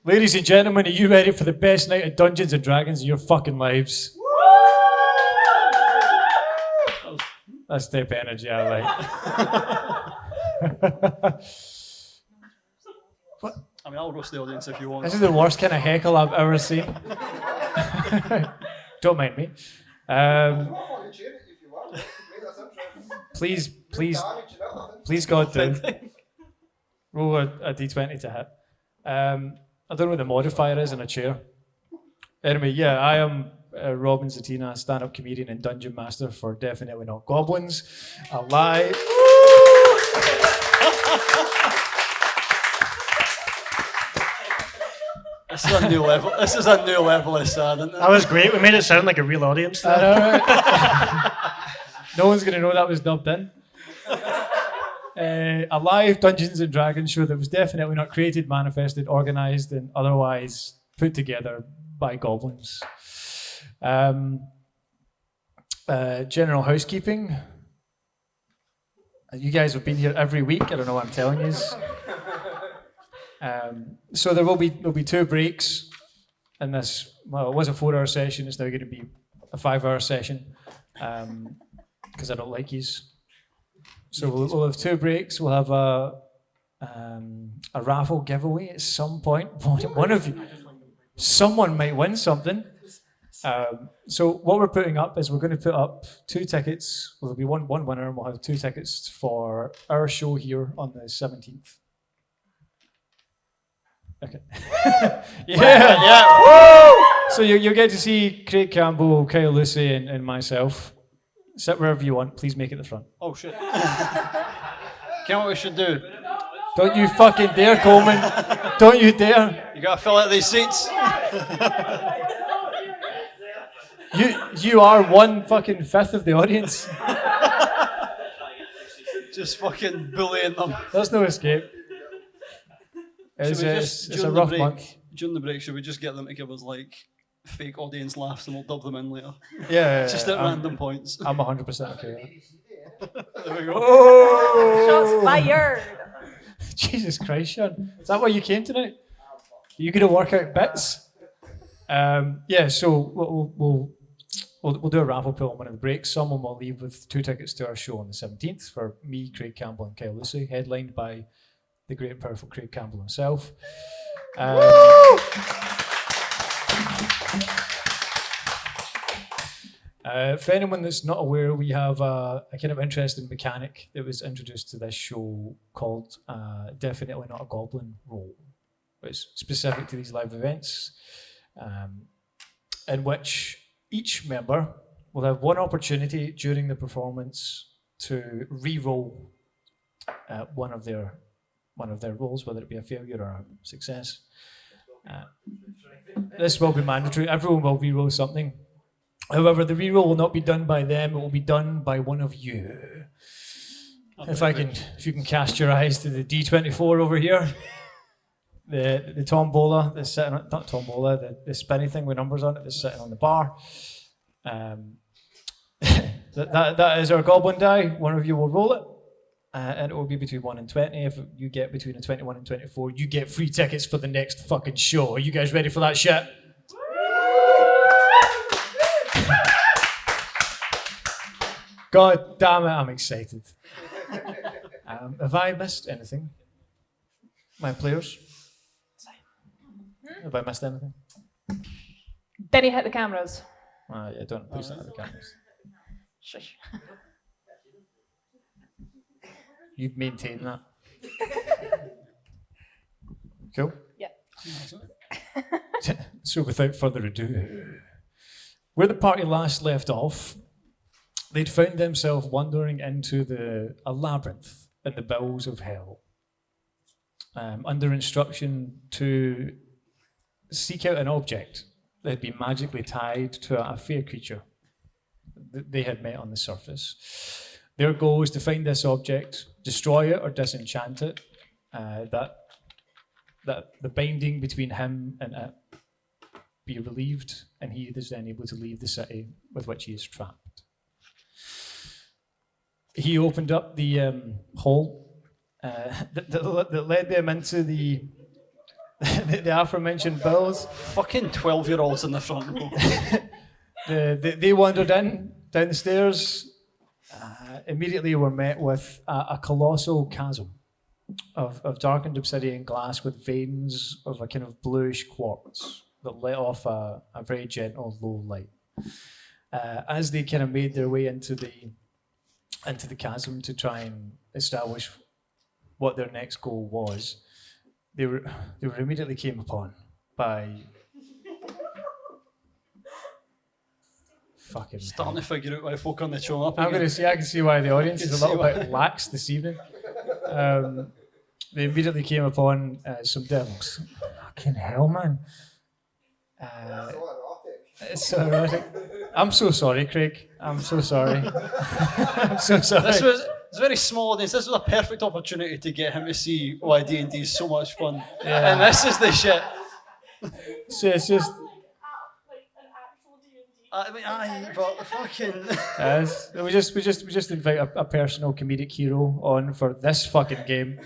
Ladies and gentlemen, are you ready for the best night of Dungeons and Dragons of your fucking lives? That's type of energy I like. What? I mean, I'll roast the audience if you want. This is the worst kind of heckle I've ever seen. Don't mind me. Please, God, do. Roll a d20 to hit. I don't know what the modifier is in a chair. Anyway, yeah, I am Robin Zatina, stand-up comedian and dungeon master for Definitely Not Goblins. Alive. This is a new level. This is a new level of sad, isn't it? That was great. We made it sound like a real audience. I know, right? No one's going to know that was dubbed in. A live Dungeons and Dragons show that was definitely not created, manifested, organised, and otherwise put together by goblins. General housekeeping. You guys have been here every week. I don't know what I'm telling you. So there'll be 2 breaks in this. Well, it was a 4-hour session. It's now going to be a 5-hour session because I don't like yous. So we'll have 2 breaks. We'll have a raffle giveaway at some point. One of you, someone might win something. So what we're putting up is we're going to put up 2 tickets. Well, there'll be one winner, and we'll have 2 tickets for our show here on the 17th. Okay. Yeah. Woo! So you'll get to see Craig Campbell, Kyle Lucy, and myself. Sit wherever you want. Please make it the front. Oh shit! What we should do? Don't you fucking dare, Coleman! Don't you dare! You gotta fill out these seats. You are 1/5 of the audience. Just fucking bullying them. There's no escape. It's a rough month. During the break, should we just get them to give us like fake audience laughs and we'll dub them in later? Yeah. Just at random points. I'm 100% okay with that. There we go. Shots fired. Jesus Christ, Sean. Is that why you came tonight? Are you going to work out bits? Yeah, so we'll do a raffle pull on one of the breaks. Someone will leave with 2 tickets to our show on the 17th for me, Craig Campbell, and Kyle Lucy, headlined by the great and powerful Craig Campbell himself. For anyone that's not aware, we have a kind of interesting mechanic that was introduced to this show called Definitely Not a Goblin Roll. It's specific to these live events, in which each member will have one opportunity during the performance to re-roll one of their rolls, whether it be a failure or a success. This will be mandatory. Everyone will re-roll something. However, the re-roll will not be done by them. It will be done by one of you. If you can cast your eyes to the D24 over here, the tombola that's sitting on, not tombola, the spinny thing with numbers on it that's sitting on the bar. That is our goblin die. One of you will roll it. And it will be between 1 and 20. If you get between a 21 and 24, you get free tickets for the next fucking show. Are you guys ready for that shit? God damn it, I'm excited. Have I missed anything? My players? Have I missed anything? Then he hit the cameras. Yeah, don't push that at the cameras. Shush. You maintain that. Cool? Yeah. So without further ado, where the party last left off, they'd found themselves wandering into a labyrinth in the bowels of hell, under instruction to seek out an object that had been magically tied to a fair creature that they had met on the surface. Their goal was to find this object, destroy it or disenchant it, that the binding between him and it be relieved, and he is then able to leave the city with which he is trapped. He opened up the hole that led them into the the aforementioned bills. Fucking 12-year-olds in the front row. They wandered in down the stairs. Immediately were met with a colossal chasm of darkened obsidian glass with veins of a kind of bluish quartz that let off a very gentle low light. As they kind of made their way into the chasm to try and establish what their next goal was, they were immediately came upon by fucking Starting to figure out why folk aren't showing up. I'm again. going to see. I can see why the audience You is can a little see bit lax this evening. They immediately came upon some devils. Fucking hell, man! It's so erotic. I'm so sorry, Craig. I'm so sorry. I'm so sorry. It's a very small audience. This was a perfect opportunity to get him to see why D&D is so much fun. And this is the shit. So it's just. I mean, aye, but fucking. Yes. We just invite a personal comedic hero on for this fucking game.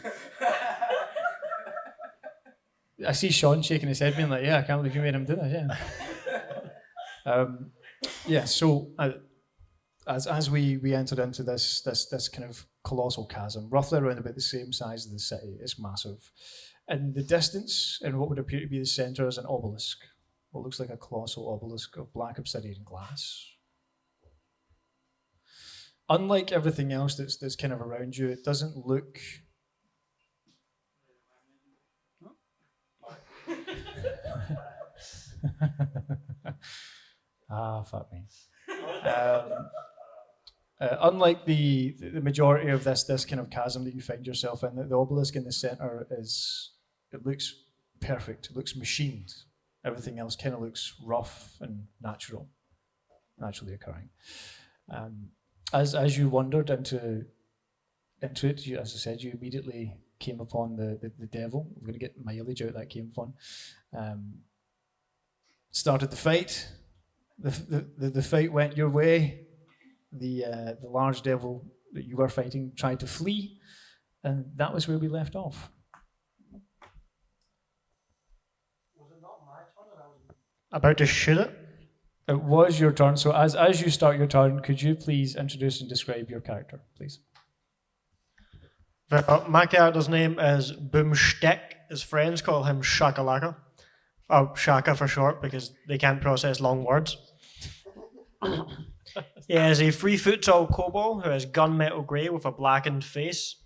I see Sean shaking his head, being like, "Yeah, I can't believe you made him do that." Yeah. So as we entered into this kind of colossal chasm, roughly around about the same size as the city, it's massive. In the distance, in what would appear to be the centre, is an obelisk. What looks like a colossal obelisk of black obsidian glass. Unlike everything else that's kind of around you, it doesn't look. Fuck me. Unlike the majority of this kind of chasm that you find yourself in, the obelisk in the centre it looks perfect. It looks machined. Everything else kind of looks rough and naturally occurring. As you wandered into it, as I said, you immediately came upon the devil. We're going to get mileage out that came upon. Started the fight. The fight went your way. The large devil that you were fighting tried to flee, and that was where we left off. About to shoot it. It was your turn, so as you start your turn, could you please introduce and describe your character, please? My character's name is Boomstick. His friends call him Shakalaka. Oh, Shaka for short, because they can't process long words. He is a 3-foot-tall kobold who has gunmetal grey with a blackened face.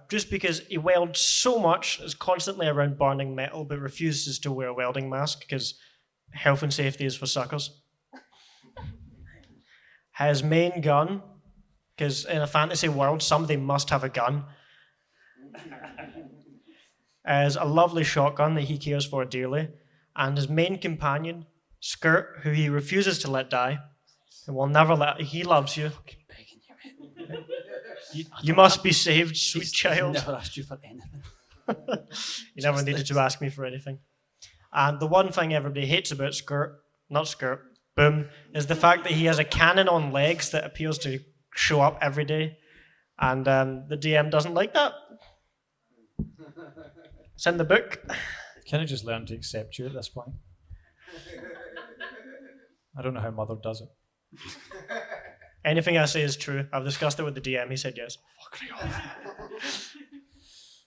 Just because he welds so much, is constantly around burning metal, but refuses to wear a welding mask because health and safety is for suckers. His main gun, because in a fantasy world, somebody must have a gun, is a lovely shotgun that he cares for dearly, and his main companion, Skirt, who he refuses to let die, and will never let. He loves you. You must be saved, sweet child. Never asked you for anything. You never needed to ask me for anything. And the one thing everybody hates about Boom, is the fact that he has a cannon on legs that appears to show up every day. And the DM doesn't like that. It's in the book. Can I just learn to accept you at this point? I don't know how Mother does it. Anything I say is true. I've discussed it with the DM. He said yes.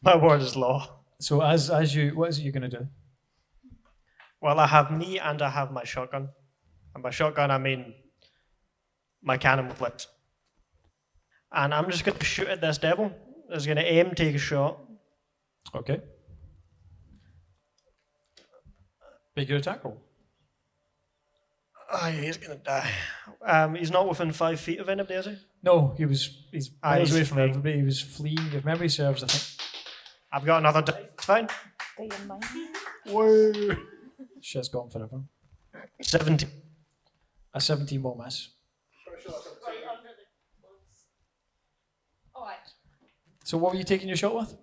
My word is law. So as you, what is it you're going to do? Well, I have me and I have my shotgun. And by shotgun, I mean my cannon with lips. And I'm just going to shoot at this devil. I was going to aim, take a shot. Okay. Make your attack roll. Oh, yeah, he's going to die. He's not within 5 feet of anybody, is he? No, he's miles he's away from fleeing. everybody. He was fleeing. If memory serves, I think. I've got another die. It's fine. Stay in mind. Whoa. Shit's gone forever. 17. A 17 will miss. So what were you taking your shot with?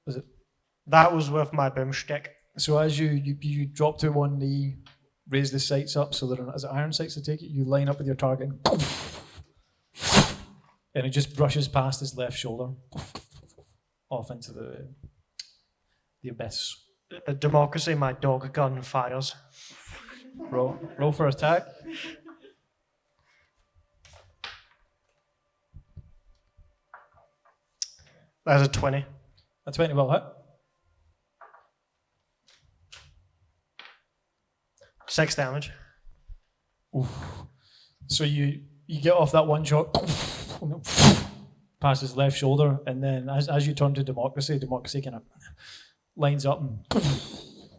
Was it? That was with my boomstick. So as you drop to one knee, raise the sights up so that as iron sights to take it, you line up with your target and it just brushes past his left shoulder off into the abyss. Democracy, my dog gun fires. Roll for attack. That's a 20. A 20 will hit. 6 damage. So you get off that one shot, past his left shoulder, and then as you turn to democracy kind of lines up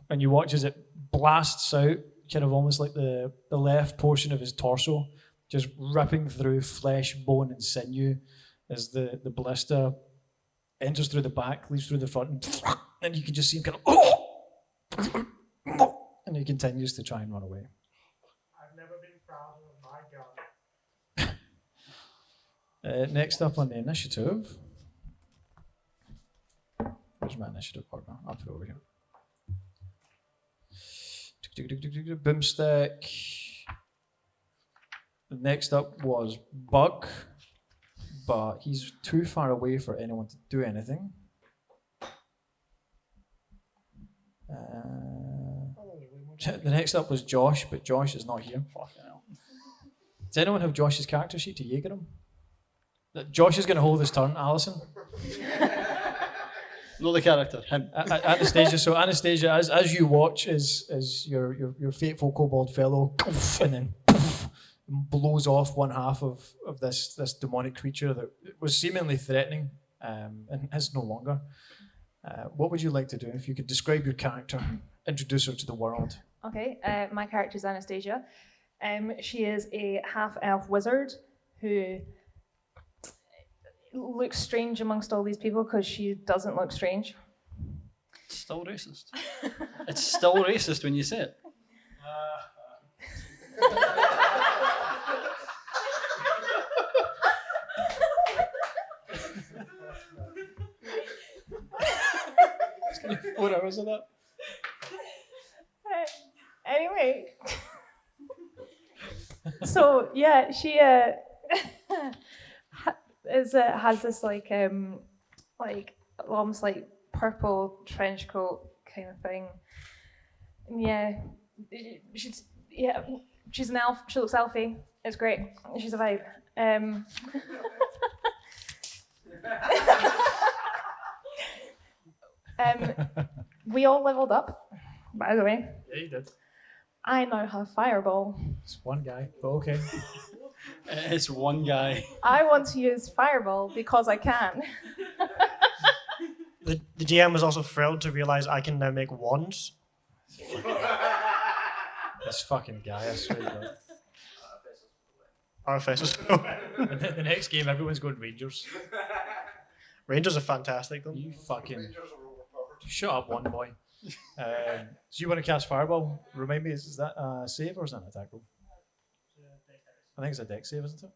and you watch as it blasts out, kind of almost like the left portion of his torso, just ripping through flesh, bone, and sinew as the ballista enters through the back, leaves through the front, and you can just see him kind of, and he continues to try and run away. I've never been proud of my gun. Next up on the initiative. Where's my initiative partner? I'll put it over here. Boomstick. Next up was Bug, but he's too far away for anyone to do anything. The next up was Josh, but Josh is not here. Fucking hell. Does anyone have Josh's character sheet to Jaeger him? Josh is going to hold his turn, Alison. Not the character, him. Anastasia. So Anastasia, as you watch, as your fateful kobold fellow, and then blows off one half of this demonic creature that was seemingly threatening, and is no longer. What would you like to do if you could describe your character, introduce her to the world? Okay, my character is Anastasia. She is a half-elf wizard who looks strange amongst all these people because she doesn't look strange. It's still racist. It's still racist when you say it. It's going to be 4 hours of that. Anyway, so yeah, she has this like almost like purple trench coat kind of thing. Yeah, she's an elf. She looks elfy. It's great. She's a vibe. We all leveled up, by the way. Yeah, you did. I now have Fireball. It's one guy, but okay. It's one guy. I want to use Fireball because I can. The GM was also thrilled to realize I can now make wands. This fucking guy, I swear to God. Artificers. The next game, everyone's going Rangers. Rangers are fantastic, though. You fucking... Shut up, one boy. So you want to cast Fireball? Remind me, is that a save or is that an attack roll? I think it's a deck save, isn't it?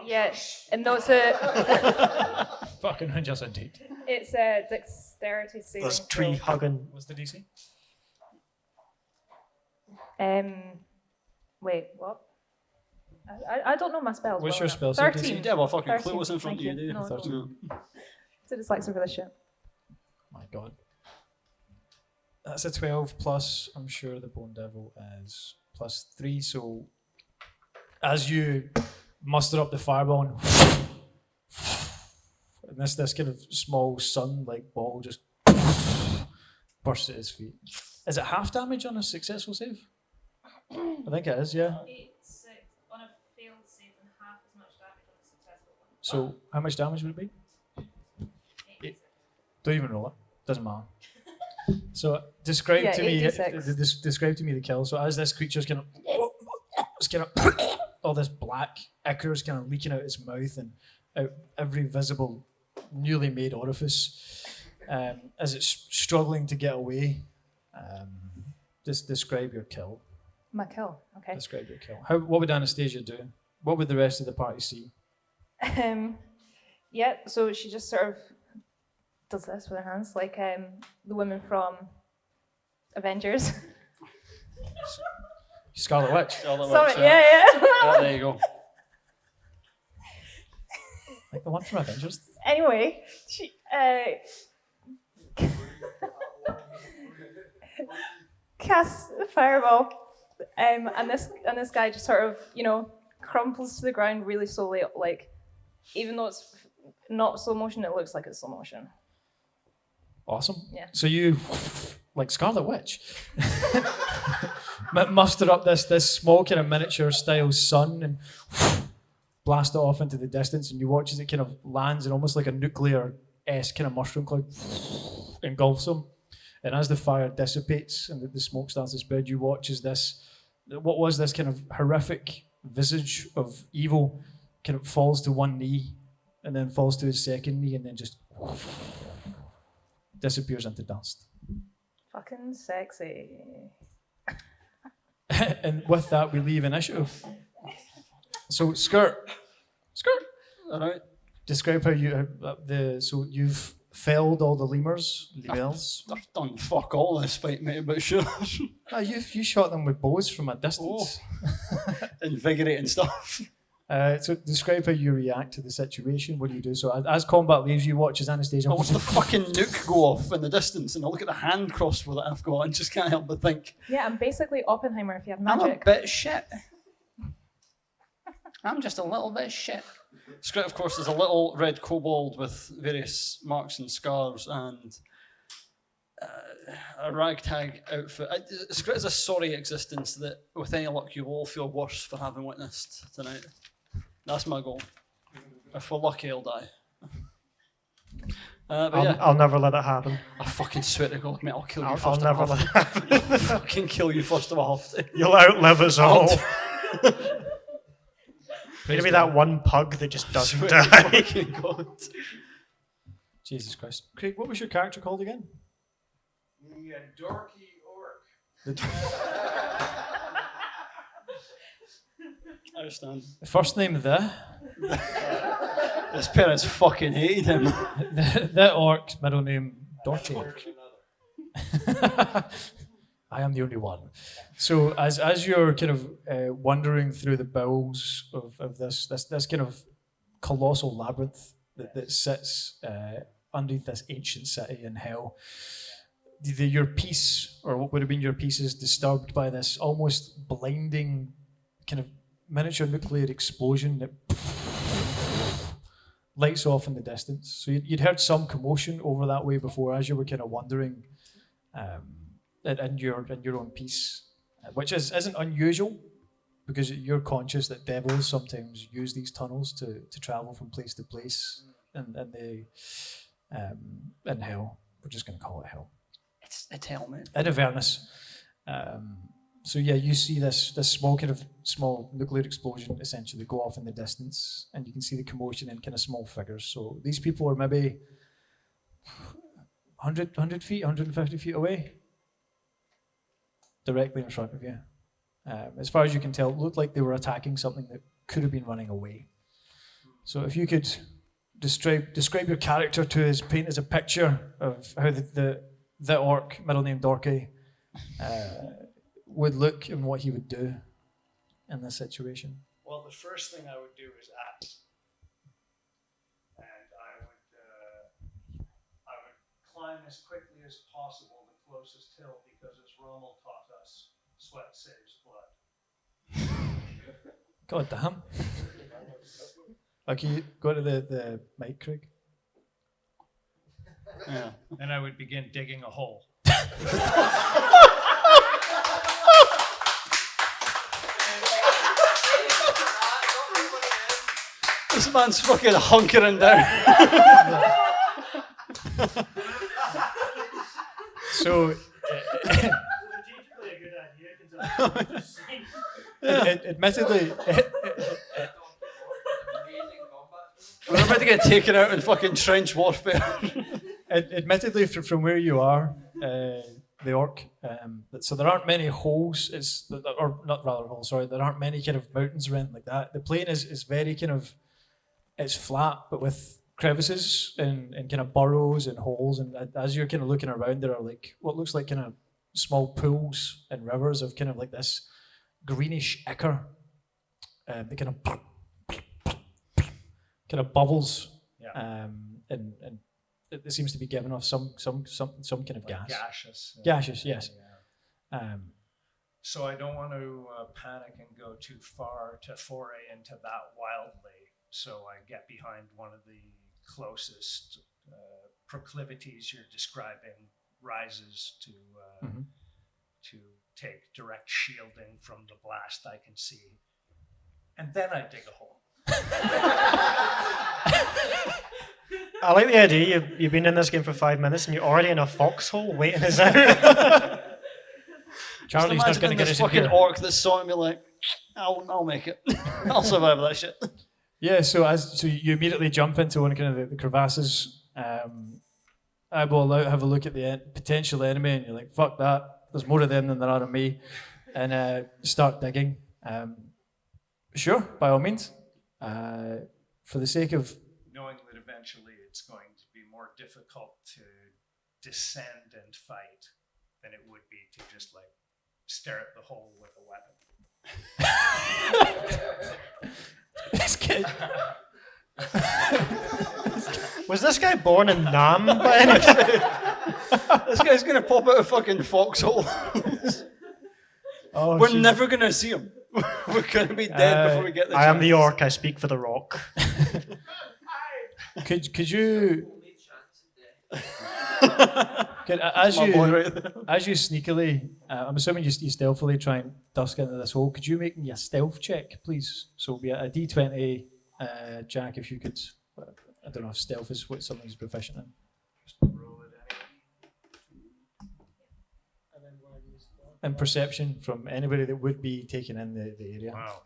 Yeah, and no, it's a Fucking Rangers indeed. it's a dexterity saving There's tree throw. hugging. What's the DC? Wait, what? I don't know my spells. What's well your enough. spell save 13. DC? Yeah, well, fucking 13. clue what's in front Thank of you, do No, you? 13. So dyslexic for this shit. My God. That's a 12 plus, I'm sure the Bone Devil is +3. So as you muster up the fireball and this kind of small sun-like ball just bursts at his feet. Is it half damage on a successful save? I think it is, yeah. It's on a failed save and half as much damage on a successful one. So how much damage would it be? Don't even roll it. Doesn't matter. So describe Yeah, to me 86. describe to me the kill. So as this creature's kind of all this black ichor is kind of leaking out its mouth and out every visible newly made orifice as it's struggling to get away. Just describe your kill. My kill. Okay. Describe your kill. What would Anastasia do? What would the rest of the party see? Yeah, so she just sort of does this with her hands, like the women from Avengers. Scarlet Witch. Sorry, yeah. Yeah, there you go. Like the one from Avengers. Anyway, she casts fireball, and this guy just sort of, crumples to the ground really slowly. Like, even though it's not slow motion, it looks like it's slow motion. Awesome. Yeah. So you, like Scarlet Witch, muster up this small kind of miniature style sun and blast it off into the distance, and you watch as it kind of lands in almost like a nuclear-esque kind of mushroom cloud, engulfs them. And as the fire dissipates and the smoke starts to spread, you watch as what was this kind of horrific visage of evil kind of falls to one knee and then falls to his second knee and then just disappears into dust. Fucking sexy. And with that, we leave initiative. So, Skirt. All right. Describe how so you've felled all the lemurs. I've done fuck all this fight, mate, but sure. You shot them with bows from a distance. Invigorating stuff. So describe how you react to the situation. What do you do? So as combat leaves, you watch as Anastasia. I watch the fucking nuke go off in the distance, and I look at the hand crossbow that I've got and just can't help but think, Yeah, I'm basically Oppenheimer if you have I'm a magic. bit shit. I'm just a little bit shit. Skrit, of course, is a little red kobold with various marks and scars and a ragtag outfit. Skrit is a sorry existence that, with any luck, you will all feel worse for having witnessed tonight. That's my goal. If we're lucky, I'll die. I'll never let it happen. I fucking swear to God, mate, I'll kill you I'll first. never let it happen. I'll fucking kill you first of all. You'll outlive us all. Praise Maybe God. that one pug that just doesn't Swear to die. fucking God. Jesus Christ. Craig, what was your character called again? The dorky orc. I understand. First name His parents fucking hated him. the orc, middle name Dorky. I am the only one. So as you're kind of wandering through the bowels of this kind of colossal labyrinth that sits underneath this ancient city in hell, your peace, or what would have been your peace, is disturbed by this almost blinding kind of miniature nuclear explosion that lights off in the distance. So you'd heard some commotion over that way before as you were kind of wandering in your own peace, which isn't unusual because you're conscious that devils sometimes use these tunnels to travel from place to place, and they in hell. We're just going to call it hell. It's hell, mate. In Avernus. So yeah, you see this small nuclear explosion essentially go off in the distance, and you can see the commotion in kind of small figures. So these people are maybe 100 feet, 150 feet away, directly in front of you. As far as you can tell, it looked like they were attacking something that could have been running away. So if you could describe your character to us, paint as a picture of how the orc, middle name Dorky, would look and what he would do in this situation. Well, the first thing I would do is ask. And I would climb as quickly as possible the closest hill because as Rommel taught us, sweat saves blood. God damn. Okay, go to the mic, Craig. Yeah. Then I would begin digging a hole. This man's fucking hunkering down. So, Strategically a good idea, admittedly, We're about to get taken out in fucking trench warfare. admittedly, from where you are, the orc, so there aren't many holes. There aren't many kind of mountains or anything like that. The plain is very kind of, it's flat, but with crevices and kind of burrows and holes. And as you're kind of looking around, there are like what looks like kind of small pools and rivers of kind of like this greenish ichor. The kind of bubbles, and it seems to be giving off some kind of gas. Gaseous. Gaseous, yes. So I don't want to panic and go too far to foray into that wildly. So I get behind one of the closest proclivities you're describing, rises to to take direct shielding from the blast I can see, and then I dig a hole. I like the idea. You've been in this game for 5 minutes and you're already in a foxhole waiting us out. Charlie's not going to get this us in fucking here. orc that's saw me like, I'll make it. I'll survive that shit. Yeah, so you immediately jump into one of kind of the crevasses. Eyeball out, have a look at the potential enemy, and you're like, "Fuck that! There's more of them than there are of me," and start digging. Sure, by all means. For the sake of Knowing that eventually it's going to be more difficult to descend and fight than it would be to just like stare at the hole with a weapon. this kid. Was this guy born in Nam by any chance? This guy's gonna pop out a fucking foxhole. Oh, We're jeez. never gonna see him. We're gonna be dead before we get there. I am the orc, I speak for the rock. Could you? As you sneakily, I'm assuming you stealthily try and dusk into this hole. Could you make me a stealth check, please? So it'll be a D20, Jack, if you could. I don't know if stealth is what something he's proficient in. Just roll it anyway. And perception from anybody that would be taking in the area. Wow.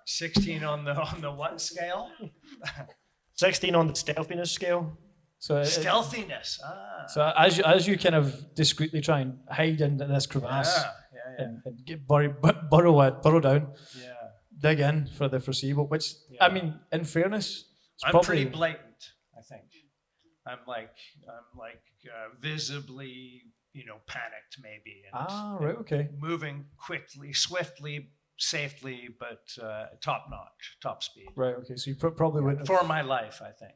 16 on the what scale? 16 on the stealthiness scale. So Stealthiness. So as you kind of discreetly try and hide into this crevasse and get burrow down, dig in for the foreseeable. Which I mean, in fairness, it's I'm probably pretty blatant. I think I'm like visibly, panicked maybe. And right, okay. moving quickly, swiftly, safely, but top notch, top speed. Right, okay. So you probably wouldn't have. For my life, I think.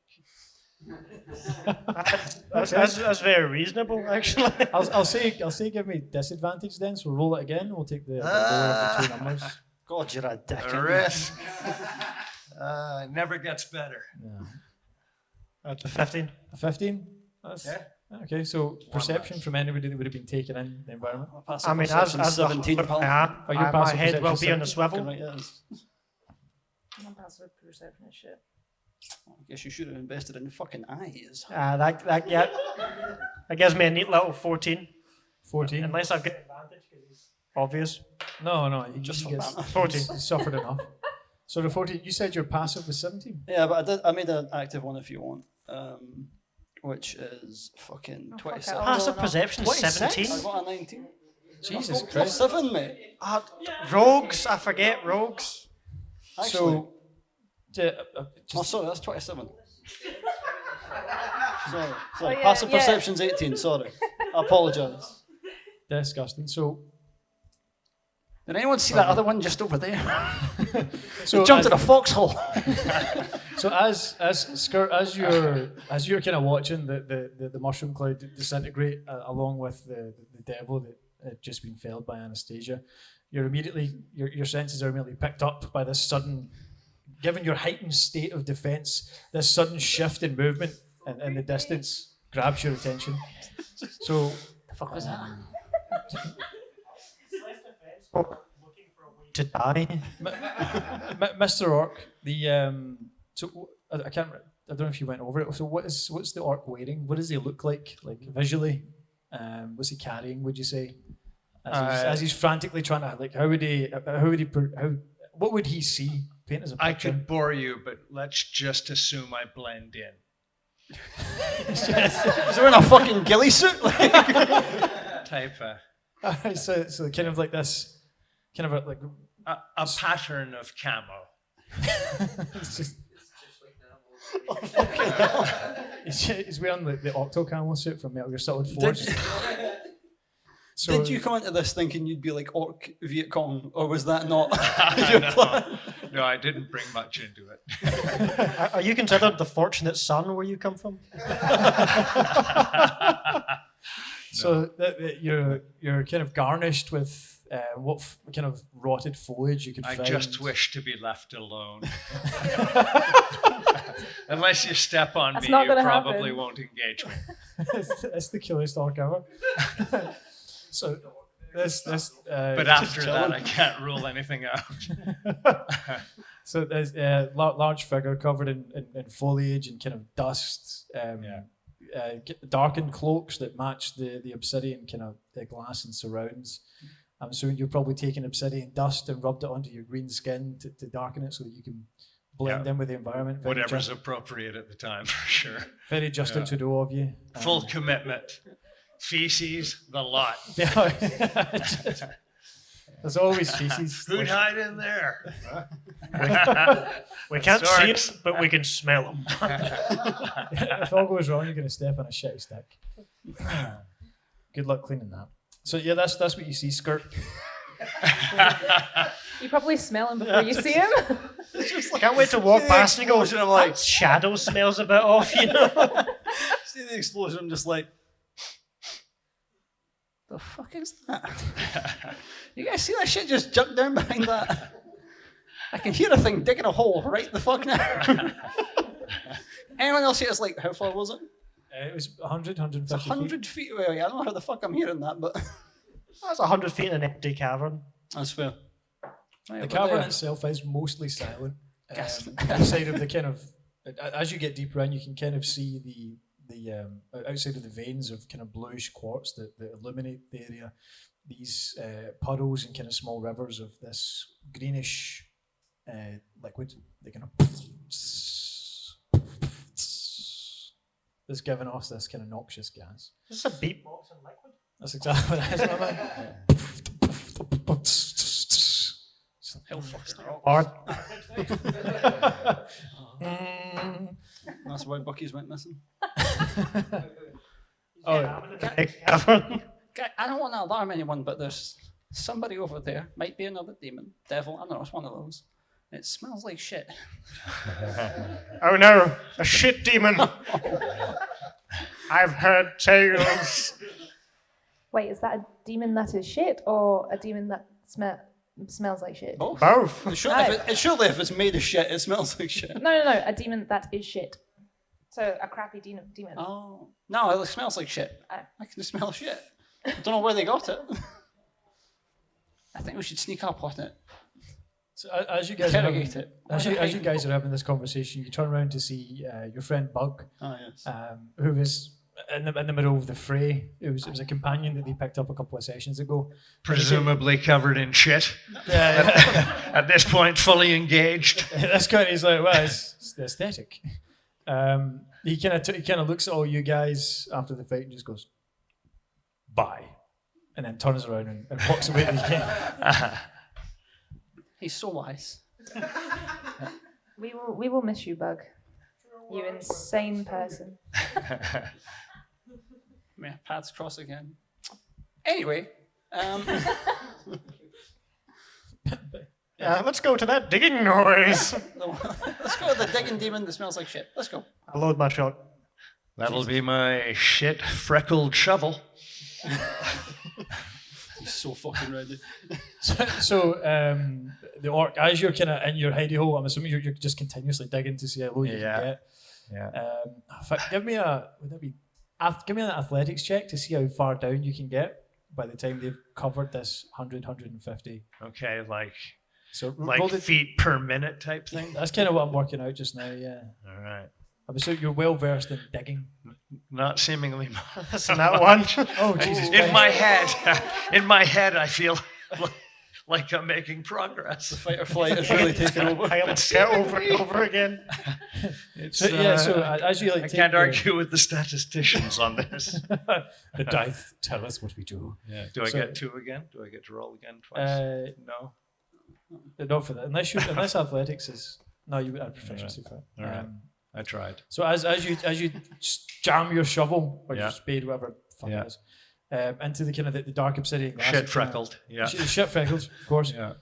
That's very reasonable, actually. I'll say give me disadvantage then. So we'll roll it again. We'll take the lower of the two numbers. God, you're a dick. A risk. Never gets better. At 15. A 15. That's, Okay, so perception less. from anybody that would have been taken in the environment. I mean, as the 17, hunter pal. I am, Oh, your my passive head will perception be on the 17. swivel. Right, it is. My passive perception is shit. I guess you should have invested in fucking eyes. That gives me a neat little 14. 14. Unless I've got advantage, because it's obvious. No, you Just just for get banter. 14. suffered enough. So the 14. You said your passive was 17. Yeah, but I made an active one if you want, which is fucking Oh, fuck 27. it. Passive perception is 26? 17. I got a 19. Jesus Plus Christ. 7, mate. Rogues, I forget rogues. Actually, So, sorry, that's 27. Sorry. Oh, yeah, Passive yeah. perception's 18, sorry. I apologise. disgusting. So, Did anyone see that other one just over there? so Jumped in a foxhole. So as you're kind of watching the mushroom cloud disintegrate along with the devil that had just been felled by Anastasia, you're immediately your senses are immediately picked up by this sudden, given your heightened state of defense, this sudden shift in movement in the distance grabs your attention. So The fuck was that? Looking for a way to die. Mr. Orc, I don't know if you went over it. So what's the orc wearing? What does he look like visually? What's he carrying? Would you say? As he's frantically trying to what would he see? Paint as a I picture. could bore you, but let's just assume I blend in. Is he wearing a fucking ghillie suit? Type Alright, so kind of like this, kind of like a pattern of camo. it's just. He's wearing the Octo Camel suit from Metal Gear Solid 4. So, Did you come into this thinking you'd be like Orc Viet Cong, or was that not your plan? No, I didn't bring much into it. Are you considered the fortunate son where you come from? So you're kind of garnished with what kind of rotted foliage you could I find. just wish to be left alone. Unless you step on That's me, not you gonna probably happen. won't engage me. That's the coolest orc ever. So this But after that, I can't rule anything out. So there's a large figure covered in foliage and kind of dust. Darkened cloaks that match the obsidian kind of the glass and surrounds. I'm assuming you've probably taken obsidian dust and rubbed it onto your green skin to darken it so that you can blend in with the environment. Whatever's appropriate at the time, for sure. Very Justin Trudeau of you. Full commitment. Feces, the lot. There's always feces. Who'd hide in there? We can't see Sorts. it, but we can smell them. If all goes wrong, you're going to step on a shit stick. Good luck cleaning that. So yeah, that's what you see. Skirt. You probably smell him before you see him. Can't wait to walk past and go, explosion, I'm like- "That shadow smells a bit off, you know." See the explosion, I'm just like, the fuck is that? You guys see that shit just jump down behind that? I can hear a thing digging a hole right the fuck now. Anyone else here is like, how far was it? It was 100, 150 It's 100 feet away. I don't know how the fuck I'm hearing that, but That's 100 feet in an empty cavern. that's fair. Right The over cavern there. itself is mostly silent. Yes. Outside of the kind of, as you get deeper in, you can kind of see the outside of the veins of kind of bluish quartz that illuminate the area. These puddles and kind of small rivers of this greenish liquid. They kind of that's giving off this kind of noxious gas. Is this a beatbox in liquid? That's exactly what it is. Hard. That's why Bucky's went missing. Cavern. I don't want to alarm anyone, but there's somebody over there. Might be another demon, devil. I don't know. It's one of those. It smells like shit. Oh no, a shit demon. I've heard tales. Wait, is that a demon that is shit or a demon that smells like shit? Both. Both. Surely if it's made of shit, it smells like shit. No, a demon that is shit. So a crappy demon. Oh. No, it smells like shit. I can smell shit. I don't know where they got it. I think we should sneak up on it. So as you guys are having, Interrogate it. as you guys are having this conversation, you turn around to see your friend Bug, Oh, yes. who was in the middle of the fray. It was a companion that they picked up a couple of sessions ago. Presumably covered in shit. Yeah, At this point, fully engaged. that's kind of he's like, well, it's the aesthetic. He kind of looks at all you guys after the fight and just goes, bye, and then turns around and walks away to the game. He's so wise. We will miss you, Bug. You insane person. Yeah, paths cross again. Anyway, Let's go to that digging noise. let's go to the digging demon that smells like shit. Let's go. I load my shot. That'll be my shit freckled shovel. He's so fucking ready. So the orc, as you're kind of in your hidey hole, I'm assuming you're just continuously digging to see how low you can get. Yeah. In fact, give me an athletics check to see how far down you can get by the time they've covered this 100, 150. Okay, like So roll the, feet per minute type thing. that's kind of what I'm working out just now. Yeah, All right. I'm assuming you're well versed in digging. Not seemingly. That's that one. Oh Jesus! In my head, I feel like I'm making progress. The fight or flight is really taking over. I will get over and over again. It's, So, as you like, I take can't your- argue with the statisticians on this. the dice tell us what we do. Yeah. Do I So- get 2 again? Do I get to roll again twice? No. Not for that. Unless athletics is no, you would add proficiency for it. All right. I tried. So as you jam your shovel or Yeah. your spade, whatever the fuck Yeah. it is, into the kind of the dark obsidian glass. Shit freckled. Yeah. Shit freckled, of course. Yeah.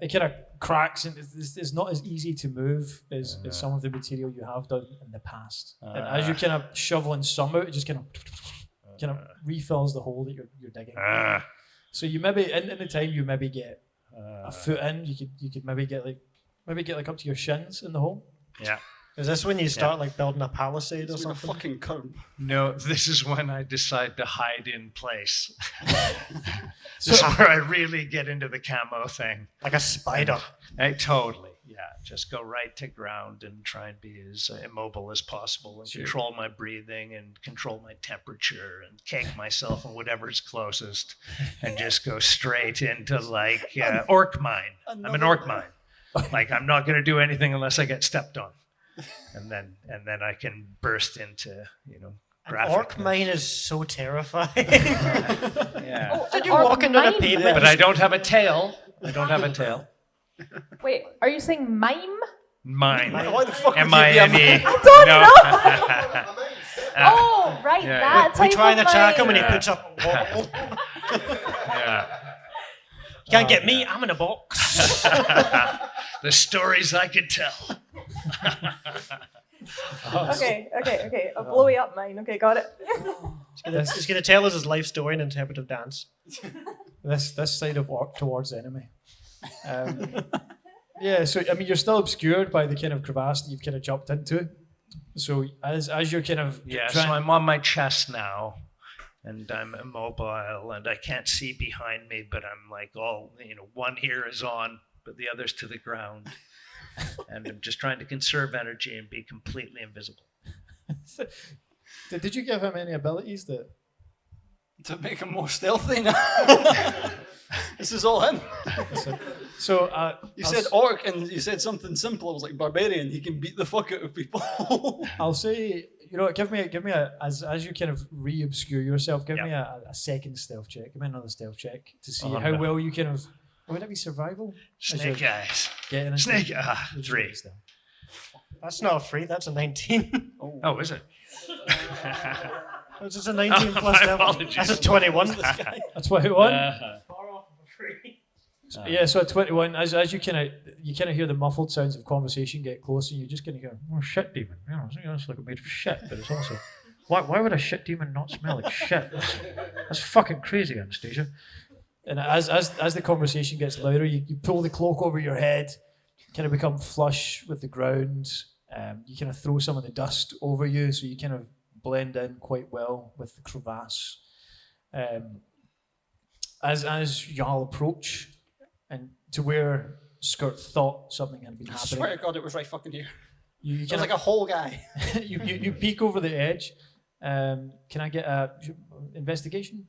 It kind of cracks and it's not as easy to move as some of the material you have done in the past. And as you kind of shoveling some out, it just kind of kind of refills the hole that you're digging. So you maybe in the time you maybe get a foot in. You could maybe get like up to your shins in the hole. Yeah. Is this when you start like building a palisade or It's like a something? fucking curb. No, this is when I decide to hide in place. This is where I really get into the camo thing. Like a spider. Totally, yeah. Just go right to ground and try and be as immobile as possible and control my breathing and control my temperature and keg myself on whatever's closest and just go straight into like orc mine. I'm an orc mine. Like I'm not going to do anything unless I get stepped on. And then I can burst into, graphic. Orc mine is so terrifying. Yeah. Oh, So an you're orc walking down a mime? pavement. But I don't have a tail. Wait, are you saying mime? Mine. Why the fuck would you be M-I-N-E. I don't know. Oh, right, yeah. that We type try and of attack him mime. and he puts up a wall. Yeah. You can't get me, I'm in a box. The stories I could tell. Okay. A blowy up mine. Okay, got it. He's going to tell us his life story in interpretive dance. This side of orc towards the enemy. Yeah, so I mean you're still obscured by the kind of crevasse that you've kind of jumped into. So as you're kind of Yeah, so I'm on my chest now, and I'm immobile, and I can't see behind me, but I'm like all, one ear is on, but the other's to the ground. And I'm just trying to conserve energy and be completely invisible. Did you give him any abilities that? To make him more stealthy now. This is all him. So You said orc and you said something simple. I was like barbarian. He can beat the fuck out of people. I'll say, give me a as you kind of re-obscure yourself. Give me a second stealth check. Give me another stealth check to see how well you kind of. Would it be survival? Snake eyes. Getting into Snake. the 3. stealth. That's not a 3, that's a 19. Oh, is it? It's just a 19 plus My 7. apologies. That's a 21. That's 21. Far off of a 3. Yeah, so at 21, as you kind of hear the muffled sounds of conversation get closer, you just kind of hear, "Oh shit, demon." It's like made of shit, but it's also why would a shit demon not smell like shit? That's fucking crazy, Anastasia. And as the conversation gets louder, you pull the cloak over your head, kind of become flush with the ground. You kind of throw some of the dust over you, so you kind of blend in quite well with the crevasse. As y'all approach, and to where Skirt thought something had been I happening, swear to God, it was right fucking here. you It was kind like a whole guy. you peek over the edge. Can I get a investigation?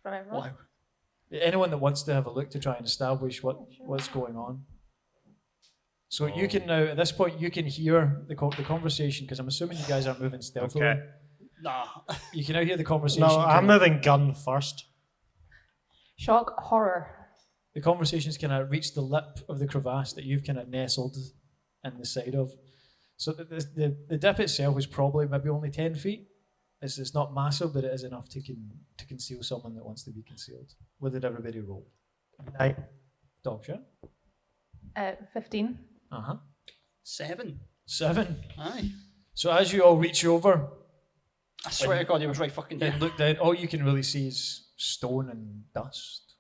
From everyone. Wow. Anyone that wants to have a look to try and establish what's going on. So you can now, at this point, you can hear the conversation, because I'm assuming you guys are moving stealthily. Okay. Nah. You can now hear the conversation. No, I'm moving gun first. Shock, horror. The conversation's kind of reached the lip of the crevasse that you've kind of nestled in the side of. So the dip itself is probably maybe only 10 feet. It's not massive, but it is enough to conceal someone that wants to be concealed. What did everybody roll? 9. Dog shit. 15. 7. 7. Aye. So as you all reach over I swear to God, he was right fucking here. and look down, all you can really see is stone and dust.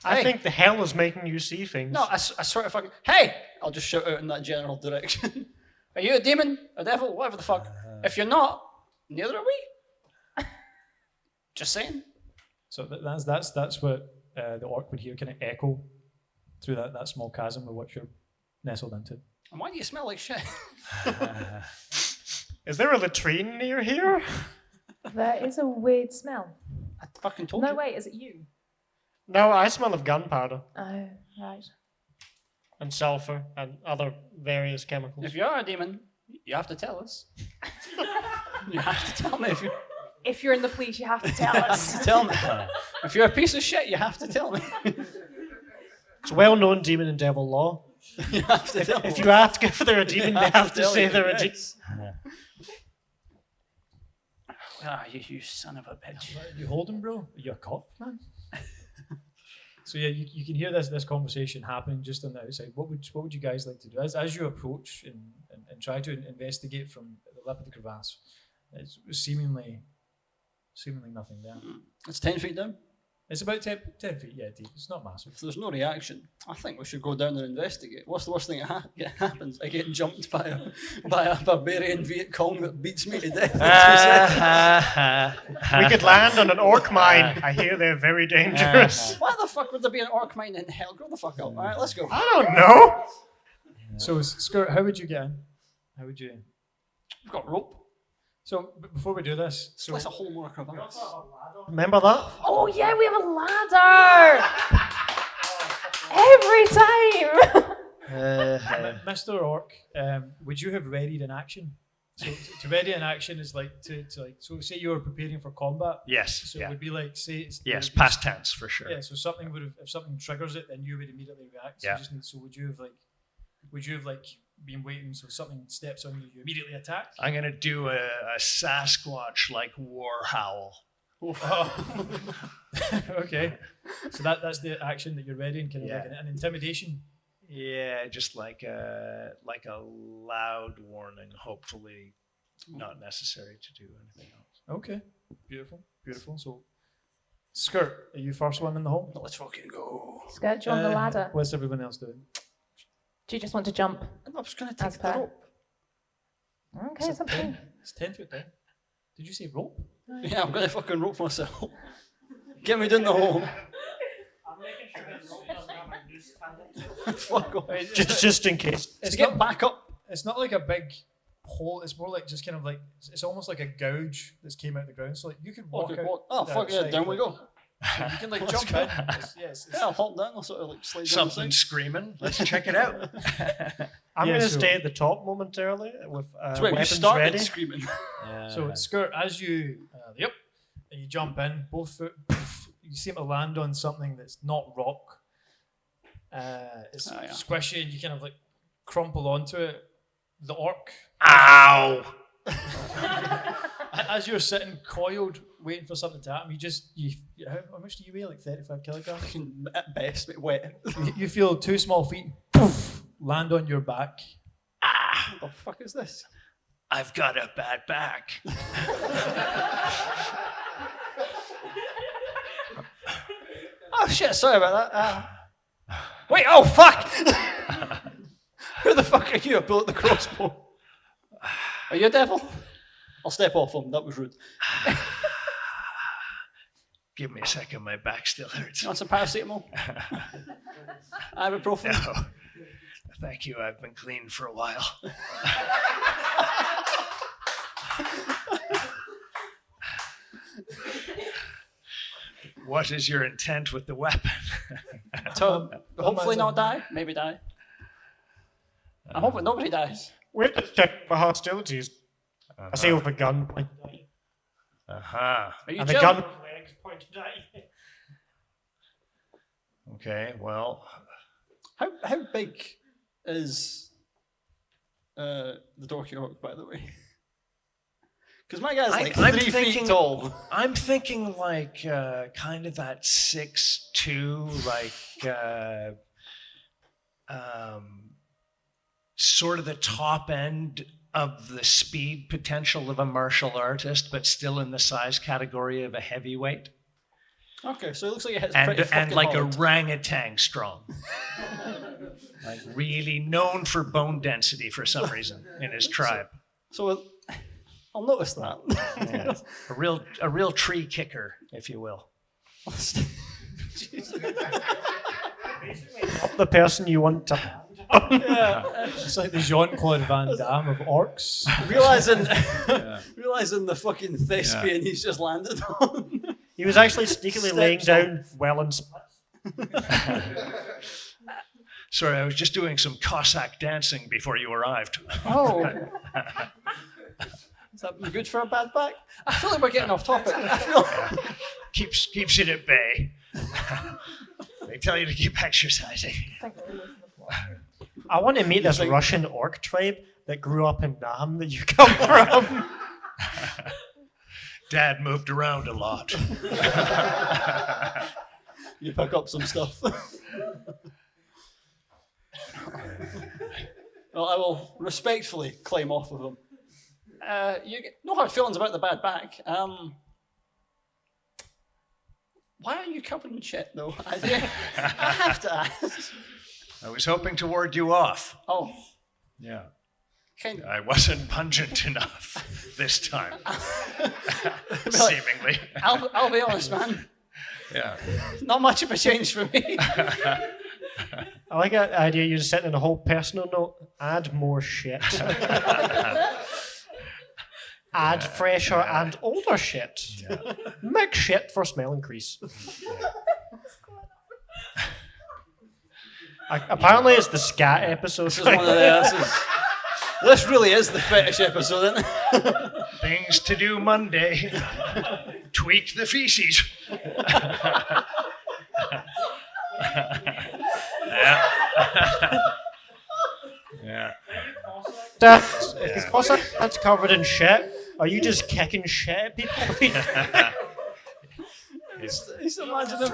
I Hey. think the hell is making you see things. No, I swear to fucking. Hey! I'll just shout out in that general direction. Are you a demon? A devil? Whatever the fuck. If you're not, neither are we. Just saying. So that's what the orc would hear kind of echo through that small chasm of what you're nestled into. And why do you smell like shit? Is there a latrine near here? That is a weird smell. I fucking told No, you. wait, is it you? No, I smell of gunpowder Oh, right. and sulfur and other various chemicals. If you are a demon, you have to tell us. You have to tell me if you If you're in the police, you have to tell us. tell me. If you're a piece of shit, you have to tell me. It's well-known demon and devil law. You have to tell If me. you ask if they're a demon, they have to tell say you, they're a demon. yes. Where are you, you son of a bitch? You hold him, bro? You're a cop, man. So yeah, you can hear this conversation happening just on the outside. What would you guys like to do as you approach and try to investigate from the lip of the crevasse? It's seemingly nothing there. It's 10 feet down. It's about 10 feet, yeah, deep. It's not massive. If there's no reaction, I think we should go down and investigate. What's the worst thing that happens? I get jumped by a barbarian Viet Cong that beats me to death. We could land on an orc mine. I hear they're very dangerous. Why the fuck would there be an orc mine in hell? Grow the fuck up. All right, let's go. I don't know. So, Skirt, how would you get in? How would you? We've got rope. So, before we do this, so Let's a whole more crevasse. Remember that? Oh yeah, we have a ladder. Every time. Mr. Orc, would you have readied an action? So, to ready an action is like to like. So, say you were preparing for combat. Yes. So Yeah. it would be like, say, it's Yes. Past tense for sure. Yeah. So something would have, if something triggers it, then you would immediately react. So Yeah. you just need, so would you have been waiting? So something steps on you, you immediately attack. I'm gonna do a Sasquatch like war howl. Okay. So that's the action that you're readying, kind of like an intimidation. Yeah, just like a loud warning. Hopefully, not necessary to do anything else. Okay. Beautiful. So, Skirt, are you first one in the hole? Let's fucking go. Sketch on the ladder. What's everyone else doing? Do you just want to jump? I was going to As take the per. rope. Okay, it's up to you. It's 10 foot down. Did you say rope? Yeah, I'm going to fucking rope myself. Get me down the hole. Fuck off. Just in case. To get back up. It's not like a big hole. It's more like just kind of like it's almost like a gouge that's came out of the ground. So like you could walk out. Oh, the fuck yeah, outside, down we like, go. You can like Let's jump go. in. Yes. Yeah, I'll hop down. I'll sort of like slide down Something the side. screaming. Let's check it out. I'm Yeah, going to so- stay at the top momentarily with That's where you weapons started ready. screaming. So Skirt, as you and you jump in, both foot, you seem to land on something that's not rock. It's Ah, yeah. squishy, and you kind of like crumple onto it. The orc, Ow! as you're sitting coiled, waiting for something to happen, how much do you weigh? Like 35 kilograms. Fucking at best, bit wet. You feel two small feet poof, land on your back. What the fuck is this? I've got a bad back. Oh shit, sorry about that. Wait, oh fuck! Who the fuck are you? I pull out the crossbow. Are you a devil? I'll step off him, that was rude. Give me a second. My back still hurts. You want some paracetamol? Ibuprofen? No. Thank you. I've been clean for a while. What is your intent with the weapon? To hopefully not die. Maybe die. I'm hoping nobody dies. We have to check for hostilities. I say with a gun. Uh-huh. Are you And the chill? gun legs pointed at you. Okay, well, How big is the dorky orc, by the way? Because my guy's like I'm 3 thinking- feet tall. I'm thinking like kind of that 6'2", like sort of the top end of the speed potential of a martial artist, but still in the size category of a heavyweight, Okay, so it looks like it hits pretty and fucking like hard. orangutan strong. Like really known for bone density for some reason in his tribe. So I'll notice that. Yeah. A real tree kicker, if you will. The person you want to. It's like the Jean-Claude Van Damme of orcs. realizing the fucking thespian he's just landed on. He was actually sneakily laying Steps down well and splits. Sorry, I was just doing some Cossack dancing before you arrived. Oh. Is that good for a bad back? I feel like we're getting off topic. I feel Keeps it at bay. They tell you to keep exercising. I want to meet this Russian orc tribe that grew up in Nam that you come from. Dad moved around a lot. you pick up some stuff. Well, I will respectfully climb off of him. You get no hard feelings about the bad back. Why are you covered in shit, though? I have to ask. I was hoping to ward you off. Oh, Yeah. kind of. I wasn't pungent enough this time. Seemingly. I'll be honest, man. Yeah. Not much of a change for me. I like that idea. You're just sitting in a whole personal note. Add more shit. Add fresher and older shit. Make shit for smell increase. Apparently, it's the scat episode. This is one of the. This really is the fetish episode, isn't it? Things to do Monday. Tweak the feces. Yeah. Yeah. Because that's covered in shit, are you just kicking shit at people? Just imagine him.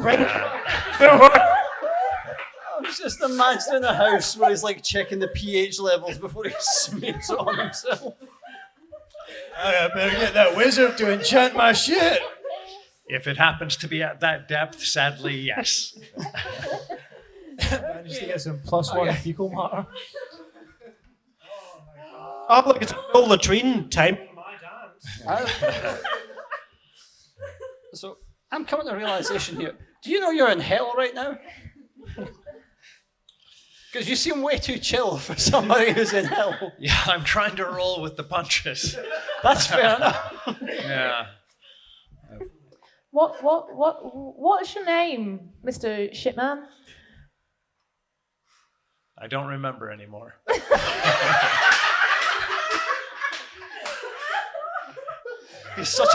I was just imagining a house where he's like checking the pH levels before he smears it on himself. I better get that wizard to enchant my shit. If it happens to be at that depth, sadly, yes. Managed to get some +1 fecal matter. Oh, look, it's full latrine time. So I'm coming to a realization here. Do you know you're in hell right now? Because you seem way too chill for somebody who's in hell. Yeah, I'm trying to roll with the punches. That's fair enough. Yeah. What's your name, Mr. Shitman? I don't remember anymore. He's such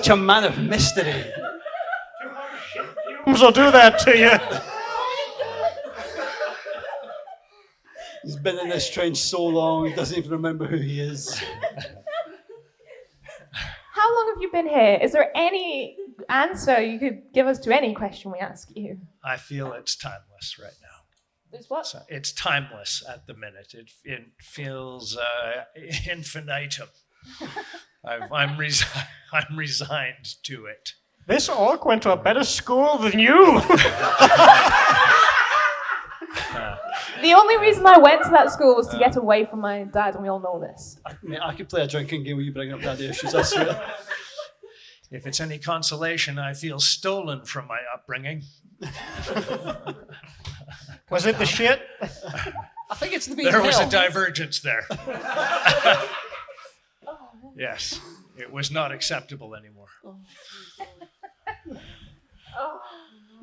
a man of mystery. I'll do that to you. He's been in this trench so long, he doesn't even remember who he is. How long have you been here? Is there any answer you could give us to any question we ask you? I feel it's timeless right now. There's what? So it's timeless at the minute. It feels infinitum. I'm resigned to it. This orc went to a better school than you. The only reason I went to that school was to get away from my dad, and we all know this. I could play a drinking game with you bringing up daddy issues, I swear. If it's any consolation, I feel stolen from my upbringing. Was it the shit? I think it's the being There was hell. a divergence there. Yes, it was not acceptable anymore.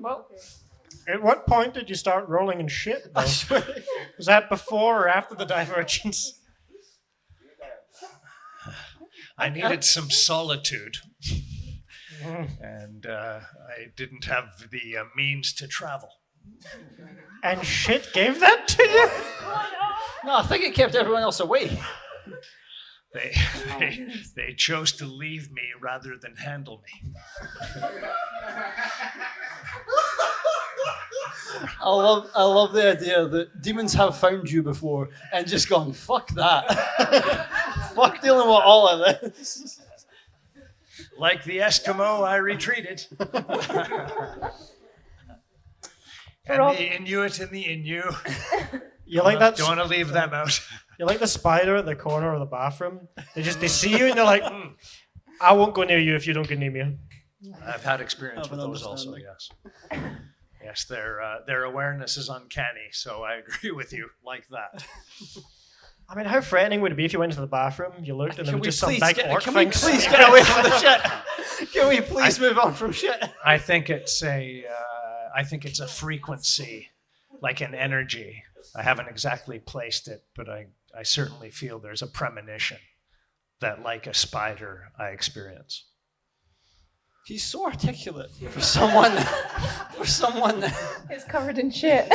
Well, At what point did you start rolling in shit, though? Was that before or after the divergence? I needed some solitude, and I didn't have the means to travel. And shit gave that to you? no, I think it kept everyone else away. They chose to leave me rather than handle me. I love the idea that demons have found you before and just gone, fuck that. Fuck dealing with all of this. Like the Eskimo, I retreated. And the Inuit and the Innu. You like that? Don't want to leave them out. You're like the spider at the corner of the bathroom. They see you and they're like, I won't go near you if you don't go near me. I've had experience with those also, yes. Yes, their awareness is uncanny, so I agree with you like that. I mean, how threatening would it be if you went into the bathroom, you looked, and there was just some big orc can thing? we please get away from the shit? Can we please move on from shit? I think it's a frequency, like an energy. I haven't exactly placed it, but I certainly feel there's a premonition that, like a spider, I experience. He's so articulate for someone. It's covered in shit.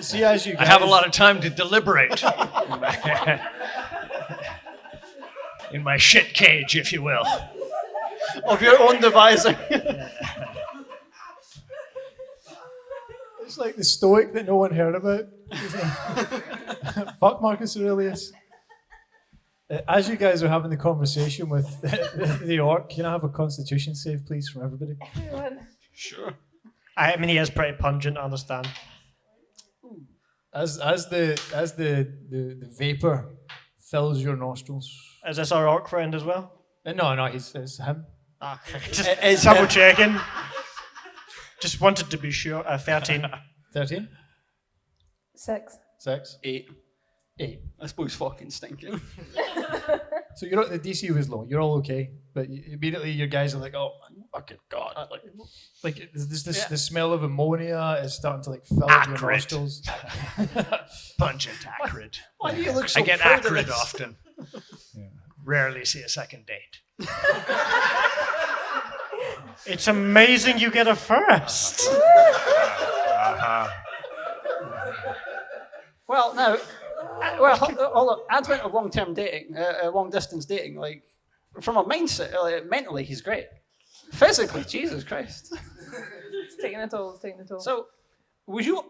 See, as you guys, I have a lot of time to deliberate in my shit cage, if you will. Of your own devising. It's like the Stoic that no one heard about. He's like, fuck Marcus Aurelius. As you guys are having the conversation with the orc, can I have a Constitution save, please, from everybody? Everyone. Sure. I mean, he is pretty pungent, I understand. As the vapor fills your nostrils. Is this our orc friend as well? No, it's him. Just double checking. Just wanted to be sure. 13. 13? 6. 6? 8. 8. This boy's fucking stinking. So the DC was low. You're all okay, but immediately your guys are like, "Oh, fucking god!" Like the smell of ammonia is starting to like fill your nostrils. Pungent acrid. Why do you look so I get proud of acrid this? often. Rarely see a second date. It's amazing you get a first. Well, now, although advent of long-term dating, long-distance dating, like from a mindset, like, mentally, he's great. Physically, Jesus Christ. It's taking a toll. So, would you,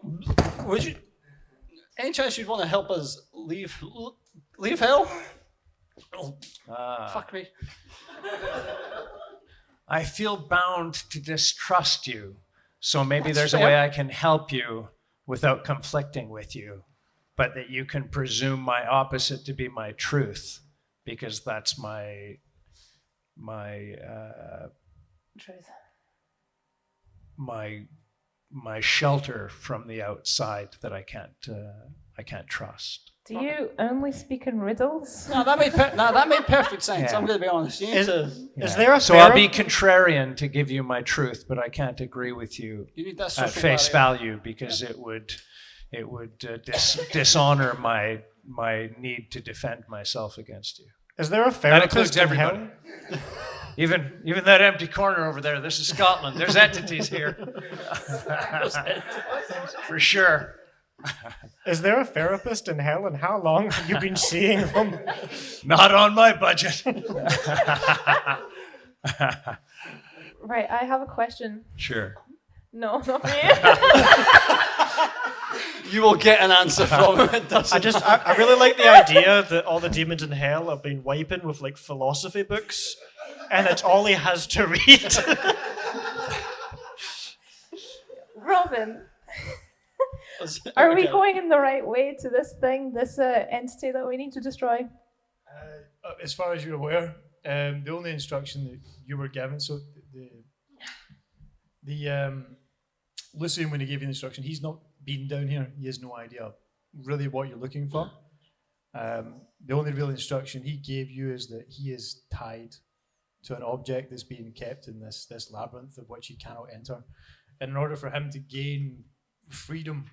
any chance you'd want to help us leave hell? Fuck me. I feel bound to distrust you, so maybe That's there's a fair. way I can help you without conflicting with you, but that you can presume my opposite to be my truth, because that's my Truth. my shelter from the outside that I can't trust. Do you only speak in riddles? No, that made perfect sense. Yeah. I'm going to be honest. You need Is- to. Is there a So I'll fair- be contrarian to give you my truth, but I can't agree with you You need that at social face barrier. value because it would dishonor my need to defend myself against you. Is there a That therapist includes in everybody. hell? Even that empty corner over there. This is Scotland. There's entities here. For sure. Is there a therapist in hell, and how long have you been seeing them? Not on my budget. Right, I have a question. Sure. No, not me. You will get an answer from him. It doesn't. I really like the idea that all the demons in hell have been wiping with like philosophy books, and it's all he has to read. Robin, are we going in the right way to this thing, this entity that we need to destroy? As far as you're aware, the only instruction that you were given, so the Lucian, when he gave you the instruction, he's not been down here. He has no idea really what you're looking for. The only real instruction he gave you is that he is tied to an object that's being kept in this labyrinth of which he cannot enter. And in order for him to gain freedom,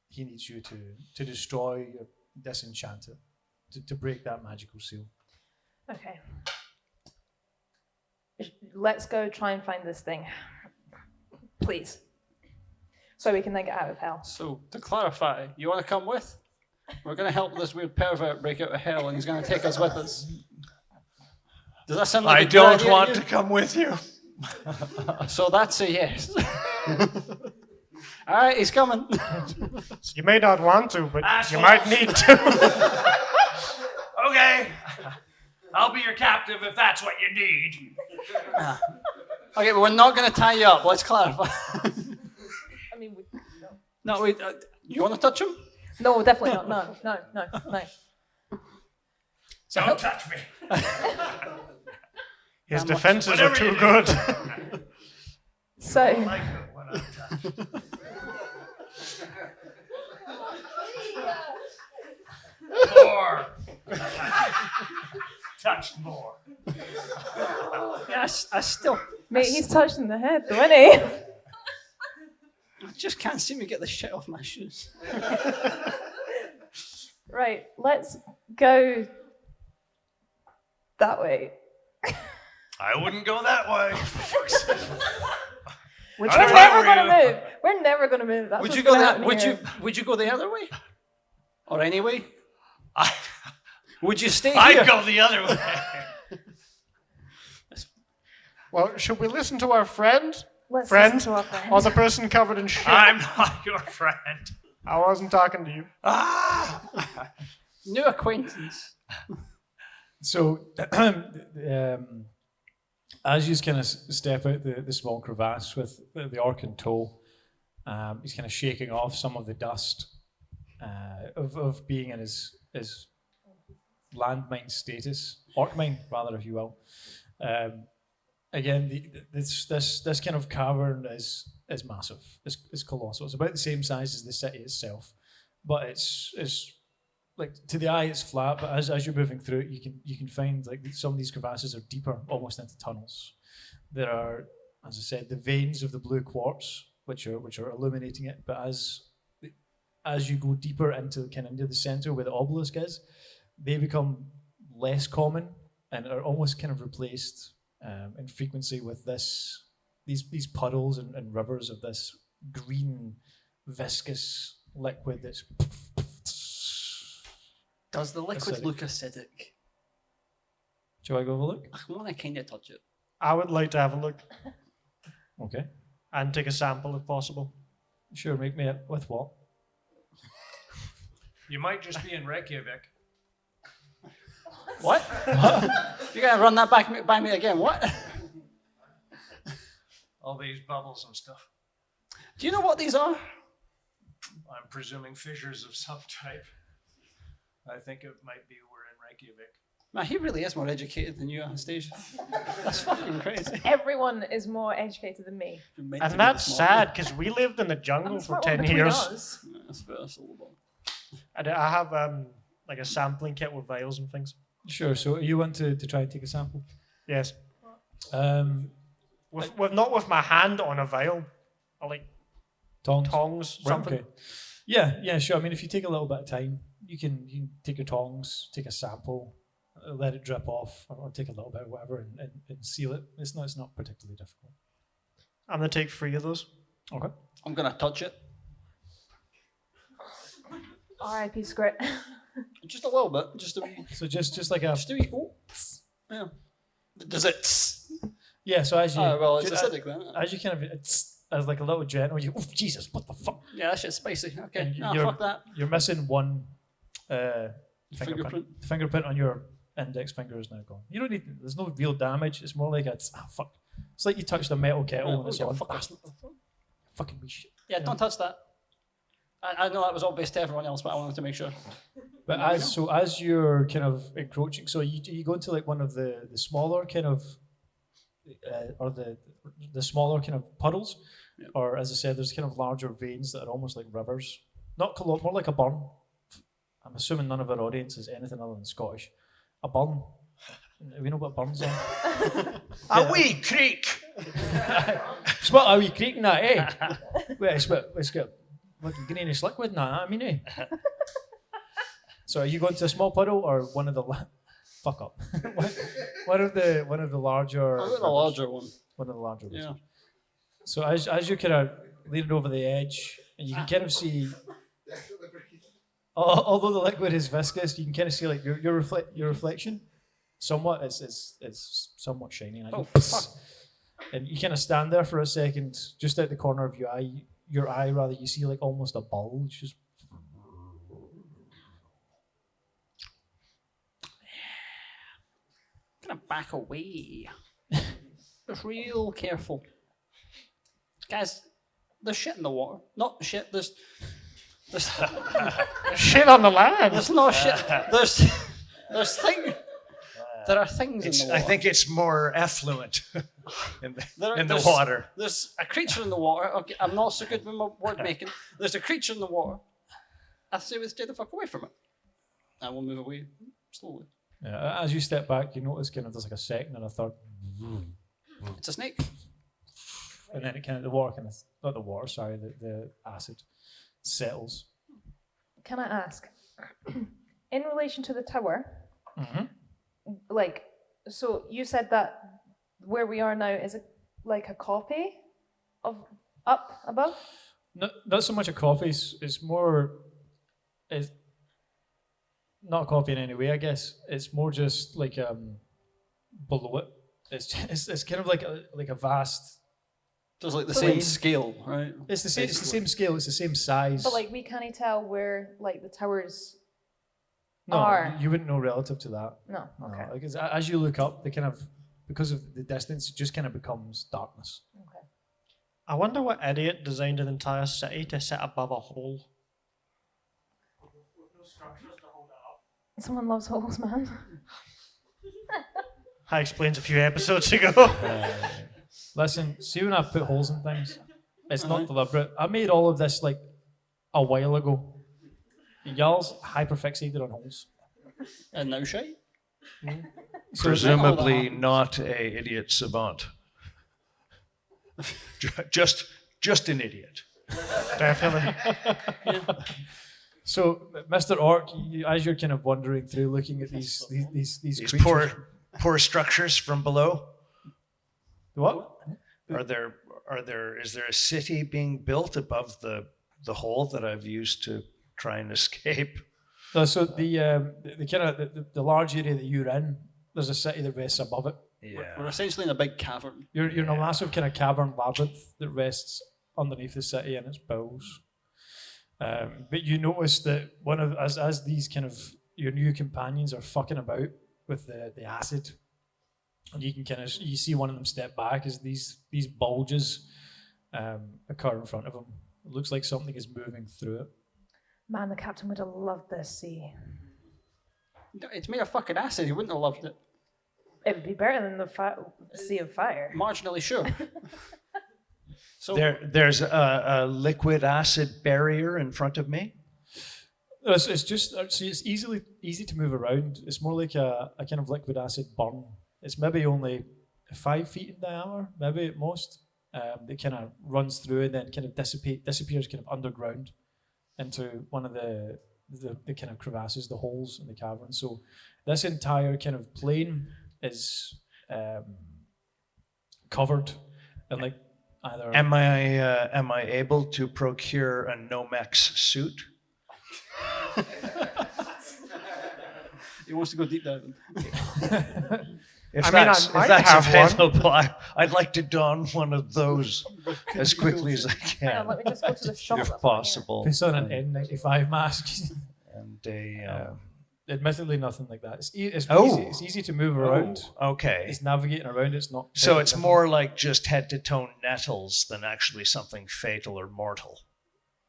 he needs you to destroy or disenchant it, to break that magical seal. Okay. Let's go try and find this thing. Please. So we can then get out of hell. So, to clarify, you want to come with? We're going to help this weird pervert break out of hell, and he's going to take us with us. Does that sound like I a good don't idea want to to come with you. you? So that's a yes. All right, he's coming. You may not want to, but you might need to. Okay. I'll be your captive if that's what you need. Okay, but we're not going to tie you up. Let's clarify. I mean, No, wait. You want to touch him? no, definitely not. No. Don't touch me. His How much? defenses are Whatever too you do. good. So, Like it when I'm touched. More. Touch more. Yes, I still mate, he's touched in the head, though, isn't he? I just can't seem to get the shit off my shoes. Right, let's go that way. I wouldn't go that way. We're I don't never know going you. to move. We're never going to move. That's Would what's you go gonna that? happen Would here. you go the other way? Or any way? I, Would you stay here? I'd go the other way. Well, should we listen to our friend? Let's Friend? listen to our friend. Or the person covered in shit? I'm not your friend. I wasn't talking to you. Ah! New acquaintance. So, as you kind of step out the small crevasse with the orc in tow, he's kind of shaking off some of the dust of being in his landmine status, orc mine rather, if you will. Again, this kind of cavern is massive. It's colossal. It's about the same size as the city itself, but it's like to the eye it's flat. But as you're moving through it, you can find like some of these crevasses are deeper, almost into tunnels. There are, as I said, the veins of the blue quartz which are illuminating it. But as you go deeper into the center where the obelisk is, they become less common and are almost kind of replaced in frequency with these puddles and rivers of this green viscous liquid that's. Does the liquid Acidic. look acidic? Shall I go have a look? I want to kind of touch it. I would like to have a look Okay, and take a sample if possible. sure. Make me with what? You might just be in Reykjavik. What? You're going to run that back by me again? What? All these bubbles and stuff. Do you know what these are? I'm presuming fissures of some type. I think it might be we're in Reykjavik. Man, he really is more educated than you on stage. That's fucking crazy. Everyone is more educated than me. You're meant to And be that's the smart sad because we lived in the I'm jungle the for smart one 10 between years. us. one. Yeah, that's fair, that's a little bit. And I have like a sampling kit with vials and things. Sure. So you want to try and take a sample? Yes. Um, With not with my hand on a vial. I like tongs. tongs, Right, something. okay. Yeah, sure. I mean, if you take a little bit of time, you can take your tongs, take a sample, let it drip off, or take a little bit of whatever and seal it. It's not particularly difficult. I'm gonna take 3 of those. Okay. I'm going to touch it. R.I.P. Squirt. Just a little bit. Just a wee. So just like a Just a wee. Oh. Yeah. Does it? yeah. So as you Oh, well, it's ju- acidic then. as you kind of as like a little gentle, you Jesus, what the fuck? Yeah, that shit's spicy. Okay. And No, you're- fuck that. You're missing one Fingerprint. The fingerprint on your index finger is now gone. You don't need. There's no real damage. It's more like fuck. It's like you touched a metal kettle and it's Yeah, on. fuckers. Fucking wee shit. Yeah, don't touch that. I know that was obvious to everyone else, but I wanted to make sure. But as you're kind of encroaching, so you go into like one of the smaller kind of or the smaller kind of puddles, Yeah. or as I said, there's kind of larger veins that are almost like rivers, not more like a burn. I'm assuming none of our audience is anything other than Scottish. A burn. We know what burns are. A wee creek! It's what a wee creek in that, eh? Well, it's got fucking greenish liquid in that, I mean, eh? So are you going to a small puddle or one of the fuck up? one of the larger. I got a larger one. One of the larger ones. Yeah. So as you're kind of leaning over the edge, and you can kind of see, although the liquid is viscous, you can kind of see like your reflection. Somewhat, it's somewhat shiny. And Oh, fuck. And you kind of stand there for a second, just out the corner of your eye rather. You see like almost a bulge. Just Gonna back away. Just real careful. Guys, there's shit in the water. Not shit, there's Shit on the land. there's no shit. There's things. There are things in the water. I think it's more effluent in the There's- water. There's a creature in the water. Okay, I'm not so good with my word making. There's a creature in the water. I say we stay the fuck away from it. And we'll move away slowly. yeah, as you step back, you notice kind of there's like a second and a third, It's a snake. and then it kind of the water kind of not the water, sorry, the acid settles. Can I ask, in relation to the tower, like, so you said that where we are now is like a copy of up above? Not so much a copy. It's more. It's not a copy in any way, I guess. It's more just like below it. It's kind of like a vast. There's like the So same like- scale, right? It's the same. It's the Basically. same scale. It's the same size. But like we can't tell where like the tower's No, are. you wouldn't know relative to that. No. No, Okay. like as you look up, they kind of, because of the distance, it just kind of becomes darkness. Okay. I wonder what idiot designed an entire city to sit above a hole. Someone loves holes, man. I explained a few episodes ago. Listen, see when I put holes in things, it's not deliberate. I made all of this like a while ago. Y'all's hyperfixated on holes. And now shite. Presumably not a idiot savant. just an idiot. Definitely. So, Mr. Orc, as you're kind of wandering through, looking at these These creatures, poor structures from below. what? Is there a city being built above the hole that I've used to try and escape? No, so the kind of the large area that you're in, there's a city that rests above it. Yeah. We're essentially in a big cavern. You're in a massive kind of cavern labyrinth that rests underneath the city and its bowels. But you notice that as these kind of your new companions are fucking about with the acid, and you can you see one of them step back as these bulges occur in front of him. It looks like something is moving through it. Man, the captain would have loved this sea. It's made of fucking acid. He wouldn't have loved it. It would be better than the sea of fire. Marginally sure. So There's a liquid acid barrier in front of me. It's just see, it's easy to move around. It's more like a kind of liquid acid burn. It's maybe only 5 feet in diameter, maybe at most. It kind of runs through and then kind of disappears kind of underground into one of the kind of crevasses, the holes in the cavern. So this entire kind of plane is covered in like either. Am I able to procure a Nomex suit? he wants to go deep diving. If I mean, that's, I might if that's have one. available, I'd like to don one of those as quickly as I Hang on, can, let me just go to the shop. if that's right here. possible. It's on an N95 mask. And a Admittedly, nothing like that. It's Oh. easy to move around. okay. It's navigating around. It's not. So it's more like just head to toe nettles than actually something fatal or mortal.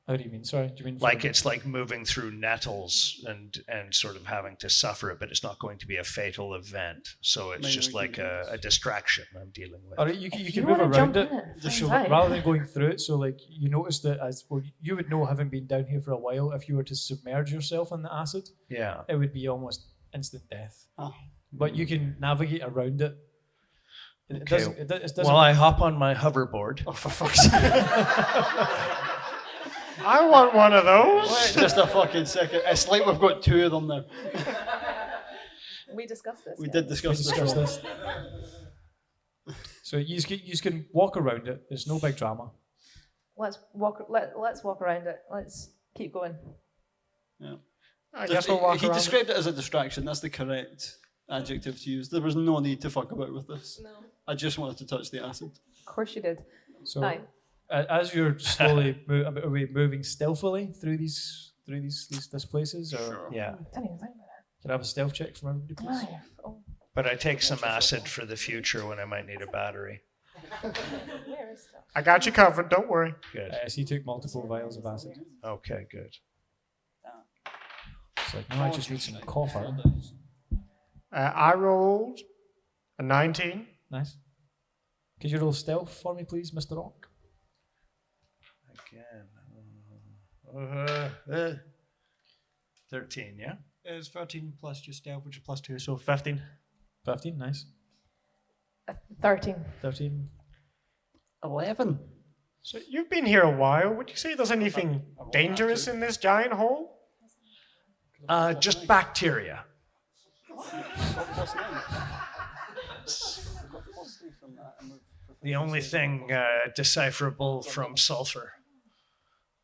How do you mean? Sorry, do you mean Like it's like moving through nettles and sort of having to suffer it, but it's not going to be a fatal event. So it's just like a distraction I'm dealing with. All right, you If can you move wanna around jump it. in it, Just fine so time. rather than going through it. So like you notice that as well, you would know, having been down here for a while, if you were to submerge yourself in the acid, Yeah. it would be almost instant death. Oh. But you can navigate around it. It Okay. doesn't. It doesn't. Well, I hop on my hoverboard. Oh, for fuck's sake. I want one of those. Wait just a fucking second. It's like we've got 2 of them now. We discussed this. We yeah. did We discuss discussed this. this. So you can walk around it. There's no big drama. Let's walk around it. Let's keep going. I guess we'll walk He around. described it as a distraction. That's the correct adjective to use. There was no need to fuck about with this. No. I just wanted to touch the acid. Of course you did. So Aye. as you're slowly are we moving stealthily through these places, or Yeah. Didn't even think about can I have a stealth check from everybody, it. please? Aye. Oh, But I take some acid for the future when I might need a battery. where is stuff? I got you covered. Don't worry. Good. So he took multiple vials of acid. Okay, good. It's like, no, I just need some copper. I rolled a 19. Nice. Could you roll stealth for me, please, Mr. Rock? Again. 13, yeah? It's 13 plus your stealth, which is plus 2, so 15. 15, nice. 13. 13. 11. So you've been here a while. Would you say there's anything dangerous in this giant hole? Just bacteria. The only thing decipherable from sulfur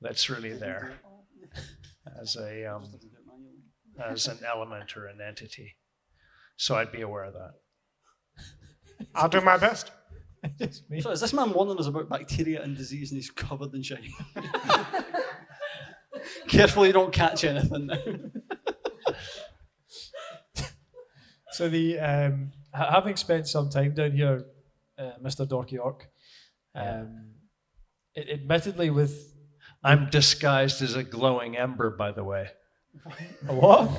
that's really there as an element or an entity. So I'd be aware of that. I'll do my best. Just me. So is this man warning us about bacteria and disease and he's covered in shit? Careful you don't catch anything now. So the having spent some time down here, Mr. Dorky Orc, admittedly with I'm disguised as a glowing ember, by the way, a what?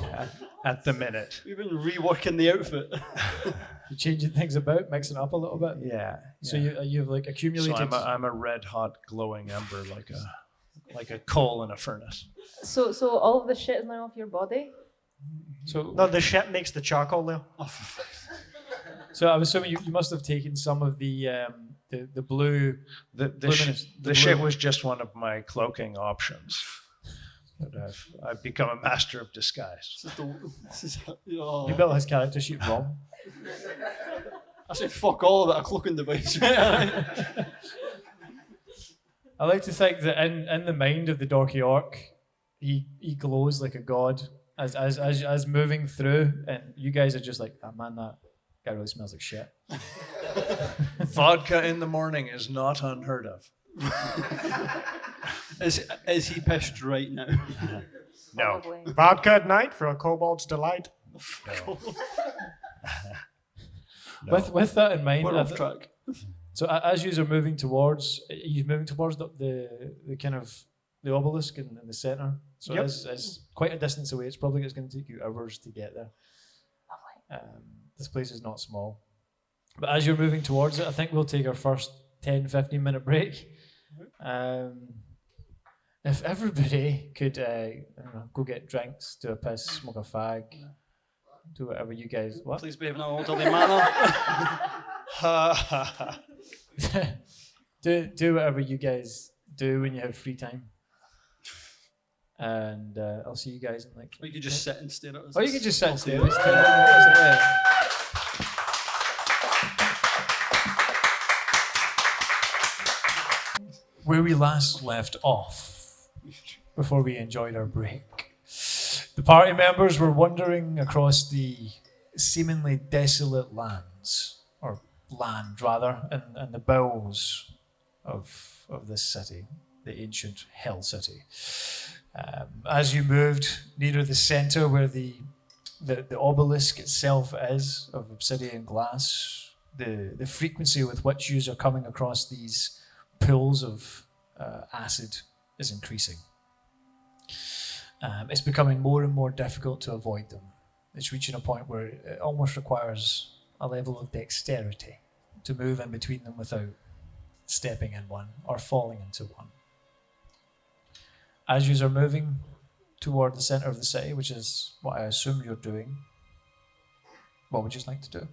at the minute. We've been reworking the outfit. You changing things about, mixing up a little bit. Yeah. So you've like So accumulated. I'm a red hot glowing ember, like a coal in a furnace. So all of the shit is now off your body. So No, the shit makes the charcoal, Leo. so I'm assuming you must have taken some of the blue. The shit was just one of my cloaking options. But I've become a master of disguise. Oh. You built his character sheet wrong. I said fuck all about a cloaking device. I like to think that in the mind of the Dorky Orc, he glows like a god as moving through, and you guys are just like, oh man, that guy really smells like shit. Vodka in the morning is not unheard of. Is he pissed right now? No. Probably. Vodka at night for a kobold's delight. No. With that in mind, We're off track. so as you are moving towards, the kind of the obelisk in the centre. So Yep. it's quite a distance away. It's probably going to take you hours to get there. Lovely. This place is not small. But as you're moving towards it, I think we'll take our first 10-15 minute break. If everybody could I don't know, go get drinks, do a piss, smoke a fag, do whatever you guys... What? Please behave in an orderly manner. do whatever you guys do when you have free time. And I'll see you guys in like... Or you could just sit and stare at us. Or you could just sit and stare. Where we last left off, before we enjoyed our break, the party members were wandering across the seemingly desolate lands, or land rather, in the bowels of this city, the ancient Hell City. As you moved nearer the centre where the obelisk itself is, of obsidian glass, the frequency with which you are coming across these pools of acid is increasing. It's becoming more and more difficult to avoid them. It's reaching a point where it almost requires a level of dexterity to move in between them without stepping in one or falling into one. As you are moving toward the centre of the city, which is what I assume you're doing, what would you like to do?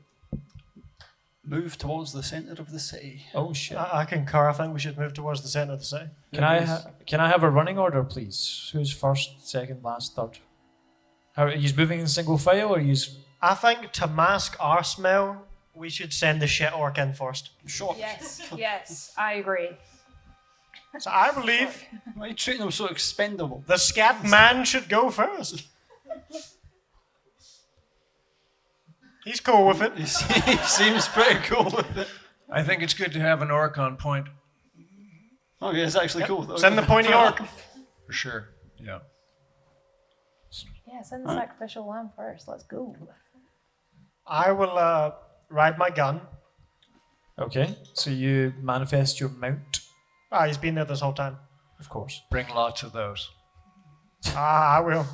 Move towards the centre of the city. Oh shit! I concur. I think we should move towards the centre of the city. Can I have a running order, please? Who's first, second, last, third? How are you moving in single file, or are you? I think to mask our smell, we should send the shit orc in first. Short. Yes, I agree. So I believe Why are you treating them so expendable? the scat man should go first. He's cool with it. He seems pretty cool with it. I think it's good to have an orc on point. Oh yeah, it's actually cool. Send the pointy orc. For sure. Yeah. Yeah, send the sacrificial lamb first. Let's go. I will ride my gun. Okay, so you manifest your mount, He's been there this whole time. of course. Bring lots of those. I will.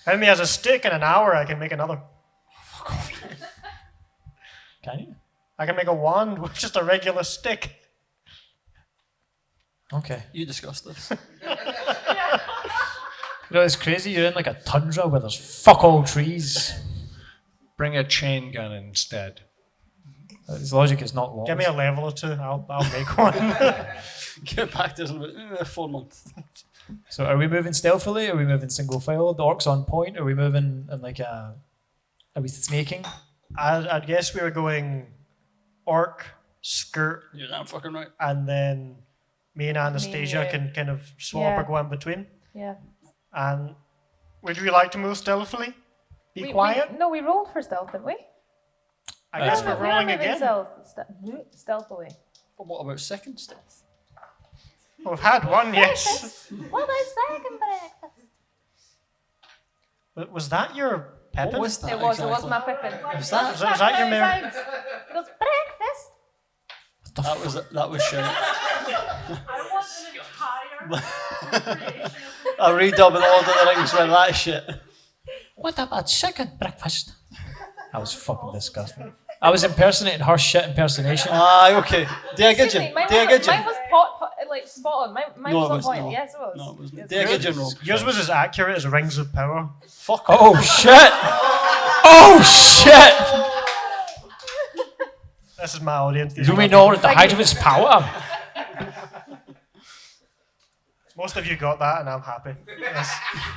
Enemy has a stick. In an hour, I can make another. Can you? I can make a wand with just a regular stick. Okay. You discussed this. You know, it's crazy. You're in like a tundra where there's fuck all trees. Bring a chain gun instead. His logic is not long. Give me a level or two. I'll make one. Get back to us in about 4 months. So are we moving stealthily? Are we moving single file? The orc's on point? Are we moving in like a... Are we snaking? I'd guess we were going orc, skirt, You're damn fucking right. and then me and Anastasia you. can kind of swap Yeah. or go in between. Yeah. And would we like to move stealthily? Be quiet? We rolled for stealth, didn't we? I guess No, we're rolling again. Stealthily. But what about second stealth? We've had one, yes. What is second breakfast? Was that your Pepin? What was that? It was exactly? my Pippin. Was that? Is that your mare? It goes, breakfast. That was shit. I want an entire creation of I redub in Lord of the Rings with that shit. What about second breakfast? That was fucking disgusting. I was impersonating her shit impersonation. Okay. Did I get Excuse you? me, mine Did I get mine you? was like spot on. Mine No, was it on was point. not. Yes, it was. No, it wasn't. Yes, Did I get you, Rob? Yours was as accurate as Rings of Power. Fuck. Oh shit! Oh shit! This is my audience. These Do are we my know people. at the height of its power? Most of you got that, and I'm happy. Yes.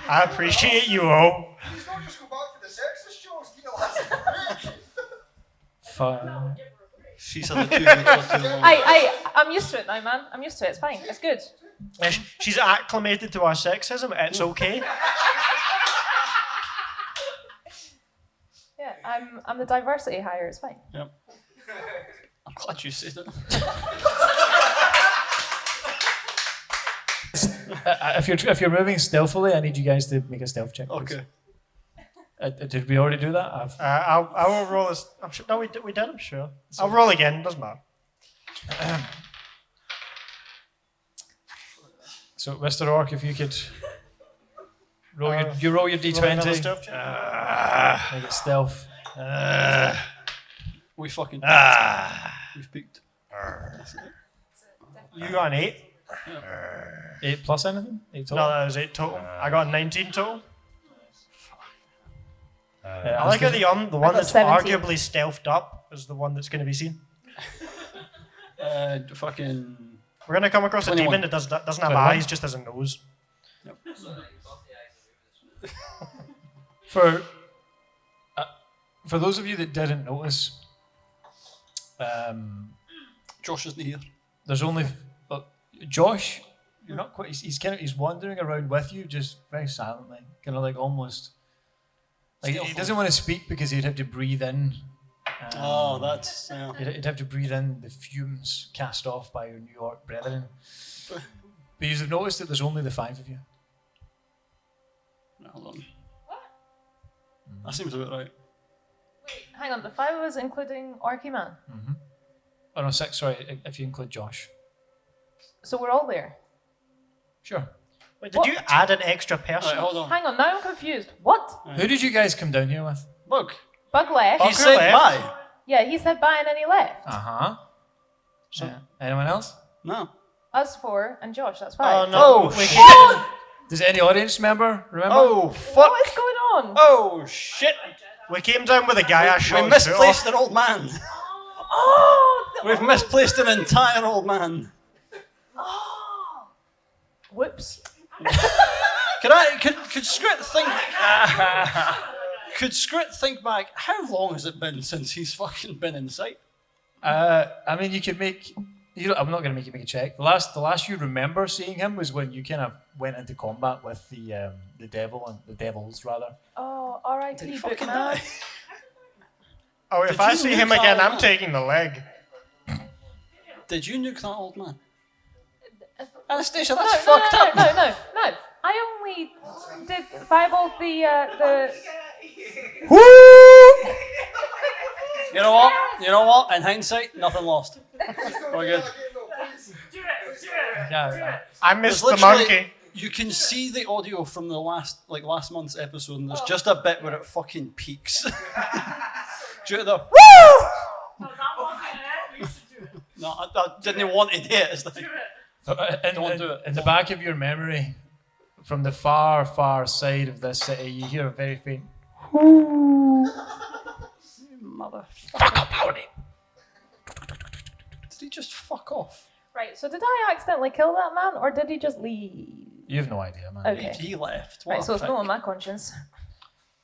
I appreciate you all. Please don't just go back for the sexist shows. Need a last break. Fun. She said the 2 weeks or too long. I'm used to it now, man. I'm used to it. It's fine. It's good. She's acclimated to our sexism. It's okay. Yeah, I'm the diversity hire. It's fine. Yep. I'm glad you said it. If you're moving stealthily, I need you guys to make a stealth check. please. Okay. Did we already do that? I will roll this. I'm sure. No, we did. I'm sure. I'll roll again. Doesn't matter. So, Mr. Orc, if you could roll your Roll roll your another d20. stealth check. Make it stealth. We fucking We've peaked. You got an 8. 8 plus anything? 8 total? No, that was 8 total. I got 19 total. Yeah, I like how the one got that's 17. arguably stealthed up is the one that's going to be seen. Fucking. We're going to come across a 21. demon that doesn't have 21. eyes, just has a nose. For those of you that didn't notice, Josh isn't here. there's only Josh. You're not quite. He's wandering around with you, just very silently, kind of like almost. Like he doesn't want to speak because he'd have to breathe in. That's. Yeah. You'd have to breathe in the fumes cast off by your New York brethren. But you've noticed that there's only the 5 of you. Hold on. That seems about right. Hang on, the 5 of us, including Orky Man. Oh no, 6. Sorry, if you include Josh. So we're all there. Sure. Wait, did What? you add an extra person? Alright, hold on. Hang on, now I'm confused. What? Who did you guys come down here with? Bug. Bug left. He said left. bye. Yeah, he said bye and then he left. Uh-huh. Yeah. Anyone else? No. Us 4 and Josh, that's Oh, 5. no. Oh, we shit. came- Does any audience member remember? Oh, fuck. What is going on? Oh, shit. We came down with a guy I shot We his foot misplaced off. an old man. Oh! We've misplaced an entire old man. Oh! Whoops. Could Scrit think? Could Scrit think back? How long has it been since he's fucking been in sight? I mean, you could make. I'm not going to make you make a check. The last you remember seeing him was when you kind of went into combat with the devil and the devils rather. Oh, alright, Did he book fucking man. die? Oh, if Did I you see nuke him that again, old I'm man? taking the leg. Did you nuke that old man? No, Anastasia, no, that's no, fucked no, up. no, no, no. I only did fireball the You know what? You know what? In hindsight, nothing lost. We're good. Yeah. I missed the There's literally- monkey. You can see the audio from the last month's episode, and there's just a bit where it fucking peaks. Due to the woo! No, that wasn't it. You should do it. No, I didn't want to do it. It's like, Do it. Don't do it. In the back of your memory, from the far, far side of this city, you hear a very faint. motherfucker. Did he just fuck off? Right, so did I accidentally kill that man or did he just leave? You have no idea, man. Okay. He left. What Right, a so it's prick. not on my conscience.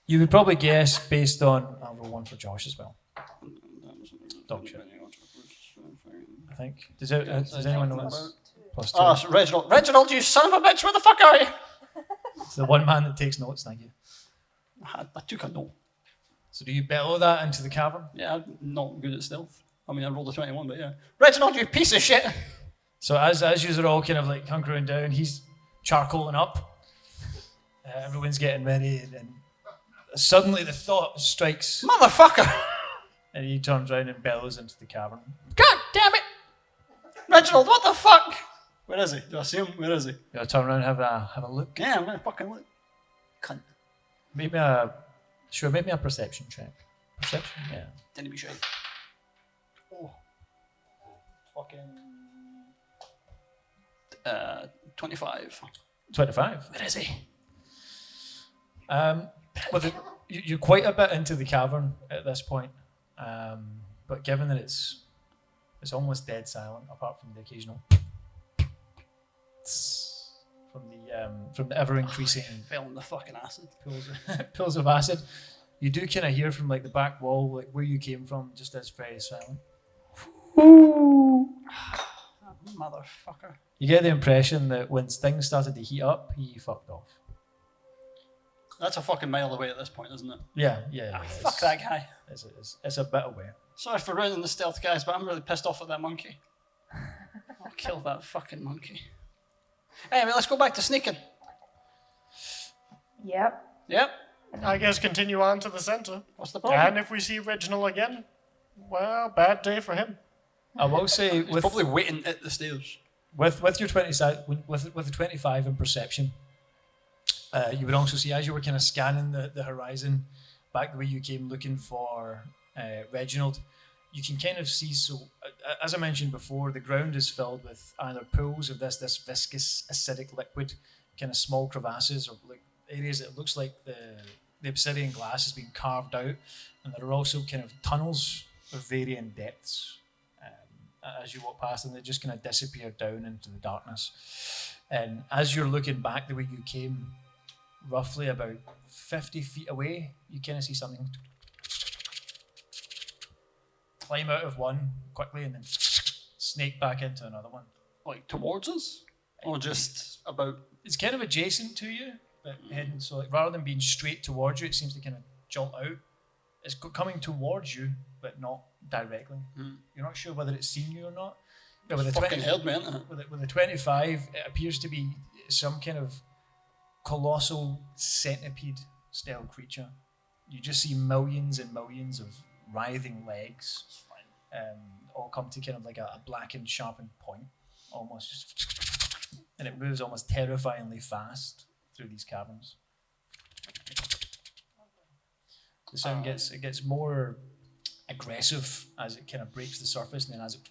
You would probably guess based on. I'll roll one for Josh as well. Dog shit. I think. Does anyone know this? Plus 2. Ah, so Reginald. Reginald, you son of a bitch, where the fuck are you? It's the one man that takes notes, thank you. I took a note. So do you bellow that into the cavern? Yeah, I'm not good at stealth. I mean, I rolled a 21, but yeah. Reginald, you piece of shit! So as you are all kind of like hunkering down, he's charcoaling up. Everyone's getting ready, and Suddenly, the thought strikes, Motherfucker! and he turns around and bellows into the cavern. God damn it! Reginald, what the fuck? Where is he? Do I see him? Where is he? You turn around and have a look. Yeah, I'm gonna fucking look. Cunt. Make me a perception check. Perception? Yeah. Didn't be shy. Oh. Fucking. 25. 25. Where is he? Well, you're quite a bit into the cavern at this point, but given that it's almost dead silent, apart from the occasional from the ever increasing Fell in the fucking acid. pools of acid, you do kind of hear from like the back wall, like where you came from, just as very silent. Motherfucker. You get the impression that when things started to heat up, he fucked off. That's a fucking mile away at this point, isn't it? Yeah. Fuck that guy. It's a bit away. Sorry for ruining the stealth, guys, but I'm really pissed off at that monkey. I'll kill that fucking monkey. Anyway, let's go back to sneaking. Yep. Yep. I guess continue on to the centre. What's the problem? And if we see Reginald again, well, bad day for him. I will say He's probably waiting at the stairs. with your 20 with the 25 in perception, you would also see as you were kind of scanning the horizon back the way you came looking for Reginald, you can kind of see, so as I mentioned before, the ground is filled with either pools of this viscous acidic liquid, kind of small crevasses or like areas that it looks like the obsidian glass has been carved out, and there are also kind of tunnels of varying depths as you walk past them. They just kind of disappear down into the darkness. And as you're looking back the way you came, roughly about 50 feet away, you kind of see something climb out of one quickly and then snake back into another one. Like towards us? Or just about? It's kind of adjacent to you, but heading, so like rather than being straight towards you, it seems to kind of jolt out. It's coming towards you, but not directly. You're not sure whether it's seen you or not. Yeah, with It's the fucking held me, isn't it? with the 25, it appears to be some kind of colossal centipede style creature. You just see millions and millions of writhing legs, all come to kind of like a blackened, sharpened point, almost, and it moves almost terrifyingly fast through these caverns. The sound gets more aggressive as it kind of breaks the surface, and then as it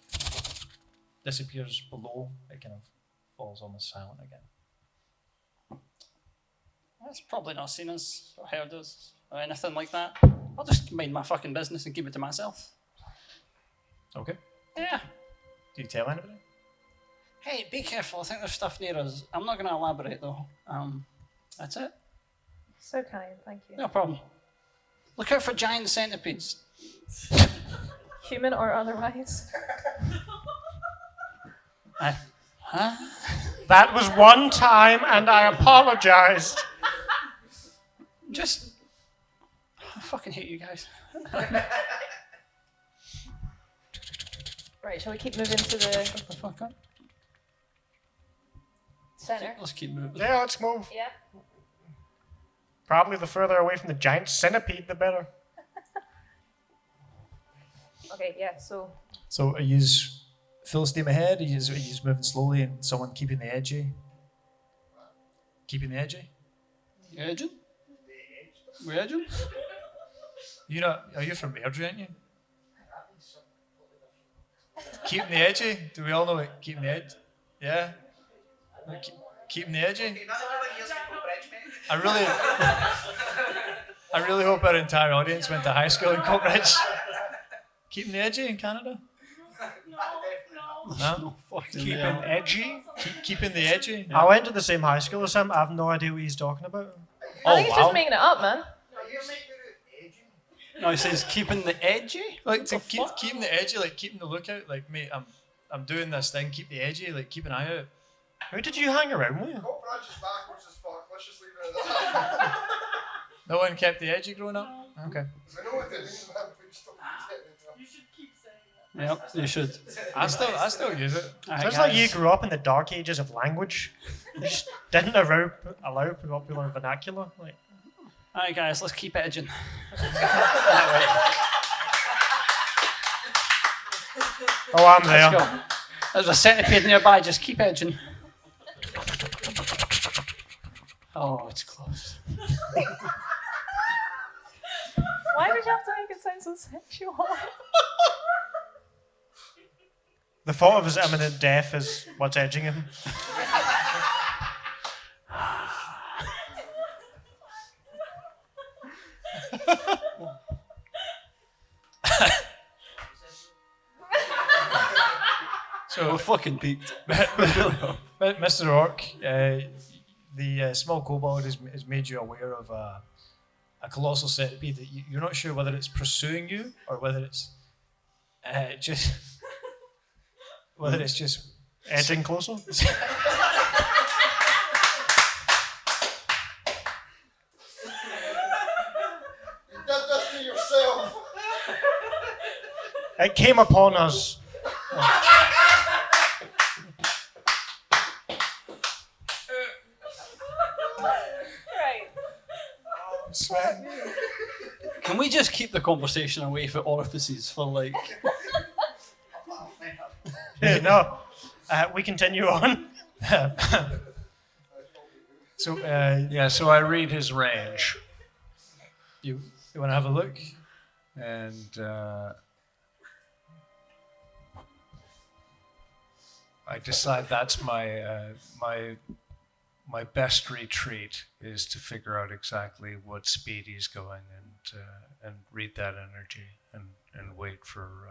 disappears below, it kind of falls almost silent again. That's probably not seen us or heard us or anything like that. I'll just mind my fucking business and keep it to myself. Okay. Yeah. Do you tell anybody? Hey, be careful. I think there's stuff near us. I'm not going to elaborate though. That's it. So kind, thank you. No problem. Look out for giant centipedes. Human or otherwise. Huh? That was one time, and I apologized. Just. I fucking hate you guys. Right, shall we keep moving to the Shut the fuck up. centre? Let's keep moving. Yeah, let's move. Yeah. Probably the further away from the giant centipede, the better. Okay, yeah, so So are you full steam ahead? Are you moving slowly and someone keeping the edgy? Keeping the edgy? You edging? We edging? Are you from Airdrie, aren't you? Keeping the edgy? Do we all know it? Keeping the edge? Yeah? Keeping the edgy? I really hope our entire audience went to high school in Cockridge. Keeping the edgy in Canada? No? Keeping edgy. Keeping the edgy? I went to the same high school as him. I have no idea what he's talking about. I think he's just making it up, man. Are you making it aging? No, he says keeping the edgy? Like to keeping the edgy, like keeping the lookout, like mate, I'm doing this thing, keep the edgy, like keep an eye out. Who did you hang around with? Cockroach is backwards as fuck. Let's just leave it at that. No one kept the edgy growing up? Okay. Because I know what it means, man, but you still keep saying it. You should keep saying that. Yep, you should. I still use it. Sounds like you grew up in the dark ages of language. They just didn't allow popular vernacular. Like, Alright, guys, let's keep edging. Oh, I'm there. Let's go. There's a centipede nearby, just keep edging. Oh, it's close. Why would you have to make it sound so sexual? The thought of his imminent death is what's edging him. So we're fucking peaked. Mr. Orc, the small kobold has made you aware of a colossal centipede that you're not sure whether it's pursuing you or whether it's just Edging closer? You did this to yourself. It came upon us. Right. sweating. Can we just keep the conversation away from orifices for like... No. We continue on. So Yeah, so I read his range, you want to have a look? and I decide that's my best retreat is to figure out exactly what speed he's going and read that energy and wait for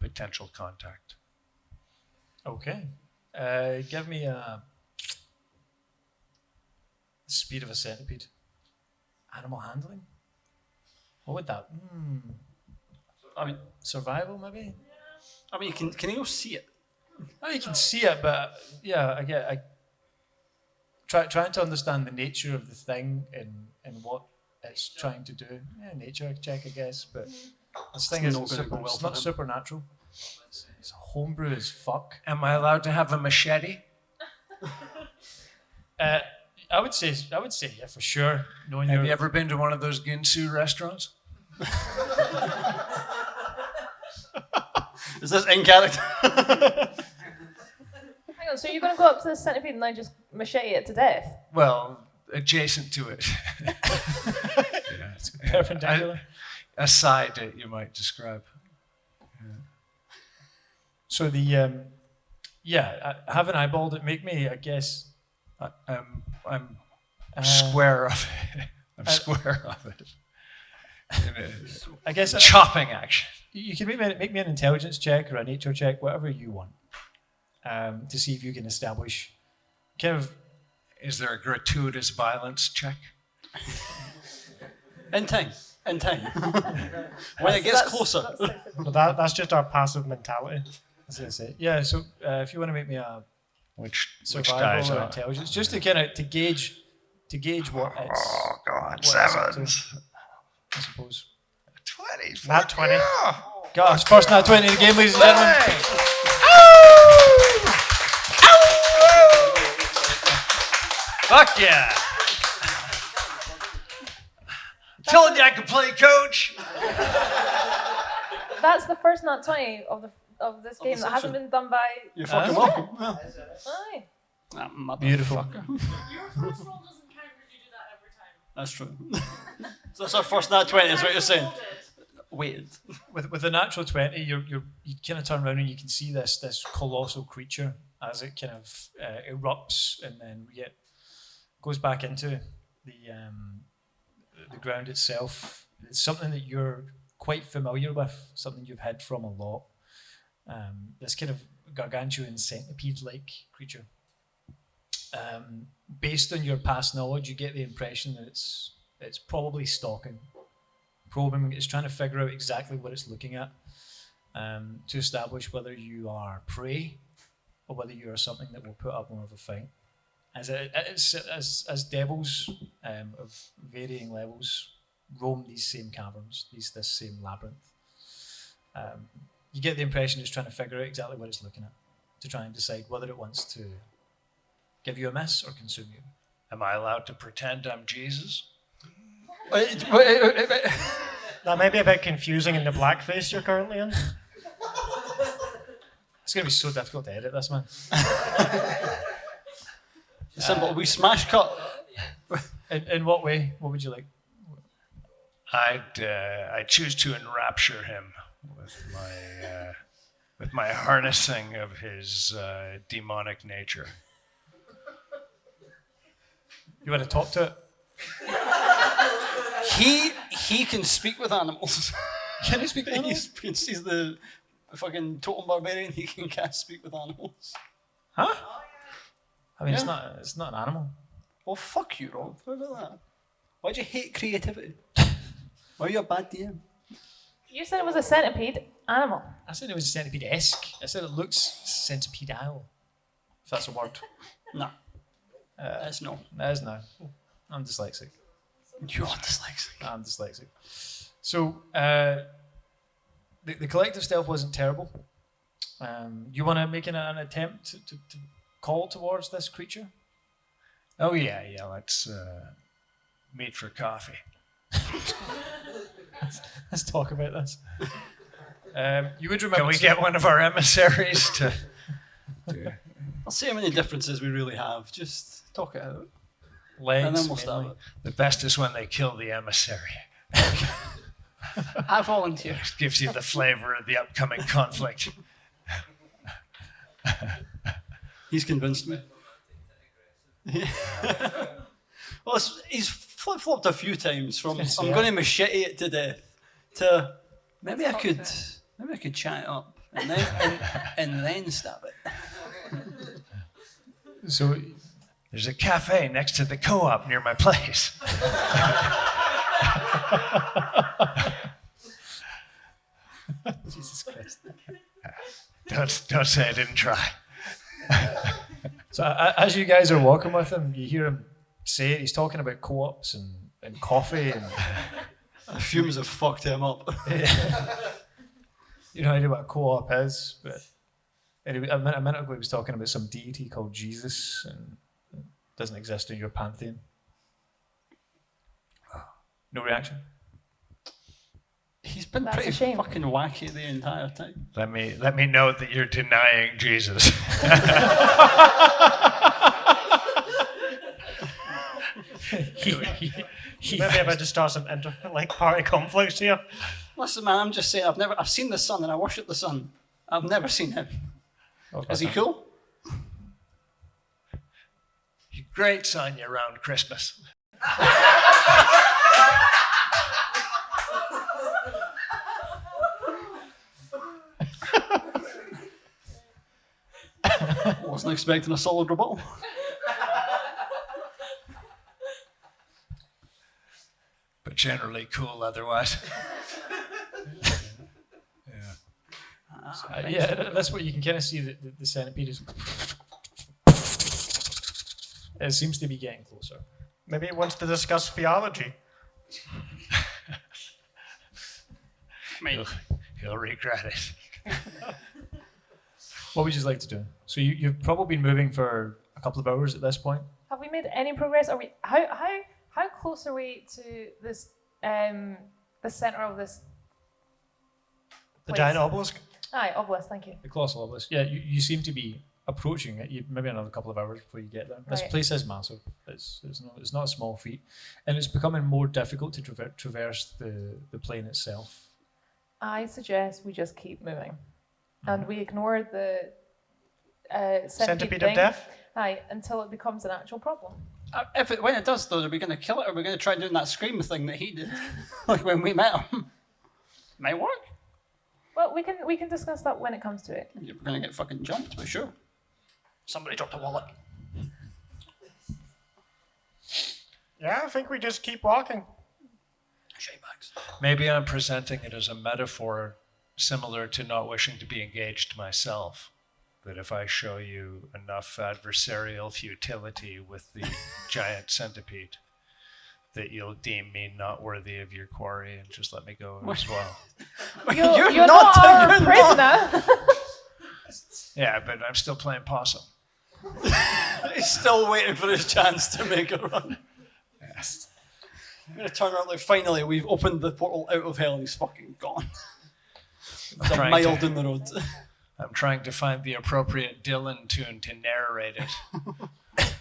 potential contact. Okay. Give me a speed of a centipede. Animal handling? What would that? I mean, Survival, maybe? can you see it? Oh, you can see it, but yeah, I trying to understand the nature of the thing and what it's trying to do. Yeah, nature check, I guess, but this thing It's isn't not gonna go well it's for not him. supernatural. It's homebrew as fuck. Am I allowed to have a machete? I would say yeah, for sure. Knowing Have your you ever been to one of those Ginsu restaurants? Is this in character? Hang on, so you're going to go up to the centipede and then just machete it to death? Well, adjacent to it. Yeah. perpendicular. Aside it, you might describe. So the having eyeballed it make me, I guess. I'm square of it. I'm square of it. I guess Chopping action. you can make me an intelligence check or a nature check, whatever you want, to see if you can establish kind of. Is there a gratuitous violence check? In time. When it gets closer. But that's just our passive mentality. I was gonna say, yeah. So if you want to make me a Which survival dies or on? intelligence, just to kind of to gauge what it's. Oh God, what it's up to, sevens. I suppose. 20. Nat 20. Gosh, first nat 20 in the game, ladies and gentlemen. Fuck yeah! Told you I could play coach. That's the first nat 20 of this game that hasn't been done by. You're fucking welcome. Yeah. Aye. That motherfucker. Beautiful. Your first roll doesn't count because you do that every time. That's true. So that's our first nat 20, is what you're saying. Waited. With the natural 20, you kind of turn around and you can see this colossal creature as it kind of erupts and then goes back into the ground itself. It's something that you're quite familiar with, something you've had from a lot. This kind of gargantuan centipede-like creature. Based on your past knowledge, you get the impression that it's probably stalking, probing. It's trying to figure out exactly what it's looking at to establish whether you are prey or whether you are something that will put up more of a fight. As devils of varying levels roam these same caverns, this same labyrinth, you get the impression it's trying to figure out exactly what it's looking at to try and decide whether it wants to give you a miss or consume you. Am I allowed to pretend I'm Jesus? That may be a bit confusing in the blackface you're currently in. It's going to be so difficult to edit this, man. Simple. We smash cut. In what way? What would you like? I choose to enrapture him with my harnessing of his demonic nature. You want to talk to it? He can speak with animals. Can you speak to animals? He's the fucking totem barbarian. He can cast speak with animals. Huh? I mean, Yeah. it's not an animal. Well, fuck you, Rob. What about that? Why'd you hate creativity? Why are you a bad DM? You said it was a centipede animal. I said it was centipede-esque. I said it looks centipedal. If that's a word. No. That's no. That is now. I'm dyslexic. You're dyslexic. I'm dyslexic. So, the collective stealth wasn't terrible. You want to make an attempt to call towards this creature? Oh yeah. Let's meet for coffee. Let's talk about this. You would remember. Can we get one of our emissaries to? I'll see how many differences we really have. Just talk it out. legs? And then we'll stop mainly? it. The best is when they kill the emissary. I volunteer. It gives you the flavor of the upcoming conflict. He's convinced me. Well, he's flip-flopped a few times from I'm going to machete it to death to maybe I could chat it up and then stab it. So There's a cafe next to the co-op near my place. Jesus Christ. Don't say I didn't try. So as you guys are walking with him, you hear him say it. He's talking about co-ops and coffee and Fumes have fucked him up. you know what a co-op is. But anyway, a minute ago he was talking about some deity called Jesus and it doesn't exist in your pantheon. No reaction. He's been That's a pretty shame. fucking wacky the entire time. Let me note that you're denying Jesus. He Maybe about to start some party conflicts here. Listen, man, I'm just saying I've seen the sun and I worship the sun. I've never seen him. Okay. Is he cool? He grates on you around Christmas. Wasn't expecting a solid rebuttal. But generally cool otherwise. Yeah, that's what you can kind of see that the centipede is. It seems to be getting closer. Maybe he wants to discuss theology. He'll regret it. What would you like to do? So you've probably been moving for a couple of hours at this point. Have we made any progress? Are we how close are we to this the center of this The place? giant obelisk. Aye, obelisk, thank you. The colossal obelisk. Yeah, you seem to be approaching it. Maybe another couple of hours before you get there. This Right. place is massive. It's not a small feat, and it's becoming more difficult to traverse the plane itself. I suggest we just keep moving. And we ignore the Centipede of thing. death. Aye, until it becomes an actual problem. When it does, though, are we going to kill it or are we going to try doing that scream thing that he did? Like when we met him? Might work. Well, we can discuss that when it comes to it. You're going to get fucking jumped, for sure. Somebody dropped a wallet. Yeah, I think we just keep walking. Shaybags. Maybe I'm presenting it as a metaphor similar to not wishing to be engaged myself. That if I show you enough adversarial futility with the giant centipede, that you'll deem me not worthy of your quarry and just let me go as well. You're not our you're prisoner. Yeah, but I'm still playing possum. He's still waiting for his chance to make a run. Yes. I'm going to turn around, like, finally, we've opened the portal out of hell and he's fucking gone. It's a trying mile to- down the road. I'm trying to find the appropriate Dylan tune to narrate it.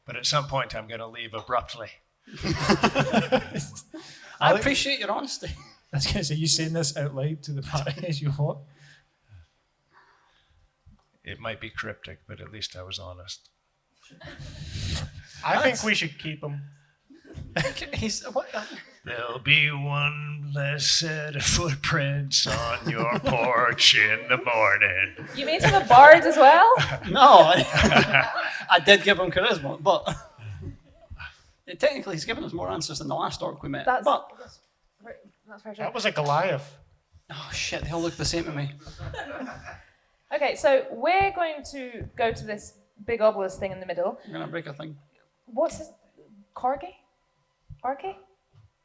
But at some point, I'm going to leave abruptly. I appreciate your honesty. I was going to say, you saying this out loud to the party as you walk? It might be cryptic, but at least I was honest. I think we should keep him. He's what? There'll be one less set of footprints on your porch in the morning. You made him a bard as well? No, I did give him charisma, but technically he's given us more answers than the last orc we met. That's But very true. That was a Goliath. oh shit, they all look the same to me. Okay, so we're going to go to this big obelisk thing in the middle. I'm gonna break a thing. What's his... Corgi? Arky?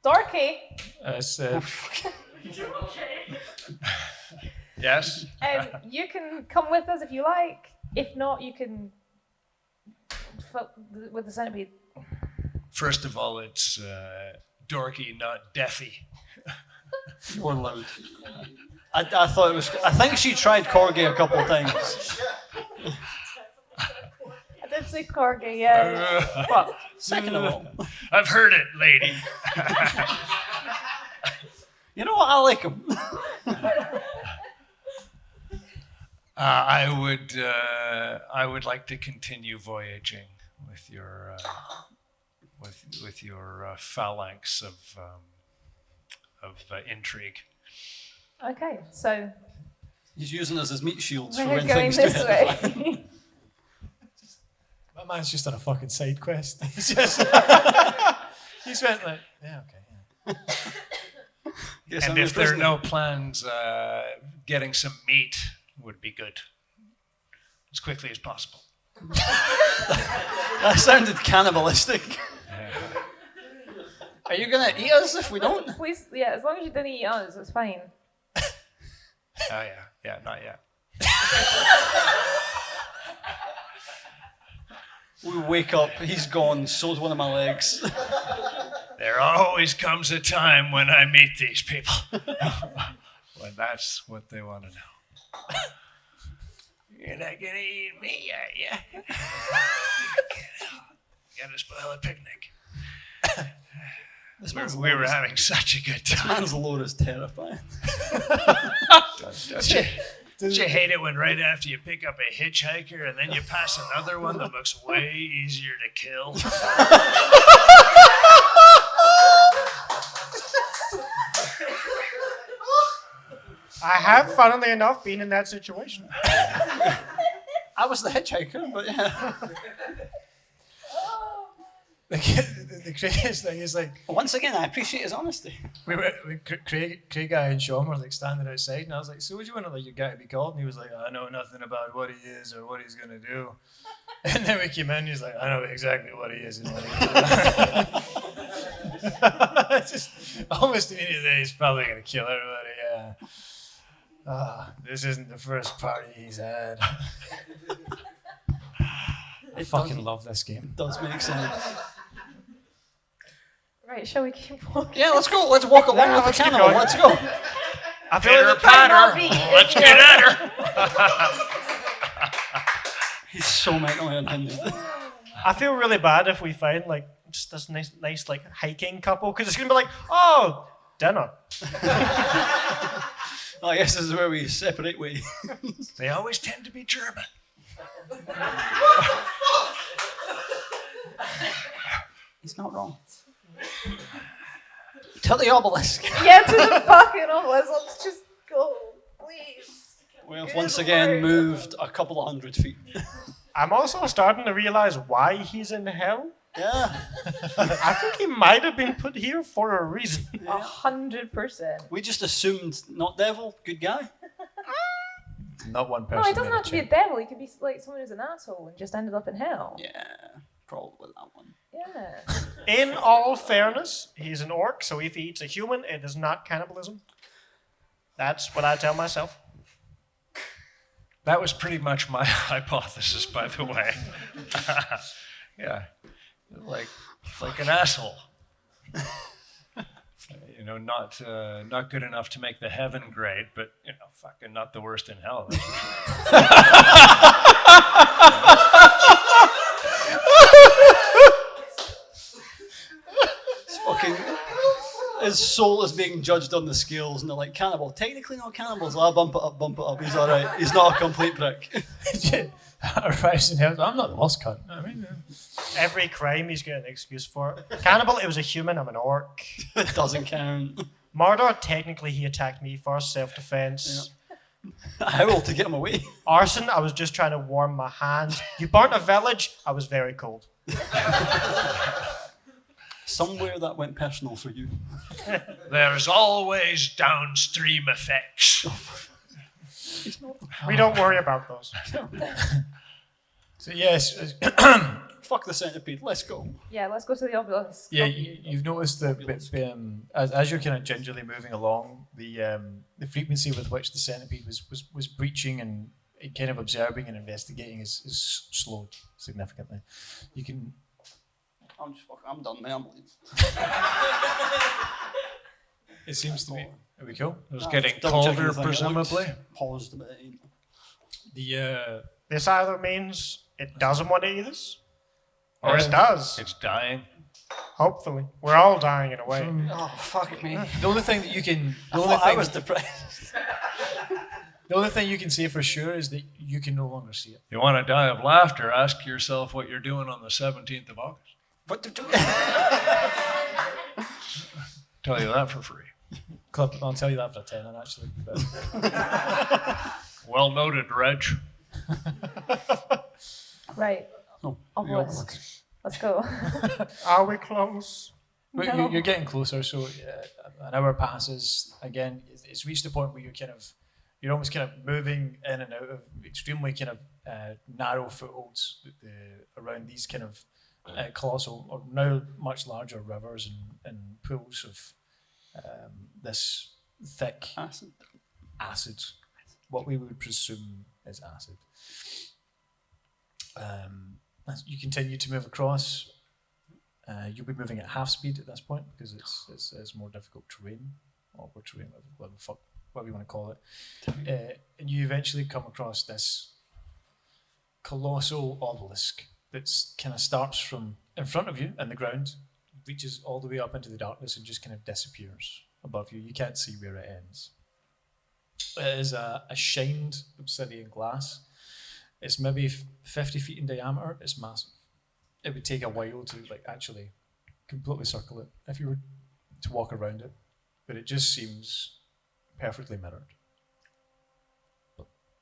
Darky? It's, Yes? You can come with us if you like. If not, you can fuck with the centipede. First of all, it's dorky, not deafy. More loud. I thought it was. I think she tried corgi a couple of times. I did say Corgi, yeah. But second of all, I've heard it, lady. you know what? I like him. I would like to continue voyaging with your with your phalanx of intrigue. Okay, so He's using us as meat shields for we're when going things do this happen. way. that man's just on a fucking side quest. He's just... He's went like, yeah, okay, yeah. Guess And I'm if the there are prisoner. no plans, getting some meat would be good. As quickly as possible. That sounded cannibalistic. Are you gonna eat us if we don't? Please, yeah, as long as you didn't eat us, it's fine. Oh yeah, yeah, not yet. We wake up, he's gone, so's one of my legs. There always comes a time when I meet these people. When that's what they want to know. You're not gonna eat me, are you? Gonna spoil a picnic. We were having such a good This time. man's lore is terrifying. Don't you hate it when right after you pick up a hitchhiker and then you pass another one that looks way easier to kill? I have, funnily enough, been in that situation. I was the hitchhiker, but yeah. The craziest thing is like, Once again, I appreciate his honesty. Craig and Sean were like standing outside, and I was like, "So, what do you want to like your guy to be called?" And he was like, "I know nothing about what he is or what he's gonna do." And then we came in, and he's like, "I know exactly what he is and what he's gonna do." Just almost immediately, he's probably gonna kill everybody. Yeah. This isn't the first party he's had. I fucking love this game. It does make sense. Right, shall we keep walking? Yeah, let's go. Let's walk along with the let's keep cannibal. going. Let's go. I feel Pitter like patter. Not Let's get at her. He's so mentally unhinged. I feel really bad if we find like just this nice like hiking couple because it's gonna be like, oh, dinner. Well, I guess this is where we separate ways. They always tend to be German. He's not wrong. To the obelisk. Yeah, to the fucking obelisk. Let's just go, please. We have once again moved a couple of 100 feet. I'm also starting to realize why he's in hell. Yeah. I think he might have been put here for a reason. 100%. We just assumed not devil, good guy. Not one person. No, it doesn't made have to be a change. devil. He could be like someone who's an asshole and just ended up in hell. Yeah, probably that one. Yeah. In all fairness, he's an orc, so if he eats a human, it is not cannibalism. That's what I tell myself. That was pretty much my hypothesis, by the way. Yeah, like an asshole. You know, not good enough to make the heaven grade, but you know, fucking not the worst in hell. That's for It's fucking. His soul is being judged on the scales, and they're like, cannibal. Technically not cannibals. I'll bump it up, bump it up. He's all right. He's not a complete prick. Rising Hell. I'm not the worst cunt. I mean, Every crime he's got an excuse for it. Cannibal, it was a human, I'm an orc. It doesn't count. Murder, technically he attacked me first, self-defense. I will to get him away. Arson, I was just trying to warm my hands. You burnt a village, I was very cold. Somewhere that went personal for you. There's always downstream effects. We don't worry about those. so yes, Fuck the centipede. Let's go. Yeah, let's go to the obelisk. yeah. You've noticed that as you're kind of gingerly moving along, the frequency with which the centipede was breaching and kind of observing and investigating is slowed significantly. You can. I'm done, man. I'm leaving. It seems to be. Are we cool? It was Nah, getting just double checking colder, the thing. It presumably. looked paused a bit. The This either means it doesn't want to eat us, or it does. It's dying. Hopefully. We're all dying in a way. Oh, fuck me. the only thing that you can. The I only thought I thing. was depressed. The only thing you can say for sure is that you can no longer see it. You want to die of laughter? Ask yourself what you're doing on the 17th of August. What to do? Tell you that for free. Club, I'll tell you that for a tenner actually. But Well noted, Reg. Right. No, Obelisk. Let's go. Are we close? But No. you're getting closer, so an hour passes. Again, it's reached a point where you're almost kind of moving in and out of extremely kind of narrow footholds around these kind of colossal, or now much larger rivers and pools of this thick acid, what we would presume is acid. As you continue to move across. You'll be moving at half speed at this point because it's more difficult terrain, or terrain, whatever you want to call it. And you eventually come across this colossal obelisk that's kind of starts from in front of you in the ground, reaches all the way up into the darkness and just kind of disappears above you. You can't see where it ends. It is a shined obsidian glass. It's maybe 50 feet in diameter. It's massive. It would take a while to actually completely circle it if you were to walk around it, but it just seems perfectly mirrored.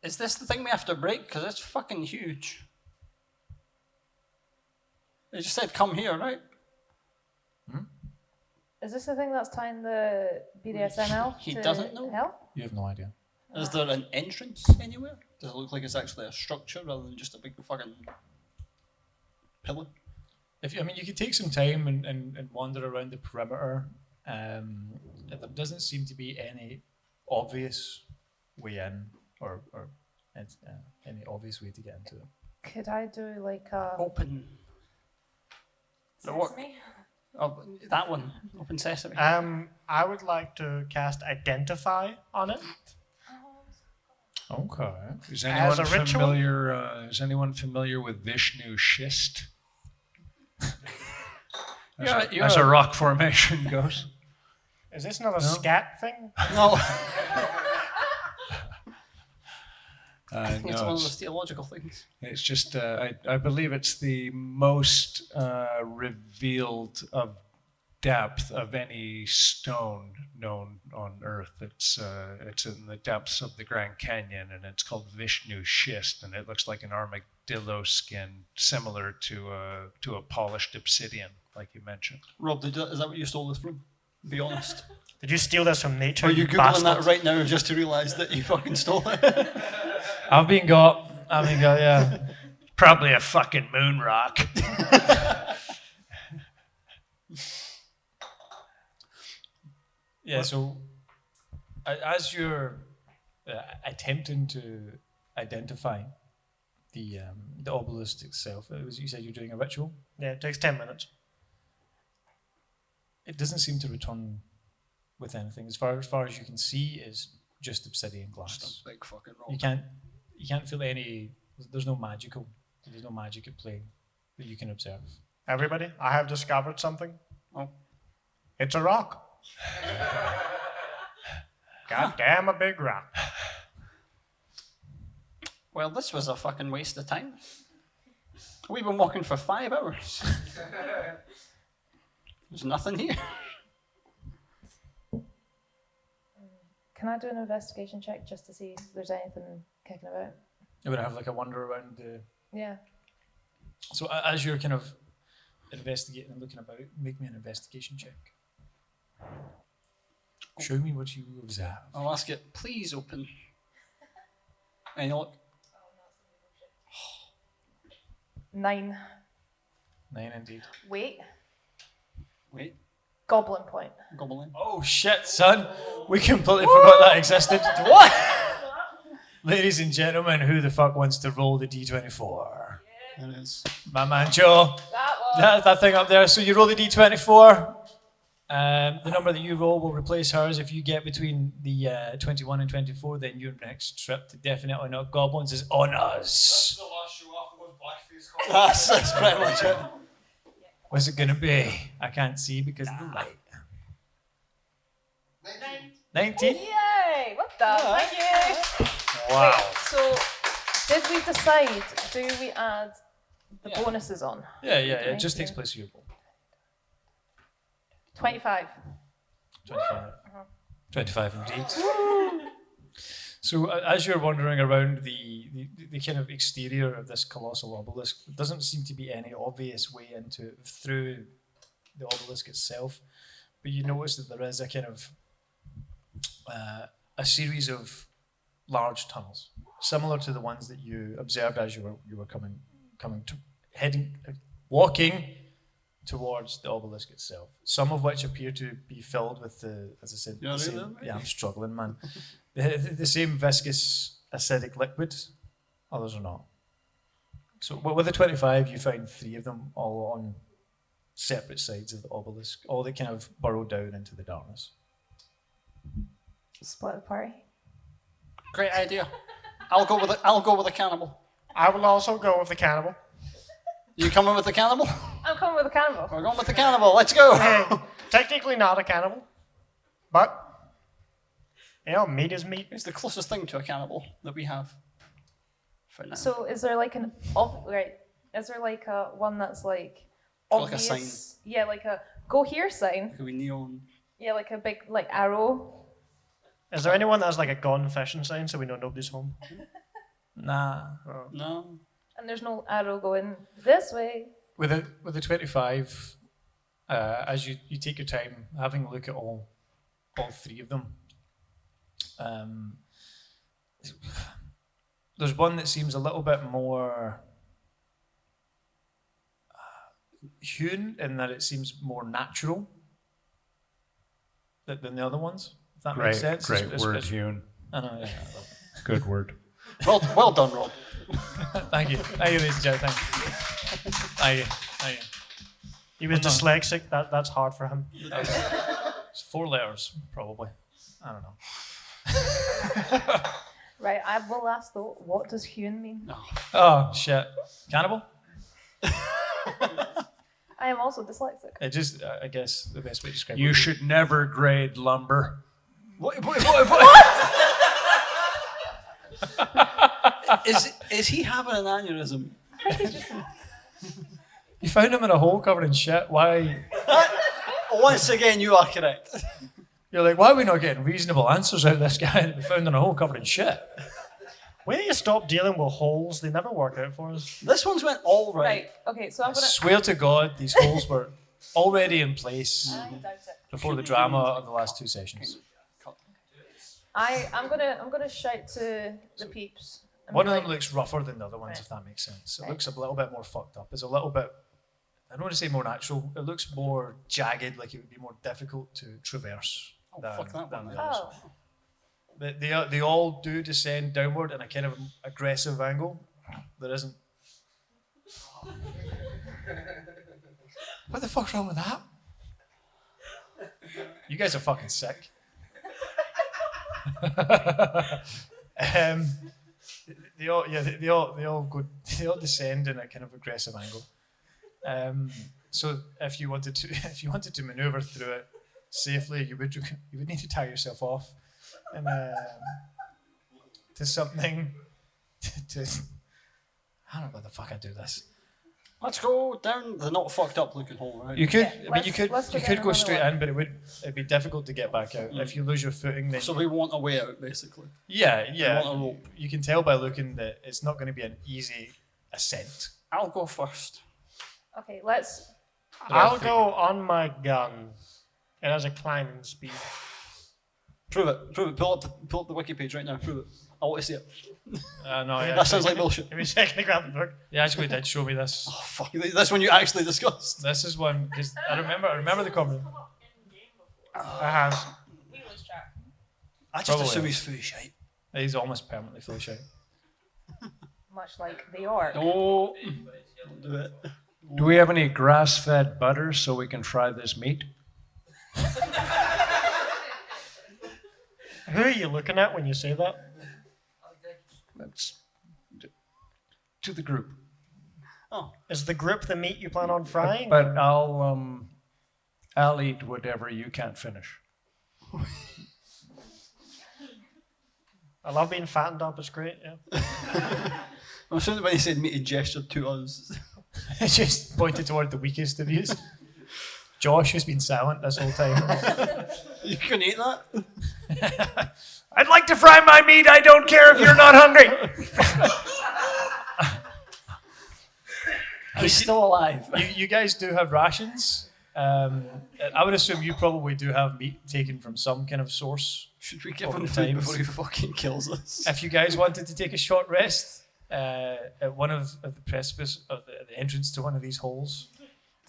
Is this the thing we have to break? Because it's fucking huge. They just said come here, right? Is this the thing that's tying the BDSML He to doesn't know. hell? You have no idea. Is there an entrance anywhere? Does it look like it's actually a structure rather than just a big fucking pillar? You could take some time and wander around the perimeter. There doesn't seem to be any obvious way in or any obvious way to get into it. Could I do like a Open. The what? sesame? Oh, that one. Open sesame. I would like to cast Identify on it. Okay. Is As anyone a ritual? familiar? Is anyone familiar with Vishnu schist? As a rock formation goes. Is this not a scat thing? No. No, It's one of those theological things. it's just I believe it's the most revealed of depth of any stone known on Earth. It's in the depths of the Grand Canyon, and it's called Vishnu schist, and it looks like an armadillo skin, similar to a polished obsidian, like you mentioned. Rob, is that what you stole this from? Be honest. Did you steal this from nature? Are you Googling bastard? that right now just to realise that you fucking stole it? I've been got, yeah. Probably a fucking moon rock. Yeah, so as you're attempting to identify the obelisk itself, you said you're doing a ritual. Yeah, it takes 10 minutes. It doesn't seem to return with anything. As far as you can see is just obsidian glass. Just a big fucking rock. You can't feel any. There's no magic at play that you can observe. Everybody, I have discovered something. Oh. It's a rock. God damn, a big rock. Well, this was a fucking waste of time. We've been walking for 5 hours. There's nothing here. Can I do an investigation check just to see if there's anything kicking about? You would have like a wander around the. Yeah. So as you're kind of investigating and looking about, make me an investigation check. Show me what you observe. I'll ask it, please open. And you look. 9. 9 indeed. Wait. Goblin. Goblin. Oh shit, son! We completely forgot that existed. What? Ladies and gentlemen, who the fuck wants to roll the d24? There it is. My man Joe. That one. That thing up there. So you roll the d24. The number that you roll will replace hers. If you get between the 21 and 24, then your next trip to Definitely Not Goblins is on us. The last show off was blackface. That's pretty much it. What's it going to be? I can't see because of the light. 19? Yay! What the? Thank you. Wow. Wait, so did we decide? Do we add the bonuses on? Yeah, it just takes place of your roll. 25. 25. 25 indeed. So as you're wandering around the kind of exterior of this colossal obelisk, there doesn't seem to be any obvious way through the obelisk itself, but you notice that there is a kind of a series of large tunnels, similar to the ones that you observed as you were walking towards the obelisk itself. Some of which appear to be filled with as I said, I'm struggling, man. the same viscous acidic liquid. Others are not. So with the 25, you find 3 of them all on separate sides of the obelisk, all that kind of burrow down into the darkness. Split the party. Great idea. I'll go with the cannibal. I will also go with the cannibal. You coming with the cannibal? I'm coming with a cannibal. We're going with the cannibal. Let's go. Hey, technically not a cannibal, but meat is meat. It's the closest thing to a cannibal that we have for now. So is there like is there like a one that's like Like a obvious? sign. Yeah, like a go here sign. It could be neon. Yeah, like a big like arrow. Is there anyone that has like a gone fishing sign so we know nobody's home? Nah. No. And there's no arrow going this way. With the 25, as you take your time having a look at all 3 of them, there's one that seems a little bit more hewn in that it seems more natural than the other ones. If that makes sense. Great word, hewn. I know. Yeah. Good word. Well done, Rob. Thank you, ladies and gentlemen. Thank you. He was dyslexic. That's hard for him. It's 4 letters, probably. I don't know. Right, I will ask though, what does hewn mean? Oh shit! Cannibal? I am also dyslexic. It just, I guess, the best way to describe it. You should never grade lumber. What? Is he having an aneurysm? You found him in a hole covered in shit. Why? Once again, you are correct. You're like, why are we not getting reasonable answers out of this guy that we found in a hole covered in shit? When do you stop dealing with holes? They never work out for us. This one's went all right. Right, okay, so I'm I gonna. swear to God, these holes were already in place I doubt it. before the drama of the last 2 sessions. I'm gonna shout to the peeps. and One be of them like, looks rougher than the other ones, if that makes sense. It looks a little bit more fucked up. It's a little bit, I don't want to say more natural. It looks more jagged, like it would be more difficult to traverse than fuck that the one, others. Oh, But they all do descend downward in a kind of aggressive angle. There isn't. What the fuck's wrong with that? You guys are fucking sick. They all descend in a kind of aggressive angle. So if you wanted to maneuver through it safely, you would need to tie yourself off and to something to I don't know why the fuck I do this. Let's go down the not fucked up looking hole, right? You could, Yeah, I mean, you let's could go go down straight another in, but it'd be difficult to get back out if you lose your footing. Then So we want a way out, basically. yeah. We want a rope. You can tell by looking that it's not going to be an easy ascent. I'll go first. Okay, let's. I'll go on my gun. It has a climbing speed. Prove it. Pull up the wiki page right now. Prove it. I want to see it. No, That sounds like bullshit. Give me a second to grab the book. They actually did show me this. Oh fuck! That's when you actually discussed. This is one because I remember the comment. I have. We lose track. I just Probably. assume he's full of shit. He's almost permanently full of shit. Much like the orc. No, don't do it. Do we have any grass-fed butter so we can fry this meat? Who are you looking at when you say that? That's to the group. Oh, Is the group the meat you plan on frying? But I'll eat whatever you can't finish. I love being fattened up. It's great. Yeah. I'm assuming when he said meat, he gestured to us. Just pointed toward the weakest of you. Josh has been silent this whole time. You can eat that. I'd like to fry my meat. I don't care if you're not hungry. He's still alive. You guys do have rations. I would assume you probably do have meat taken from some kind of source. Should we give Over him the food times. before he fucking kills us? If you guys wanted to take a short rest at one of the precipice of the entrance to one of these holes,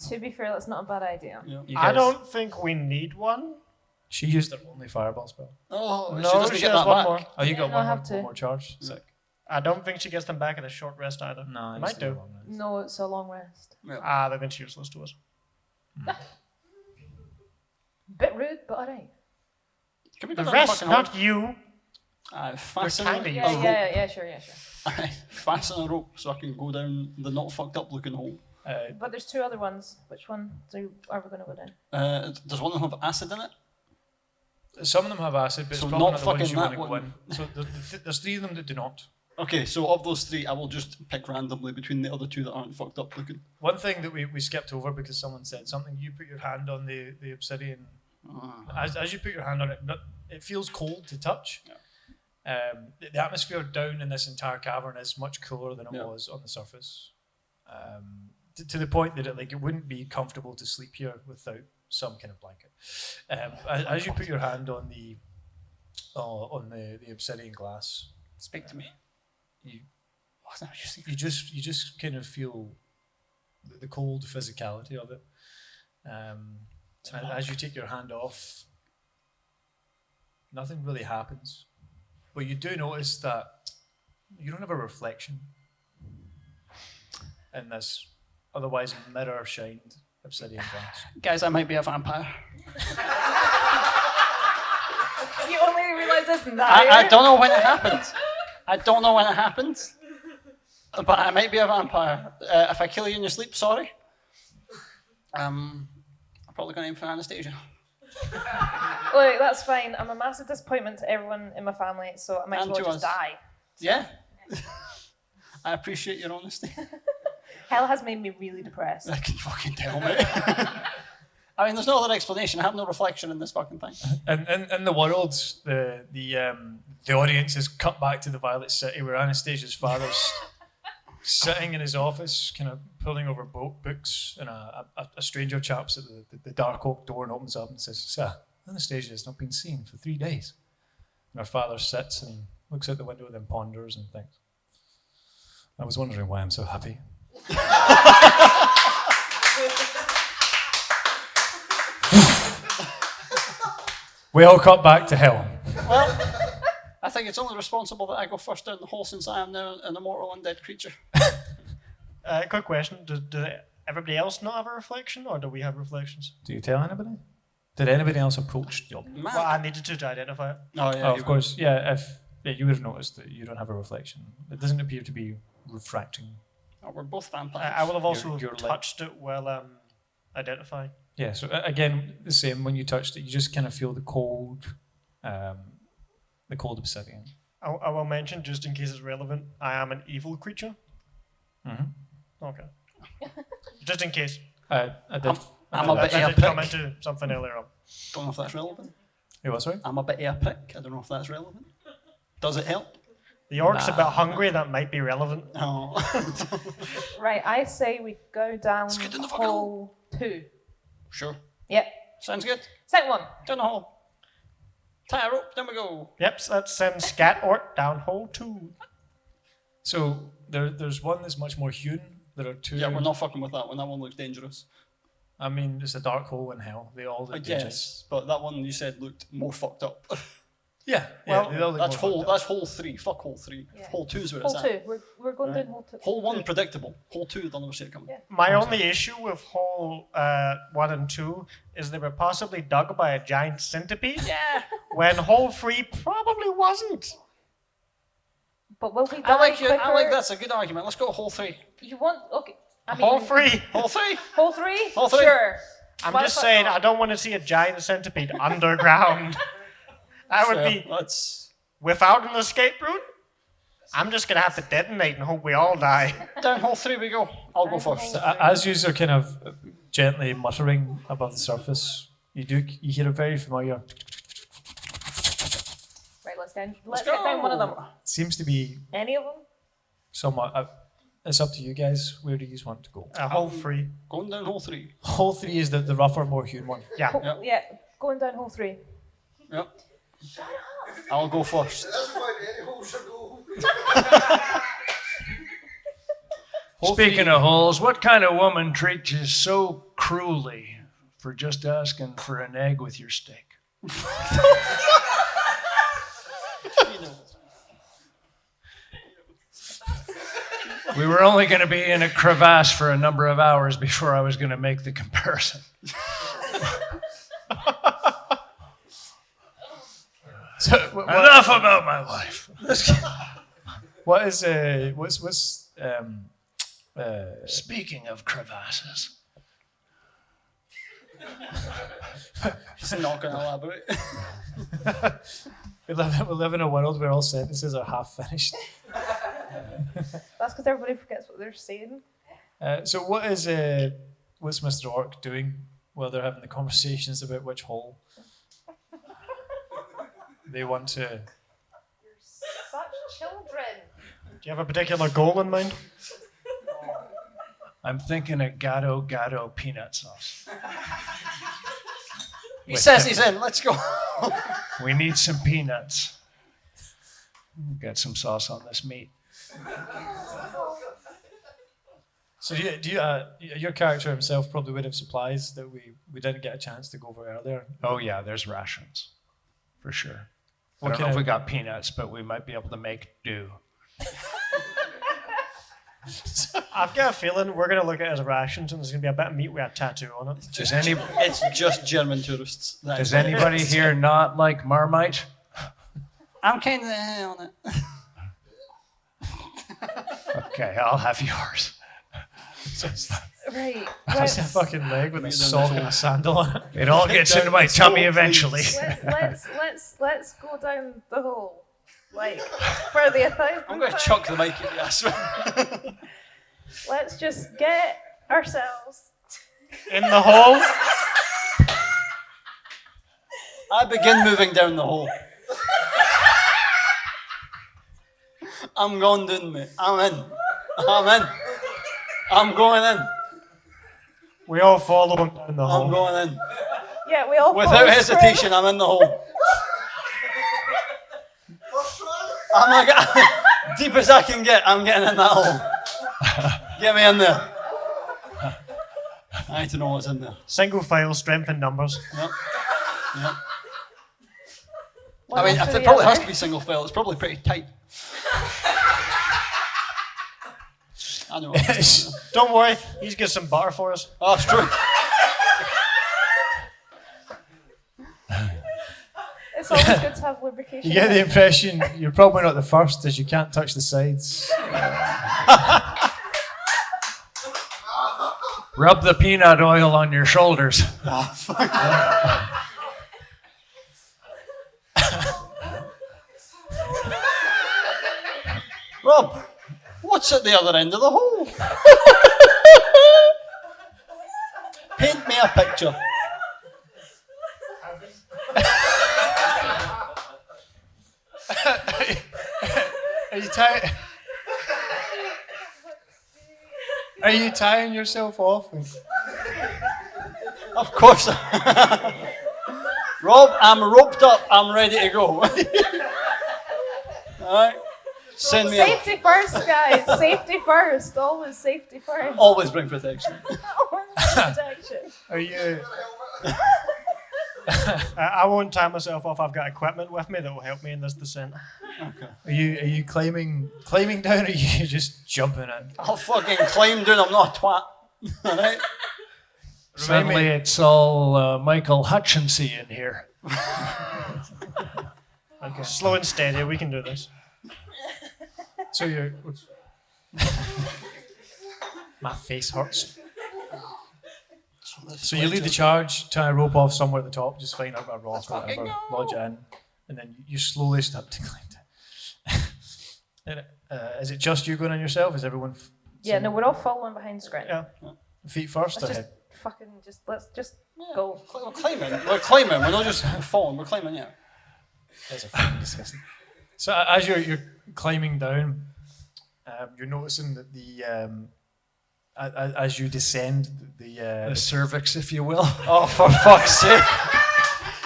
To be fair, that's not a bad idea. Yeah. you I guys- don't think we need one. She used her only fireball spell. Oh, No, she doesn't she get has that one back. more. Oh, you got Yeah, one I have more to. charge. Sick. I don't think she gets them back at a short rest either. No, Might do. No, it's a long rest. Ah, they've been useless to us. Bit rude, but alright. Can we The go down rest, fucking hole? not you. Fasten kinda a Yeah, rope. yeah, sure. Fasten a rope so I can go down the not fucked up looking hole. But there's two other ones. Which one are we going to go down? Does one of them have acid in it? Some of them have acid, but So it's probably not not the ones fucking you want that to go one. in. So there's three of them that do not. Okay, so of those three, I will just pick randomly between the other two that aren't fucked up looking. One thing that we skipped over because someone said something, you put your hand on the obsidian. As you put your hand on it, it feels cold to touch. The atmosphere down in this entire cavern is much cooler than it Yeah. was on the surface. To the point that it wouldn't be comfortable to sleep here without some kind of blanket. As you put your hand on the obsidian glass, Speak to me. you What's that? You see? you just kind of feel the cold physicality of it. And as you take your hand off, nothing really happens. But you do notice that you don't have a reflection in this otherwise mirror shined obsidian glass. Guys, I might be a vampire. You only realise this now. I don't know when it happens. But I might be a vampire. If I kill you in your sleep, sorry. I'm probably going to aim for Anastasia. Look, that's fine. I'm a massive disappointment to everyone in my family, so I might as And well to just us. die. Yeah? I appreciate your honesty. Hell has made me really depressed. I can fucking tell, mate. I mean, there's no other explanation. I have no reflection in this fucking thing. And in the world, the audience is cut back to the Violet City where Anastasia's father's sitting in his office, kind of pulling over books, and a stranger chaps at the dark oak door and opens up and says, "Sir, Anastasia has not been seen for 3 days." And her father sits and looks out the window and then ponders and thinks, "I was wondering why I'm so happy." We all cut back to hell. Well, I think it's only responsible that I go first down the hole since I am now an immortal undead creature. Quick question: Does everybody else not have a reflection, or do we have reflections? Do you tell anybody? Did anybody else approach Job? Well, I needed to identify it. Oh, yeah. Oh, of course. Yeah, you would have noticed that you don't have a reflection. It doesn't appear to be refracting. Oh, we're both vampires. I will have also You're like- touched it while identifying. Yeah, so again, the same. When you touched it, you just kind of feel the cold obsidian. I will mention, just in case it's relevant, I am an evil creature. Mm-hmm. Okay. Just in case. I did. I'm a bit I of a did come prick. into something earlier on. Don't know if that's relevant. Hey, what, sorry? I'm a bit of a prick. I don't know if that's relevant. Does it help? The orc's a bit hungry, that might be relevant. No. Right, I say we go down get in the fucking hole 2. Sure. Yep. Sounds good. Second one. Down the hole. Tie a rope, then we go. Yep, so that sends Scat Orc down hole 2. So there's one that's much more hewn. There are two. Yeah, we're not fucking with that one. That one looks dangerous. I mean, it's a dark hole in hell. They all look dangerous. Yes, but that one you said looked more fucked up. Yeah. Well, they all look That's more hole. fucked up. That's hole 3. Fuck hole 3. Yeah. Hole 2 is where Hole it's 2. at. We're going Right. down hole 2. Hole 1 predictable. Hole 2 they'll never see it coming. Yeah. My only issue with hole 1 and 2 is they were possibly dug by a giant centipede. Yeah. When hole 3 probably wasn't. But will we die I like you. I like quicker? that's a good argument. Let's go hole 3. You want... Okay. I mean, Hole 3. Hole 3. Hole 3? Hole 3. Sure. I'm Why just the fuck saying, not? I don't want to see a giant centipede underground. That would be That's without an escape route. I'm just gonna have to detonate and hope we all die. down hole 3 we go. I'll go first. So, as you are kind of gently muttering above the surface, you hear a very familiar. Right, let's get down one of them. Seems to be Any of them? somewhat. It's up to you guys. Where do you want to go? Hole 3. Going down hole 3. Hole 3 is the rougher, more hewn one. Yeah. Yep. Yeah, going down hole 3. Yep. I'll go first. That's why any hole should go. Speaking of holes, what kind of woman treats you so cruelly for just asking for an egg with your steak? We were only going to be in a crevasse for a number of hours before I was going to make the comparison. So, Enough about my wife. what is what's Speaking of crevasses, He's not going to elaborate. we live in a world where all sentences are half finished. That's because everybody forgets what they're saying. So what's Mr. Orc doing while they're having the conversations about which hole they want to? You're such children. Do you have a particular goal in mind? I'm thinking of gato peanut sauce. He says he's in. Let's go. We need some peanuts. Get some sauce on this meat. So your character himself probably would have supplies that we didn't get a chance to go over earlier. Oh yeah, there's rations, for sure. I What don't know kind if of- we got peanuts, but we might be able to make do. I've got a feeling we're gonna look at it as rations and there's gonna be a bit of meat with a tattoo on it. It's just German tourists. That Does is what it anybody is. here not like Marmite? I'm kind of on it. Okay, I'll have yours. Right. That's a Let's, fucking leg with a sock and a sandal on it. It all gets into my tummy eventually. let's go down the hole. Like, for the 1,000. I'm going to chuck the mic at you, I swear. Let's just get ourselves. In the hole. I begin moving down the hole. I'm going down, mate. I'm in. I'm going in. We all follow him down the I'm hole. going in. Yeah, we all Without follow hesitation, I'm in the hole. I'm like, deep as I can get, I'm getting in that hole. Get me in there. I need to know what's in there. Single file, strength in numbers. Yep. Yep. one I mean, after if it the probably other. has to be single file, it's probably pretty tight. I know. Don't worry, he's got some butter for us. Oh, it's true. always good to have lubrication. You get the impression you're probably not the first, as you can't touch the sides. Rub the peanut oil on your shoulders. Rob, what's at the other end of the hole? Paint me a picture. Are you tying? Are you tying yourself off? Of course. Rob, I'm roped up. I'm ready to go. Alright. Send me Safety first, guys. Safety first. Always safety first. Always bring protection. Always protection. Are you? I won't tie myself off. I've got equipment with me that will help me in this descent. Okay. Are you climbing down, or are you just jumping in? I'll fucking climb down. I'm not a twat. Alright? Suddenly it's all Michael Hutchinsy in here. Okay. Slow and steady. We can do this. So you're. My face hurts. So you lead the charge, try to rope off somewhere at the top, just find out a rock or whatever, lodge it in, and then you slowly start to climb down. Is it just you going on yourself? Is everyone? Yeah, no, we're all following behind Screen. Yeah. Feet first or Let's head? let's just go. We're climbing. We're climbing. We're not just falling. We're climbing, yeah. That's a fucking disgusting. So as you're climbing down, you're noticing that as you descend, The cervix, if you will. Oh, for fuck's sake.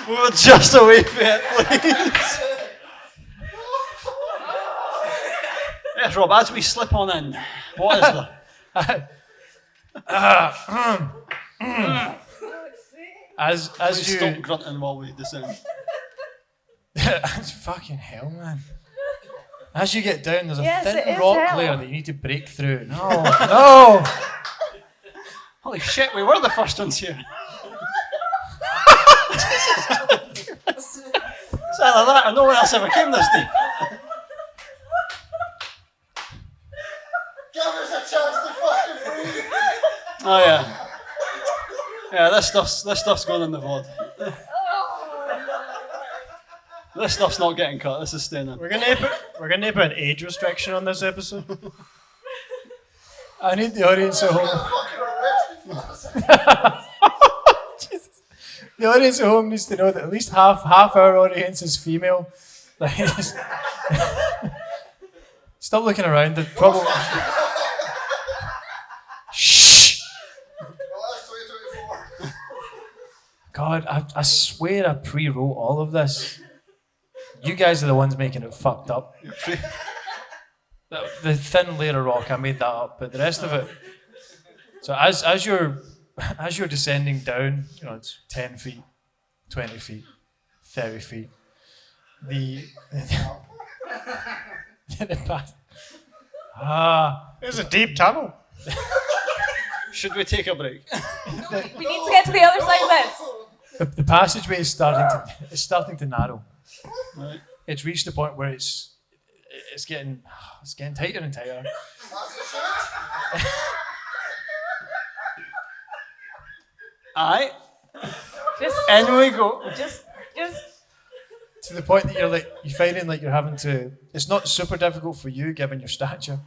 We were just away from it, please. Yes, Rob, as we slip on in, what is there? as Please you stop grunting while we descend. it's fucking hell, man. As you get down, there's a Yes, it thin is rock hell. layer that you need to break through. No, no. Holy shit, we were the first ones here. It's either that or no one else ever came this deep. Give us a chance to fucking breathe. Oh yeah. Yeah, this stuff's going in the VOD. This stuff's not getting cut, this is staying in. We're gonna put an age restriction on this episode. I need the audience at home. Fucking arrested for this. Jesus. The audience at home needs to know that at least half our audience is female. Like, stop looking around. They're probably. Shh. Well, that's 2024. God, I swear I pre-wrote all of this. You guys are the ones making it fucked up. The thin layer of rock, I made that up, but the rest of it. So as you're descending down, it's 10 feet, 20 feet, 30 feet. The path. There's a deep tunnel. Should we take a break? We need to get to the other side of this. The passageway is starting to narrow. Right. It's reached the point where it's getting tighter and tighter. That's the shit. Aye, Just, in we go. just. To the point that you're finding like you're having to. It's not super difficult for you given your stature,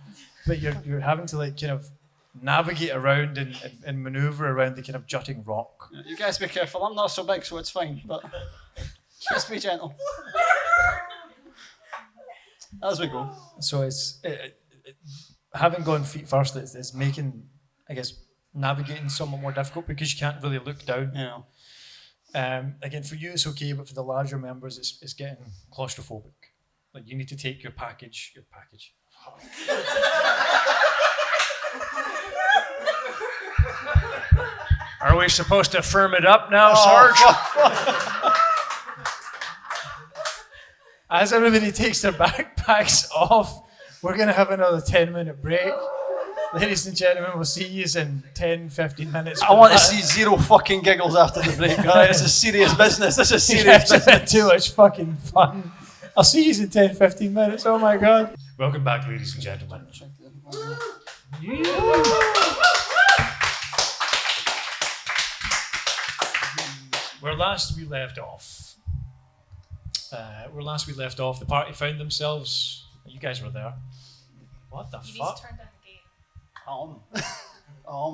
but you're having to kind of navigate around and maneuver around the kind of jutting rock. You guys be careful, I'm not so big so it's fine, but just be gentle. As we go. So it's having gone feet first is making, I guess, navigating somewhat more difficult because you can't really look down. Yeah. Again, for you it's okay, but for the larger members, it's getting claustrophobic. Like you need to take your package. Are we supposed to firm it up now, Sarge? As everybody takes their backpacks off, we're gonna have another 10-minute break. Ladies and gentlemen, we'll see you in 10, 15 minutes. I want to see zero fucking giggles after the break. All right, this is serious business. This is serious business. Too much fucking fun. I'll see you in 10, 15 minutes. Oh my god. Welcome back, ladies and gentlemen. Where last we left off, the party found themselves. You guys were there. What the You need fuck? to turn down the game.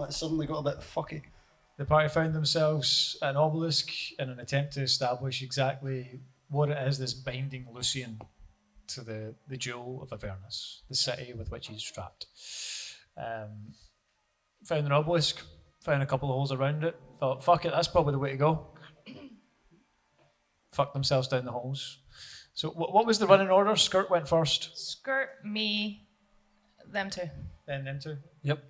It suddenly got a bit fucky. The party found themselves at an obelisk in an attempt to establish exactly what it is that's binding Lucian to the jewel of Avernus, the city with which he's strapped. Found an obelisk, found a couple of holes around it, thought, fuck it, that's probably the way to go. Fucked themselves down the holes. So what was the running order? Skirt went first, Skirt, me, them two. then them two. Yep.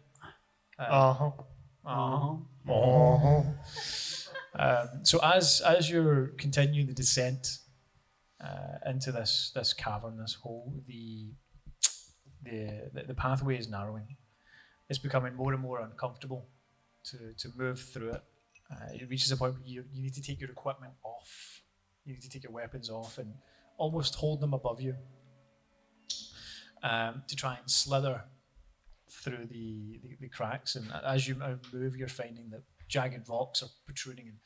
So as you're continuing the descent into this cavern, this hole, the pathway is narrowing. It's becoming more and more uncomfortable to move through it. It reaches a point where you need to take your equipment off. You need to take your weapons off and almost hold them above you to try and slither through the cracks. And as you move, you're finding that jagged rocks are protruding and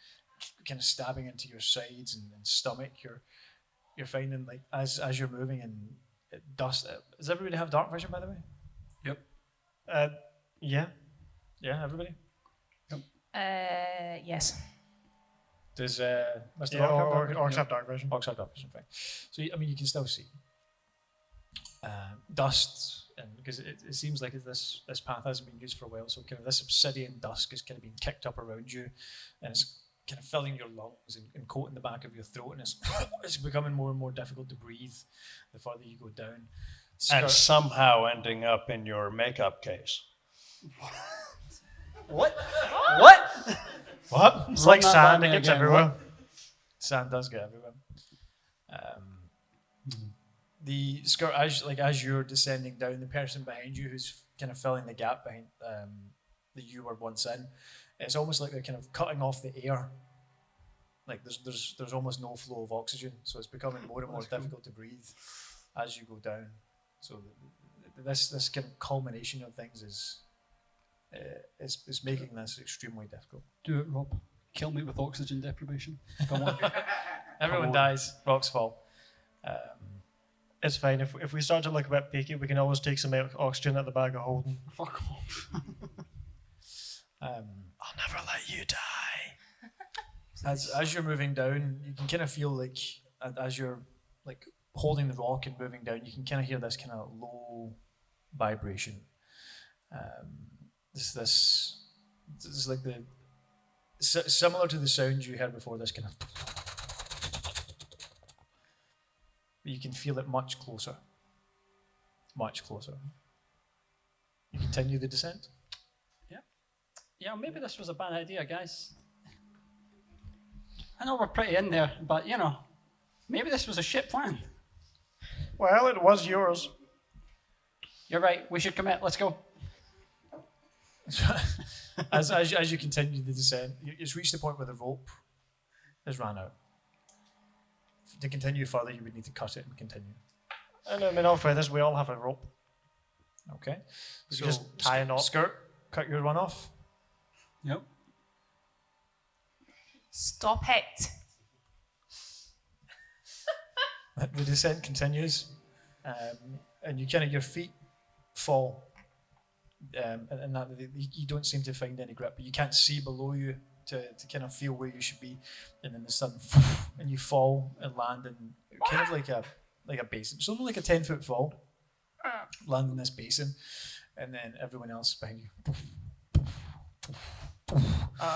kind of stabbing into your sides and stomach. You're finding, like, as you're moving and dust. Does everybody have dark vision, by the way? Yep. Yeah. Yeah, everybody. Yes. Does Mr. Yeah, Rock have orcs have dark vision. Orcs have dark vision, fine. So I mean, you can still see dust, and because it seems like this path hasn't been used for a while, so kind of this obsidian dust is kind of being kicked up around you, and it's kind of filling your lungs and coating the back of your throat, and it's becoming more and more difficult to breathe the further you go down. And somehow ending up in your makeup case. What? What? What? It's like Run that sand, by it me gets again, everywhere. Sand does get everywhere. The skirt, as you're descending down, the person behind you who's kind of filling the gap behind that you were once in, it's almost like they're kind of cutting off the air. Like there's almost no flow of oxygen, so it's becoming more and more difficult to breathe as you go down. So this kind of culmination of things is making this extremely difficult. Do it, Rob. Kill me with oxygen deprivation. Come on. Everyone on. dies, rocks fall. It's fine. If we start to look a bit peaky, we can always take some oxygen at the bag of holding. Fuck off. I'll never let you die. As you're moving down, you can kind of feel like as you're like holding the rock and moving down, you can kind of hear this kind of low vibration. This is like similar to the sound you heard before. This kind of, but you can feel it much closer. Much closer. You continue the descent. Yeah, maybe this was a bad idea, guys. I know we're pretty in there, but maybe this was a shit plan. Well, it was yours. You're right. We should commit. Let's go. as you continue the descent, it's reached the point where the rope has ran out. To continue further, you would need to cut it and continue. And I mean, all for this, we all have a rope. Okay. We just tie a knot. Skirt, cut your run off. Yep. Stop it. The descent continues, and your feet fall, and that you don't seem to find any grip, but you can't see below you to kind of feel where you should be, and then the sudden, and you fall and land in kind of like a basin, so like a 10-foot fall, land in this basin, and then everyone else behind you.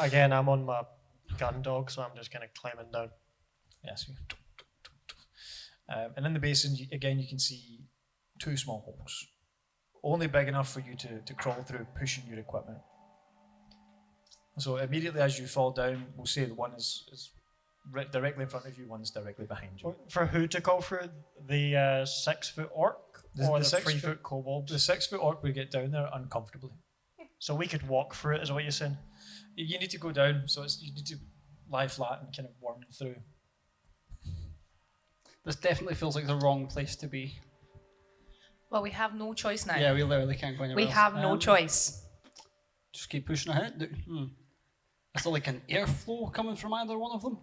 Again, I'm on my gun dog, so I'm just kind of climbing down. Yes. And in the basin, you can see 2 small holes, only big enough for you to crawl through, pushing your equipment. So immediately as you fall down, we'll say the one is directly in front of you, one's directly behind you. For who to call for the 6-foot orc Or the the 6 3 foot, foot kobolds. the 6 foot orc would get down there uncomfortably. So we could walk through it, is what you're saying? You need to go down, so you need to lie flat and kind of worm through. This definitely feels like the wrong place to be. Well, we have no choice now. Yeah, we literally can't go anywhere we else. have no choice. Just keep pushing ahead. Is there like an airflow coming from either one of them?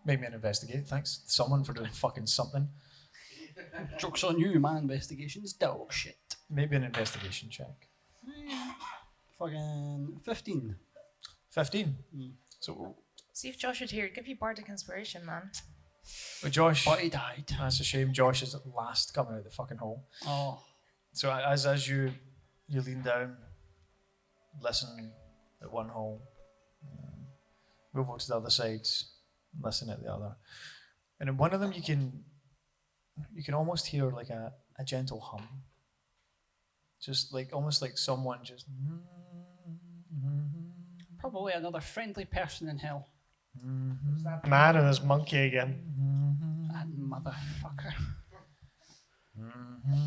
Make me an investigate, thanks. Someone for doing fucking something. Joke's on you, my investigation's dog shit. Maybe an investigation check. Fucking 15. 15. So, See if Josh would here. Give you bardic inspiration, man. with Josh, But he died. that's a shame. Josh is at last coming out of the fucking hole. Oh. So as you lean down, listen at one hole, move over to the other sides, listen at the other, and in one of them you can almost hear like a gentle hum, just like almost like someone just. Probably another friendly person in hell. Man and his monkey again. That motherfucker.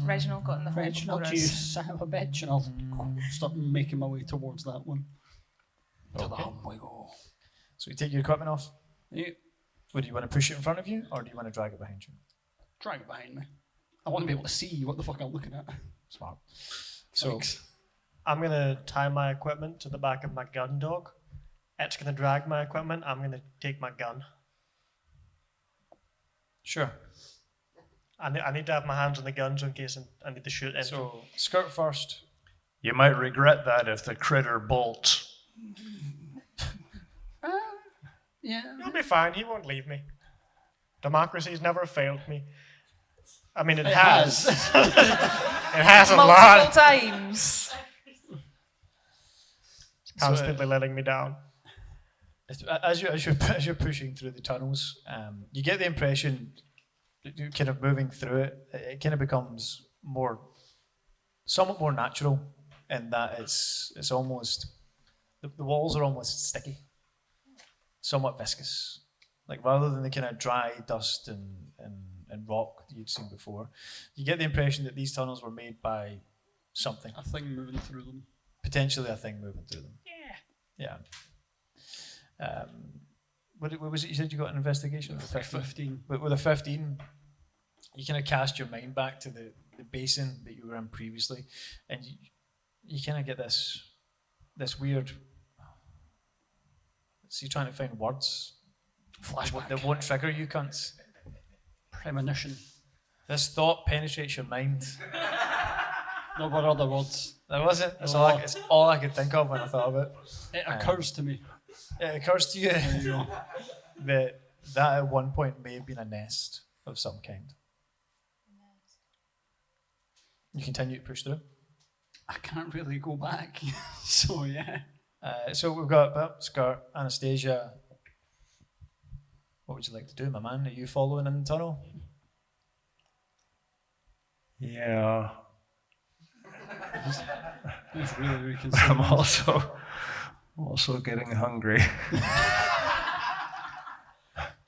Reginald got in the hole Reginald, before you us. son of a bitch. And I'll start making my way towards that one. To the Okay. hum we go. So you take your equipment off. Yeah. Would you want to push it in front of you, or do you want to drag it behind you? Drag it behind me. I want to be able to see what the fuck I'm looking at. Smart. So Thanks. I'm going to tie my equipment to the back of my gun dog. It's going to drag my equipment. I'm going to take my gun. sure. I need to have my hands on the gun so in case I need to shoot anything. So skirt first. You might regret that if the critter bolts. Yeah. He'll be fine. He won't leave me. Democracy's never failed me. I mean, it It has. has. It has a Multiple lot. times. Constantly letting me down. As you're pushing through the tunnels, you get the impression that you're kind of moving through it. It kind of becomes somewhat more natural, in that it's almost the walls are almost sticky, somewhat viscous. Like rather than the kind of dry dust and rock that you'd seen before, you get the impression that these tunnels were made by something, A thing moving through them. potentially a thing moving through them. Yeah. What was it you said you got an investigation? With 15. But with a 15, you kind of cast your mind back to the basin that you were in previously, and you kind of get this weird. So you're trying to find words Flashback. that won't trigger you, cunts. Premonition. This thought penetrates your mind. No, what other words? That wasn't. It's Oh. it's all I could think of when I thought of it. It occurs to me. It occurs to you There you go. that at one point may have been a nest of some kind. You continue to push through. I can't really go back. So, yeah. So we've got Skirt, Anastasia. What would you like to do, my man? Are you following in the tunnel? Yeah. It's really I'm reconsidering. also getting hungry.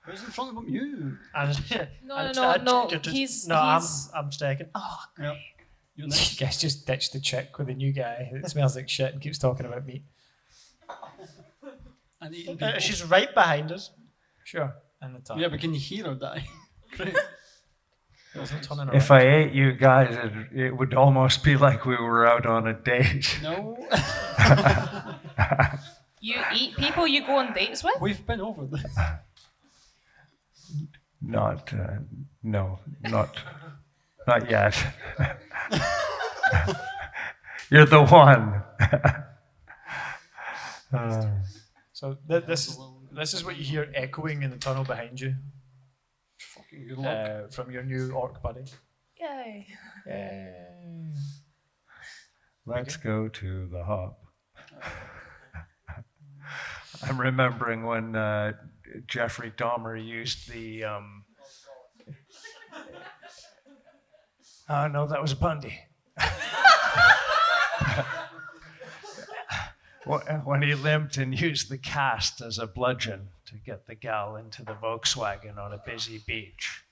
Who's in front of him? You. No. He's. I'm staking. Oh, Yep. You're You next. guys just ditched the chick with the new guy that smells like shit and keeps talking about meat. And eating people. She's right behind us. Sure. In the tunnel. Yeah, but can you hear her die? Great. There's no turning If around. I ate you guys, it would almost be like we were out on a date. No. you eat people you go on dates with? We've been over this. Not yet. You're the one. So this is what you hear echoing in the tunnel behind you Fucking good luck. from your new orc buddy. Yay. Yay. Let's go to the hop. I'm remembering when Jeffrey Dahmer used the. Oh no, that was a Bundy. When he limped and used the cast as a bludgeon to get the gal into the Volkswagen on a busy beach.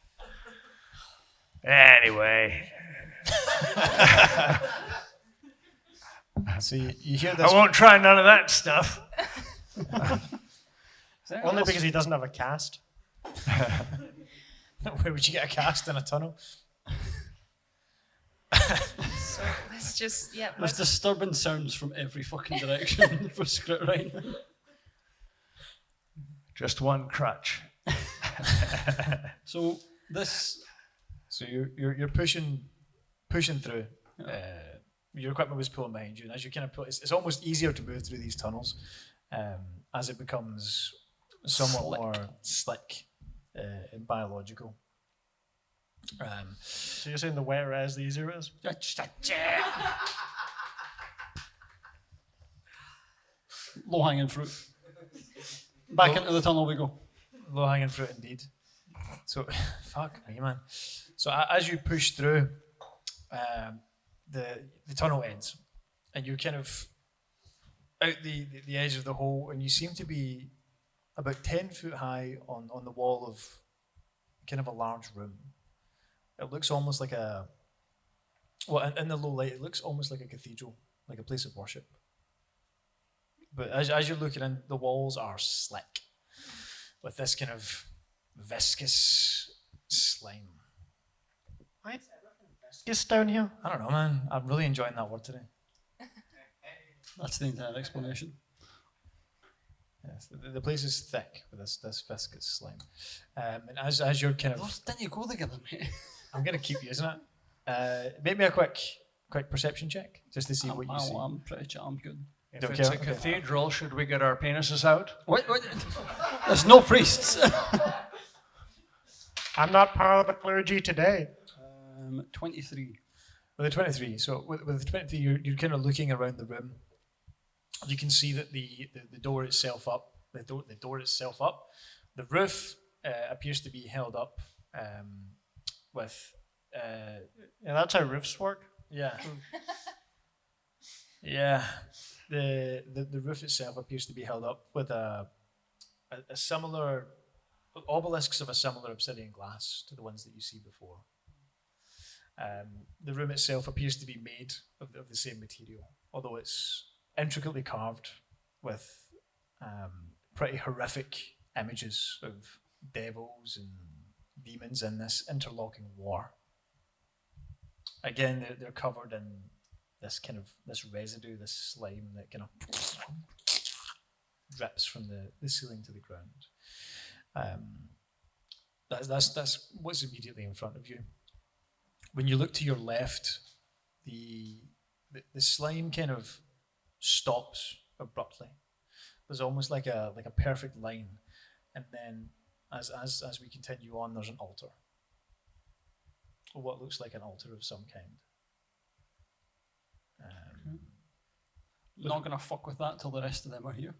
Anyway, So you hear this. I won't try none of that stuff. Only because he doesn't have a cast. Where would you get a cast in a tunnel? So let's just, yeah. There's disturbing sounds from every fucking direction for script writing. Just one crutch. So this, So you're pushing through. Your equipment was pulling behind you, and as you kind of pull, it's almost easier to move through these tunnels as it becomes somewhat more slick and biological. So you're saying the wetter it is, the easier it is? low hanging fruit. Back into the tunnel we go. Low hanging fruit indeed. So, fuck me, man. So as you push through, the tunnel ends, and you're kind of out the edge of the hole, and you seem to be about 10 foot high on the wall of kind of a large room. It looks almost like in the low light, it looks almost like a cathedral, like a place of worship. But as you're looking in, the walls are slick with this kind of viscous slime. Why is everything viscous down here? I don't know, man. I'm really enjoying that word today. That's the entire explanation. Yes, the place is thick with this viscous slime. And as you're kind of, Those didn't go together, mate. I'm going to keep using it. Make me a quick perception check just to see what you see. I'm pretty sure I'm good. If Don't it's care? a Okay. cathedral, should we get our penises out? Wait. There's no priests. I'm not part of the clergy today. 23. With the 23, so with the 23, you're kind of looking around the room. You can see that the door itself up, the door itself up. The roof appears to be held up with. Yeah, that's how roofs work. Yeah. Yeah. The roof itself appears to be held up with a similar obelisks of a similar obsidian glass to the ones that you see before. The room itself appears to be made of the same material, although it's intricately carved with pretty horrific images of devils and demons in this interlocking war. Again, they're covered in this residue, this slime that kind of drips from the ceiling to the ground. That's what's immediately in front of you. When you look to your left, the slime kind of stops abruptly. There's almost like a perfect line, and then as we continue on, there's an altar, or what looks like an altar of some kind. Not gonna fuck with that till the rest of them are here.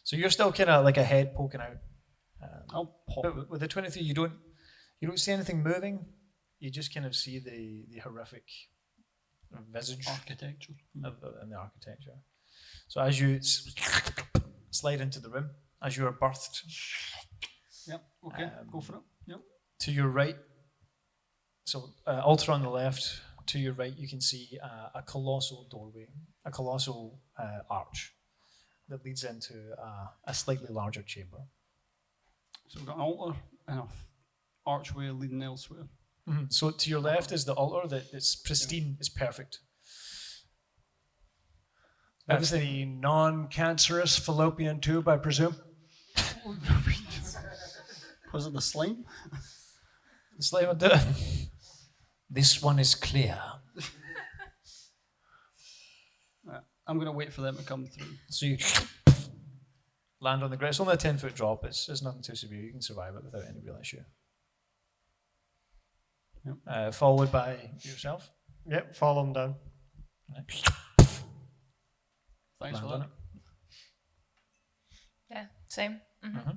So you're still kind of like a head poking out. I'll pop But with the 23, you don't see anything moving. You just kind of see the horrific visage architecture. in the architecture. So as you slide into the room, as you are birthed, Yep. Okay. Go for it. Yep. to your right, so altar on the left, to your right, you can see a colossal doorway, a colossal arch that leads into a slightly larger chamber. So we've got an altar and an archway leading elsewhere. Mm-hmm. So to your left is the altar that is pristine, is perfect. That's the non-cancerous fallopian tube, I presume. Was it the slime? The slime will do it. This one is clear. I'm going to wait for them to come through. So you land on the ground. It's only a 10-foot drop. It's nothing too severe. You can survive it without any real issue. Yep. Followed by yourself. Yep, follow them down. Thanks Land for on that. it. Yeah, same. Mm-hmm.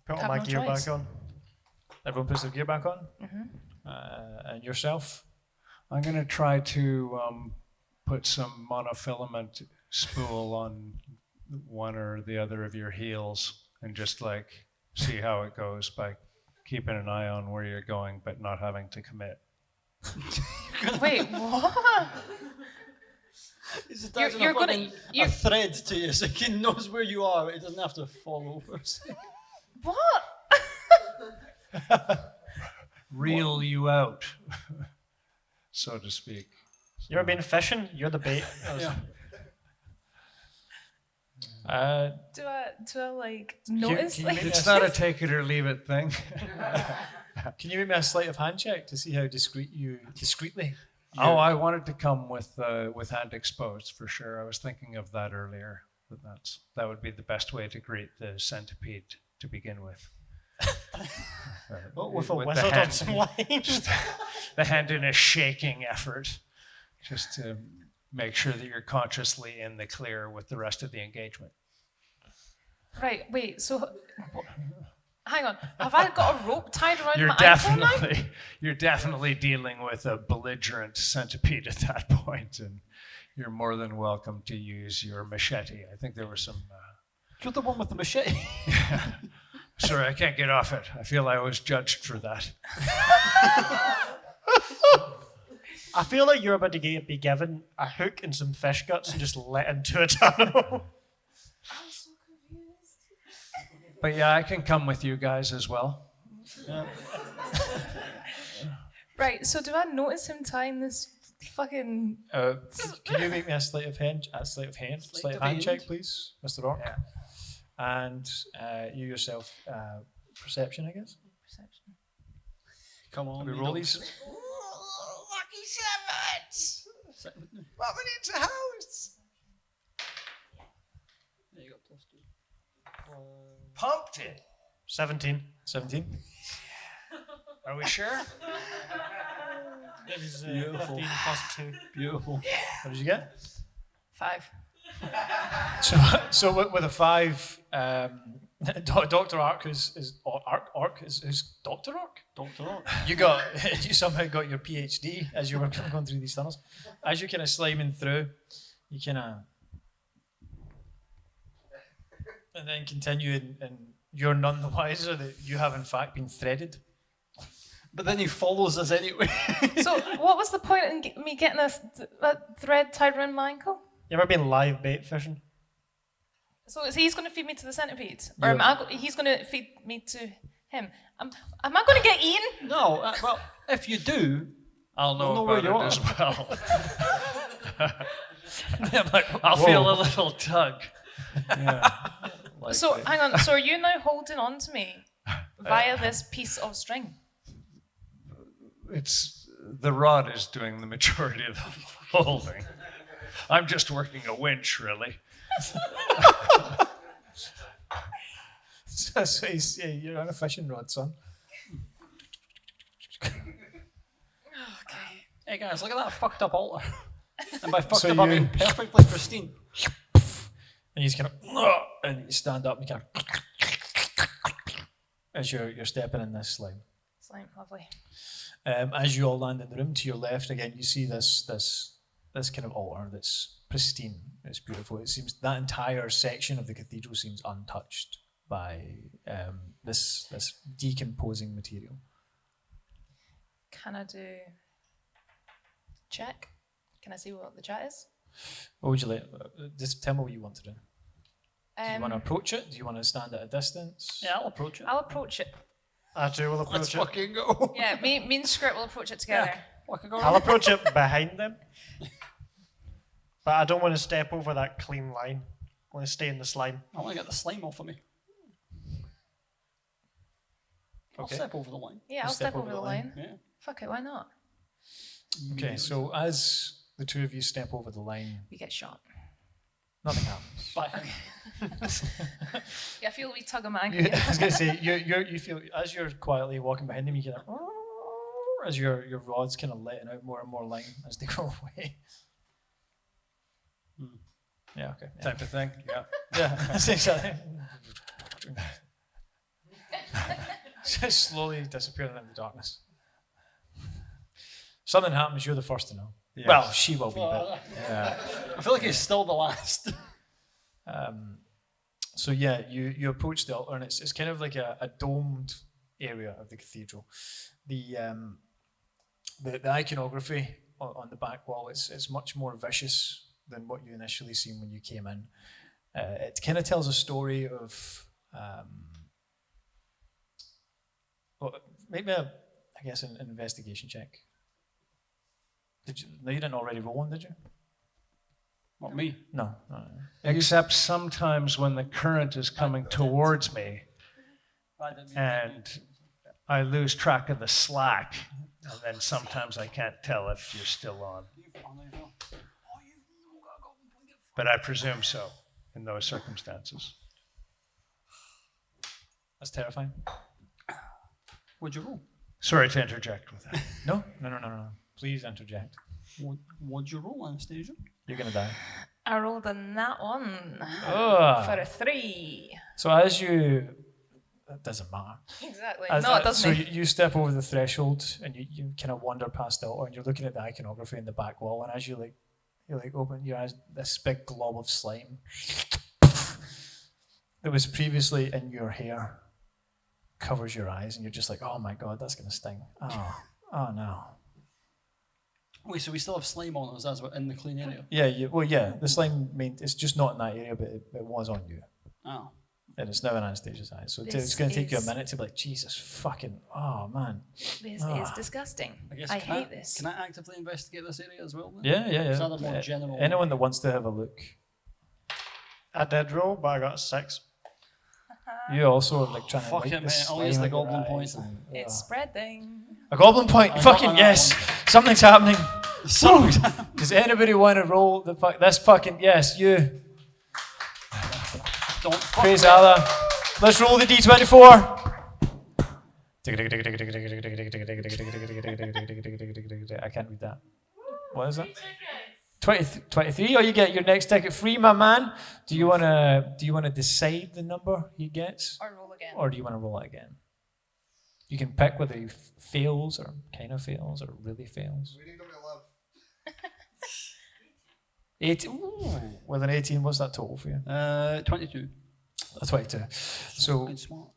Put all Have my no gear choice. back on. Everyone puts their gear back on. And yourself. I'm going to try to put some monofilament spool on one or the other of your heels and just like see how it goes by keeping an eye on where you're going but not having to commit. Wait, what? He's You're, attaching you're a gonna. fucking You a thread to you so he knows where you are. He doesn't have to fall over. what? Reel you out, so to speak. You ever been fishing? You're the bait. Yeah. Do I like notice? can you like, make It's not a take it or leave it thing. Can you make me a sleight of hand check to see how discreetly? Oh, I wanted to come with hand exposed for sure. I was thinking of that earlier. That would be the best way to greet the centipede to begin with. With a the wizard on hand- some line. just the hand in a shaking effort, just to make sure that you're consciously in the clear with the rest of the engagement. right. Wait. So, hang on. Have I got a rope tied around my ankle now? You're definitely dealing with a belligerent centipede at that point, and you're more than welcome to use your machete. I think there were some. You're the one with the machete. Sorry, I can't get off it. I feel I was judged for that. I feel like you're about to be given a hook and some fish guts and just let into a tunnel. I'm so confused. But yeah, I can come with you guys as well. Right. So, do I notice him tying this fucking? Can you make me a sleight of hand check, please, Mr. Orc? Yeah. And you yourself, perception, I guess. Perception. Come on. We you roll don't- these. Lucky sevens! What we need to house? There you go, +2. Pumped it. 17. 17. Are we sure? It was Beautiful. 15 plus 2. Beautiful. What did you get? 5. So with a 5, Dr. Ark is Dr. Ark? Dr. Rock. You somehow got your PhD as you were going through these tunnels. As you're kind of sliming through, you kind of, and then continue, and you're none the wiser that you have in fact been threaded. But then he follows us anyway. So, what was the point in me getting a thread tied around my ankle? You ever been live bait fishing? So, is he's going to feed me to the centipede, or he's going to feed me to him? Am I going to get eaten? No, well, if you do, I'll know, know where about you it are. as well. I'm like, I'll whoa. feel a little tug. So, hang on. So, are you now holding on to me via this piece of string? It's the rod is doing the majority of the holding. I'm just working a winch, really. So you're on a fishing rod, son. hey guys, look at that fucked up altar. And by fucked So up, I you- mean perfectly pristine. And you just kind of, and you stand up and you kind of, as you're stepping in this slime. Slime, lovely. As you all land in the room, to your left again, you see this kind of altar that's pristine. It's beautiful. It seems that entire section of the cathedral seems untouched by this decomposing material. Can I do check? Can I see what the chat is? What would you like? Just tell me what you want to do. Do you want to Um, approach it? Do you want to stand at a distance? Yeah, I'll approach it. I'll approach it. I too will Let's approach it. fucking go. Yeah, me and Script will approach it together. Fucking go. I'll approach it behind them. But I don't want to step over that clean line. I want to stay in the slime. I want to get the slime off of me. I'll Okay. step over the line. Yeah, I'll step over the line. Yeah. Fuck it, why not? Okay, so as the two of you step over the line, We get shot. nothing happens. Bye. Yeah, I feel we tug on my ankle. I was going to say, you feel, as you're quietly walking behind them, you get a, as your rod's kind of letting out more and more line as they go away. Yeah, okay. Yeah. Type of thing. Yeah. Yeah, essentially. Just slowly disappearing in the darkness. Something happens, you're the first to know. Yes. Well, she will be, but yeah. I feel like he's still the last. So yeah, you approach the altar, and it's kind of like a domed area of the cathedral. the iconography on the back wall is much more vicious than what you initially seen when you came in. It kind of tells a story of, well, maybe I guess an investigation check. No, you didn't already roll one, did you? Not me. No. Except sometimes when the current is coming towards me and I lose track of the slack, and then sometimes I can't tell if you're still on. But I presume so in those circumstances. That's terrifying. What'd you roll? Sorry to interject with that. No. Please interject. What'd you roll, Anastasia? You're gonna die. I rolled a nat 1 Ah. for a 3. So as you, it doesn't matter. Exactly. It doesn't. So you step over the threshold and you kind of wander past the altar and you're looking at the iconography in the back wall, and as you open your eyes, this big glob of slime that was previously in your hair covers your eyes, and you're just like, oh my god, that's gonna sting. Oh no. Wait, so we still have slime on us as we're in the clean area? Yeah. The slime it's just not in that area, but it was on you. Oh. And it's now in Anastasia's eyes. So This it's going to take you a is- minute to be like, Jesus fucking, oh man. This Ah. is disgusting. guess I can hate this. Can I actively investigate this area as well then? Yeah. Is that a more general? Anyone that wants to have a look. I did roll, but I got a 6. You also are like trying Fuck to it, like mate. the I'll use slime the in your goblin eyes point. and- It's spreading. A goblin point, I got fucking that yes. one. Something's happening. So, Does anybody want to roll this fucking, yes, you. don't fuck Praise me. Allah. Let's roll the D24. I can't read that. What is that? 23. Oh, you get your next ticket free, my man. Do you wanna decide the number he gets, Or roll again. or do you want to roll it again? You can pick whether he fails or kind of fails or really fails. We need them to love. 18. Ooh, with an 18, what's that total for you? 22. A 22. So Fucking smart.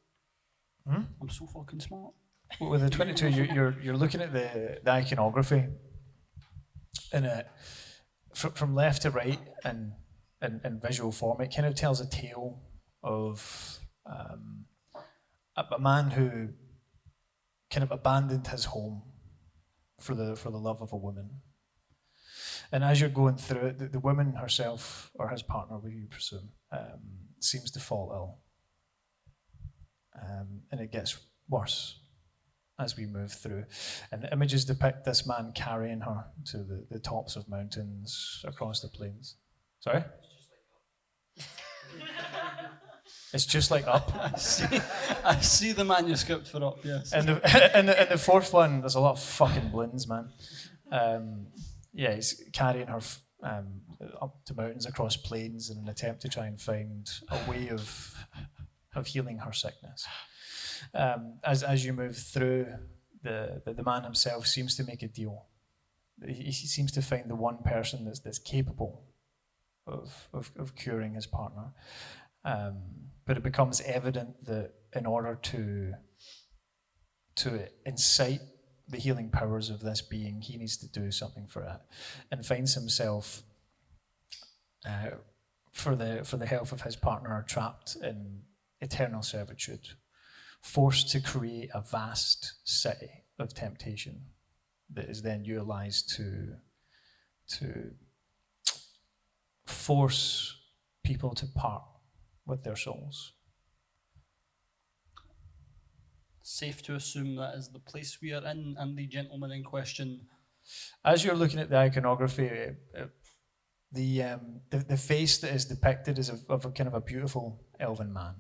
I'm so fucking smart. with a 22, you're looking at the iconography, and from left to right and in visual form, it kind of tells a tale of a man who kind of abandoned his home for the love of a woman. And as you're going through it, the woman herself, or his partner, we presume, seems to fall ill. And it gets worse as we move through. And the images depict this man carrying her to the tops of mountains across the plains. Sorry? It's just like Up. I see the manuscript for Up, yes. And the fourth one, there's a lot of fucking blins, man. He's carrying her up to mountains across plains in an attempt to try and find a way of healing her sickness. As you move through, the man himself seems to make a deal. He seems to find the one person that's capable of curing his partner. But it becomes evident that in order to incite the healing powers of this being, he needs to do something for it, and finds himself for the health of his partner trapped in eternal servitude, forced to create a vast city of temptation that is then utilized to force people to part with their souls. Safe to assume that is the place we are in, and the gentleman in question. As you're looking at the iconography, the face that is depicted is of a kind of a beautiful elven man.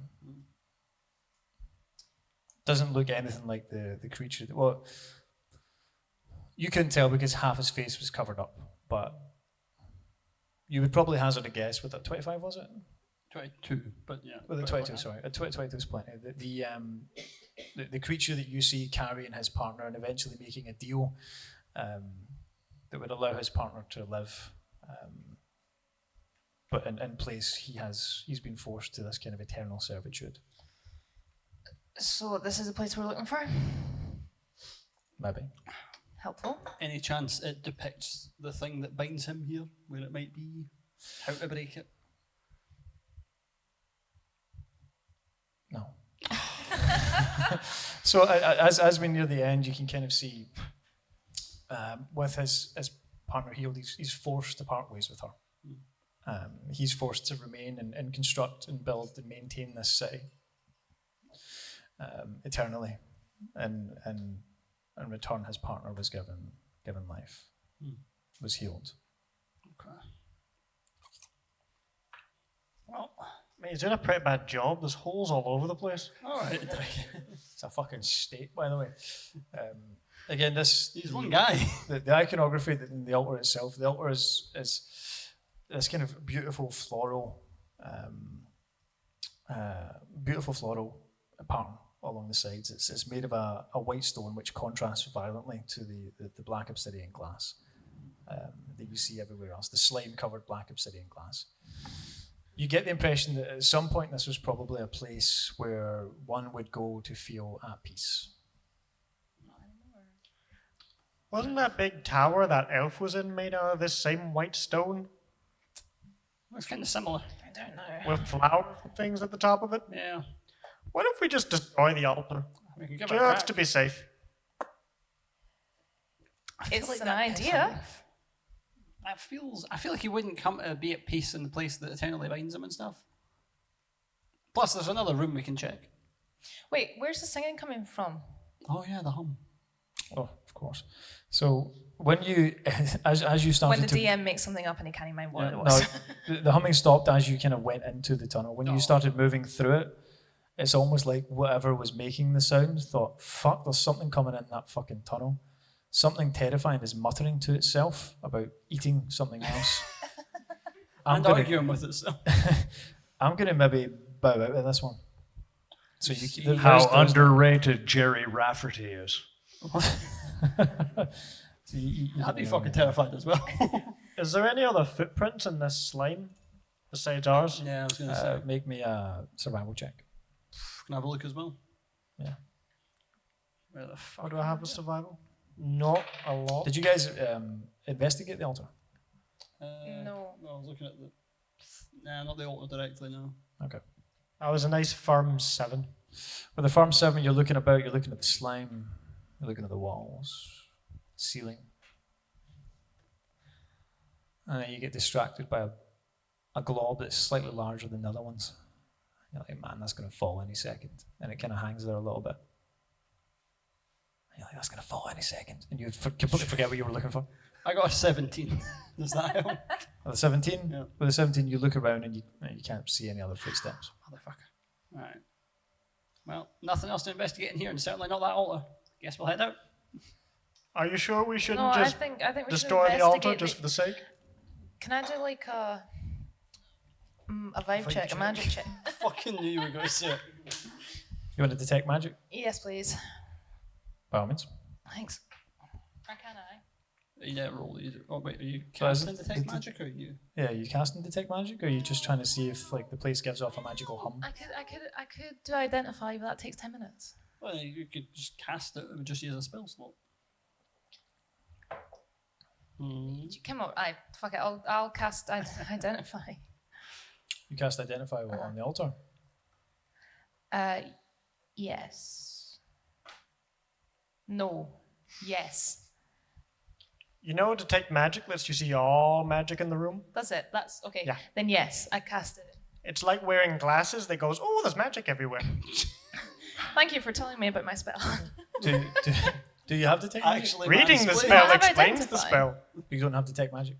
Doesn't look anything like the creature. Well, you couldn't tell because half his face was covered up, but you would probably hazard a guess with that 25, was it? 22, but yeah. With a 22, sorry. A 22 is plenty. The creature that you see carrying his partner and eventually making a deal that would allow his partner to live. But in place, he's been forced to this kind of eternal servitude. So this is the place we're looking for? Maybe. Helpful. Any chance it depicts the thing that binds him here, where it might be? How to break it? No. So as we near the end, you can kind of see with his partner healed, he's forced to part ways with her. He's forced to remain and construct and build and maintain this city eternally, and in return, his partner was given life, was healed. Okay. Well, I mean, he's doing a pretty bad job. There's holes all over the place. all right. It's a fucking state, by the way. Again, He's one guy. The iconography in the altar itself. The altar is this kind of beautiful floral pattern along the sides. It's made of a white stone which contrasts violently to the black obsidian glass that you see everywhere else. The slime-covered black obsidian glass. You get the impression that at some point this was probably a place where one would go to feel at peace. Wasn't that big tower that elf was in made out of this same white stone It's kind of similar. I don't know. with flowers and things at the top of it? Yeah. What if we just destroy the altar? We can give it a Just crack. to be safe. I feel It's like an that pisses idea. him off. I feel like he wouldn't come to be at peace in the place that eternally binds him and stuff. Plus, there's another room we can check. Wait, where's the singing coming from? Oh yeah, the hum. Oh, of course. So when you, as you started When the to, DM makes something up and he can't even remember what it no, was. the humming stopped as you kind of went into the tunnel. When you started moving through it, it's almost like whatever was making the sound thought, "Fuck, there's something coming in that fucking tunnel." Something terrifying is muttering to itself about eating something else. And arguing with itself. I'm gonna maybe bow out of this one. So you How there's- underrated Jerry Rafferty is. So you I'd be can, fucking terrified as well. Is there any other footprints in this slime besides ours? Yeah, I was going to say. make me a survival check. Can I have a look as well? Yeah. Where the fuck? What do I have with survival? Not a lot. Did you guys investigate the altar? No. I was looking at the. Nah, not the altar directly, no. Okay. I was a nice firm 7. With the farm 7, you're looking about, you're looking at the slime, you're looking at the walls, ceiling. And then you get distracted by a glob that's slightly larger than the other ones. You're like, man, that's going to fall any second. And it kind of hangs there a little bit. And you're like, that's going to fall any second. And you completely forget what you were looking for. I got a 17. Does that help? With the 17, Yeah. with the 17, you look around and you can't see any other footsteps. Motherfucker. Alright. Well, nothing else to investigate in here, and certainly not that altar. Guess we'll head out. Are you sure we shouldn't No, I just think we should destroy the altar investigate just for the sake? Can I do like a vibe check, a magic check? I fucking knew you were going to say it. You want to detect magic? Yes, please. By all means. Thanks. Or can I? Yeah, roll either. Oh, wait, are you So is casting it- detect magic, or are you? Yeah, you casting detect magic, or are you just trying to see if like the place gives off a magical hum? I could do identify, but that takes 10 minutes. Well, you could just cast it and just use a spell slot. Come on, fuck it. I'll cast identify. You cast identify on the altar. Yes. No. Yes. You know, detect magic lets you see all magic in the room. That's it. That's okay. Yeah. Then yes, I casted it. It's like wearing glasses that goes, oh, there's magic everywhere. Thank you for telling me about my spell. Do you have detect magic? Actually, Reading the mansplain. spell Have explains the identify. spell. You don't have detect magic.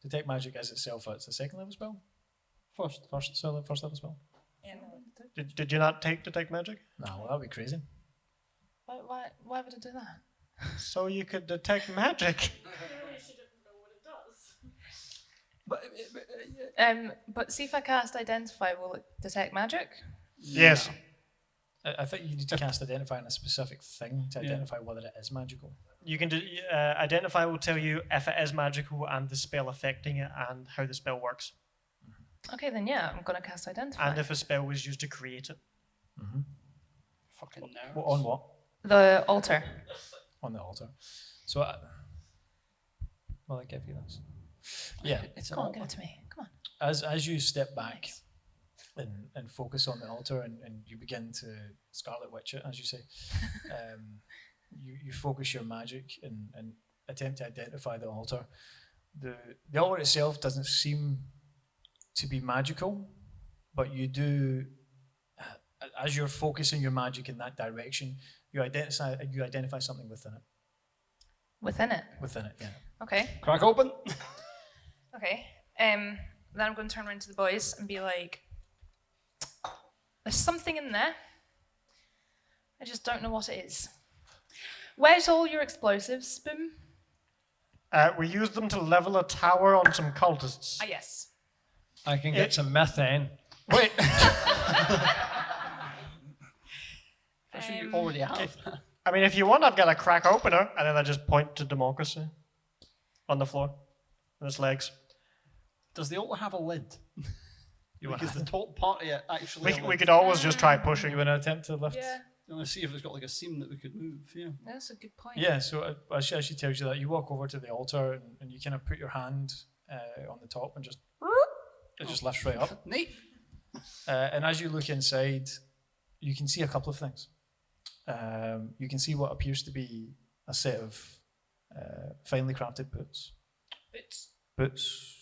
Detect magic as itself, it's a second level spell. First level spell. Did you not take detect magic? No, well, that'd be crazy. Why would I do that? So you could detect magic. Clearly she didn't know what it does. But see if I cast identify, will it detect magic? Yes. I think you need to cast identify on a specific thing to identify whether it is magical. You can identify will tell you if it is magical and the spell affecting it and how the spell works. Okay, then yeah, I'm gonna cast identify. And if a spell was used to create it. Fucking nerds. On what? The altar. On the altar. So, I give you this? Yeah. It's Come on, all give it to me. Come on. As you step back and focus on the altar and you begin to Scarlet Witch it, as you say, you focus your magic and attempt to identify the altar. The altar itself doesn't seem to be magical, but you do, as you're focusing your magic in that direction, you identify something within it. Within it. Within it, yeah. Okay. crack open. Okay. Then I'm going to turn around to the boys and be like, there's something in there. I just don't know what it is. Where's all your explosives, Boom? We used them to level a tower on some cultists. Ah, yes. I can get some methane. Wait, Actually, you already have. I mean, if you want, I've got a crack opener, and then I just point to Democracy on the floor, on his legs. Does the altar have a lid? You want Because the top part of it actually. We could always just try pushing. you want to attempt to lift? Yeah, I want to see if it's got like a seam that we could move. Yeah. that's a good point. Yeah, so as she tells you that, you walk over to the altar and you kind of put your hand on the top and it just lifts right up. Neat. And as you look inside, you can see a couple of things. You can see what appears to be a set of finely crafted boots. Boots,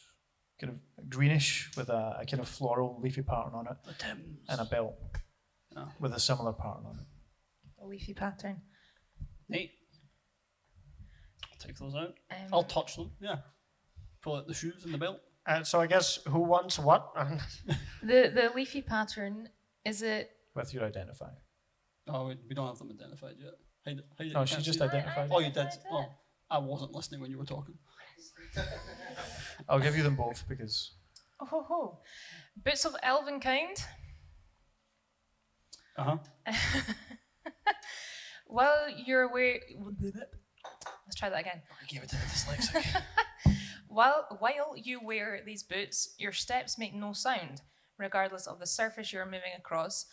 kind of greenish with a kind of floral leafy pattern on it, and a belt with a similar pattern on it. A leafy pattern. Neat. I'll take those out. Um, I'll touch them. Yeah. Pull out the shoes and the belt. So I guess who wants what? The leafy pattern, is it... With your identifier. Oh, we don't have them identified yet. No, she just identified. Oh, you did. Oh, I wasn't listening when you were talking. I'll give you them both because Oh, ho, ho. Boots of elven kind. While you're wearing... Let's try that again. I gave it to the dyslexic. While you wear these boots, your steps make no sound, regardless of the surface you're moving across.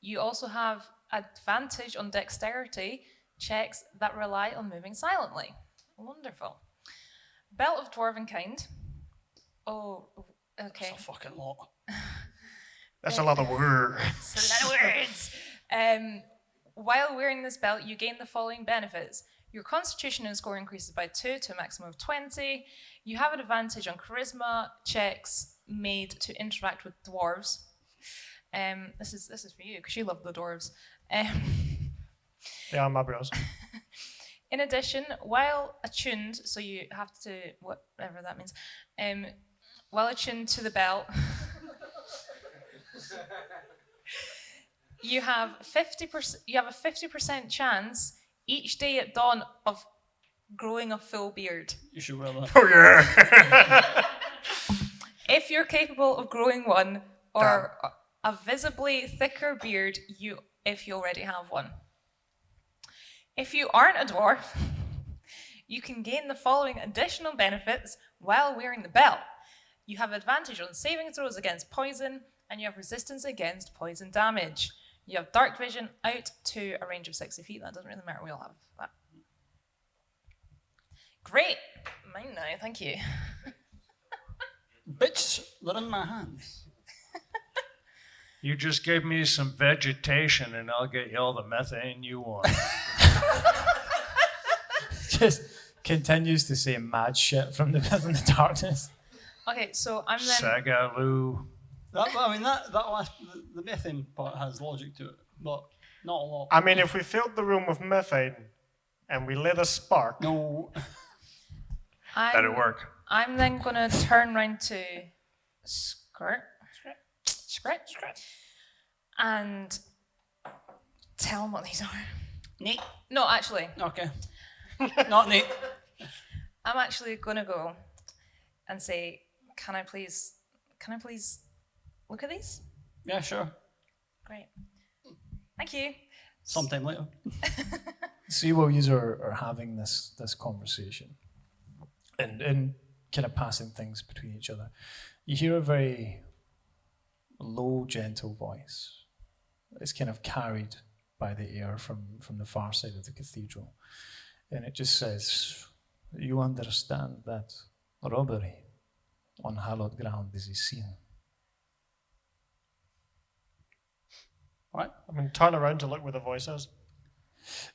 You also have advantage on dexterity checks that rely on moving silently. Wonderful. Belt of dwarven kind. Oh, okay. That's a fucking lot. That's a lot of words. It's a lot of words. While wearing this belt, you gain the following benefits. Your constitution and score increases by 2 to a maximum of 20. You have an advantage on charisma checks made to interact with dwarves. This is for you, because you love the dwarves. They are my bros. In addition, while attuned, so you have to, whatever that means, while attuned to the belt, you have 50%. You have a 50% chance each day at dawn of growing a full beard. You should wear that. Oh yeah. If you're capable of growing one, or a visibly thicker beard, if you already have one. If you aren't a dwarf, you can gain the following additional benefits while wearing the belt. You have advantage on saving throws against poison, and you have resistance against poison damage. You have dark vision out to a range of 60 feet. That doesn't really matter. We all have that. Great. Mine now. Thank you. Bitch, they're in my hands. You just give me some vegetation and I'll get you all the methane you want. just continues to say mad shit from the darkness. Okay, so I'm then... Sagaloo. That last, the methane part has logic to it, but not a lot. I mean, if we filled the room with methane and we lit a spark. No. That'd work. I'm then going to turn round to Skirt, and tell him what these are. Neat. No, actually, Okay. Not neat. I'm actually going to go and say, can I please look at these? Yeah, sure. Great. Thank you. Sometime later. See, while you are having this conversation and kind of passing things between each other, you hear a very low, gentle voice. It's kind of carried by the air from the far side of the cathedral. And it just says, you understand that robbery on hallowed ground is a sin. What? I mean, turn around to look where the voice is.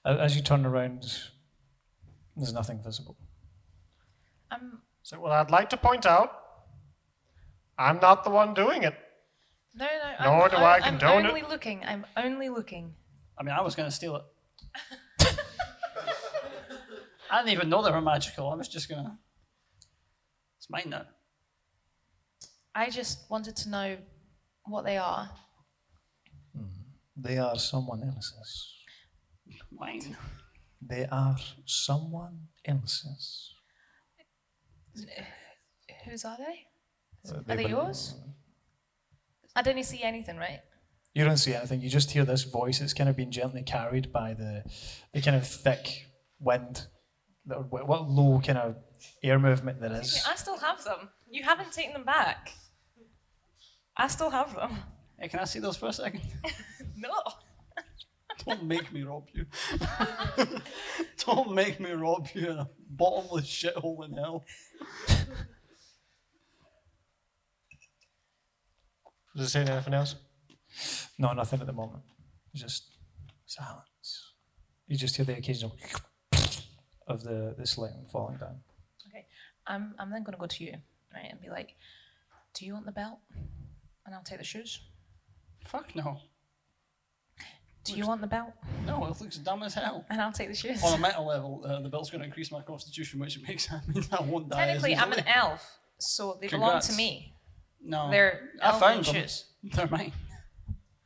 As you turn around, there's nothing visible. So, well, I'd like to point out, I'm not the one doing it. No, Nor do I condone I'm it. only looking. I'm only looking. I mean, I was going to steal it. I didn't even know they were magical. I was just going to... It's mine now. I just wanted to know what they are. They are someone else's. Mine. They are someone else's. Whose are they? Are They they bel- yours? I didn't see anything, right? You don't see anything. You just hear this voice. It's kind of being gently carried by the kind of thick wind, what low kind of air movement there is. I still have them. You haven't taken them back. I still have them. Hey, can I see those for a second? No. Don't make me rob you. Don't make me rob you in a bottomless shithole in hell. Does it say anything else? No, nothing at the moment. Just silence. You just hear the occasional of the sling falling down. Okay. I'm then going to go to you, right, and be like, do you want the belt? And I'll take the shoes. Fuck no. Do you want the belt? No, it looks dumb as hell. And I'll take the shoes. On a meta level, the belt's going to increase my constitution, which makes I won't die. Technically, as I'm an easily. elf, so they belong Congrats. to me. No. They're I elven found them. shoes. They're mine.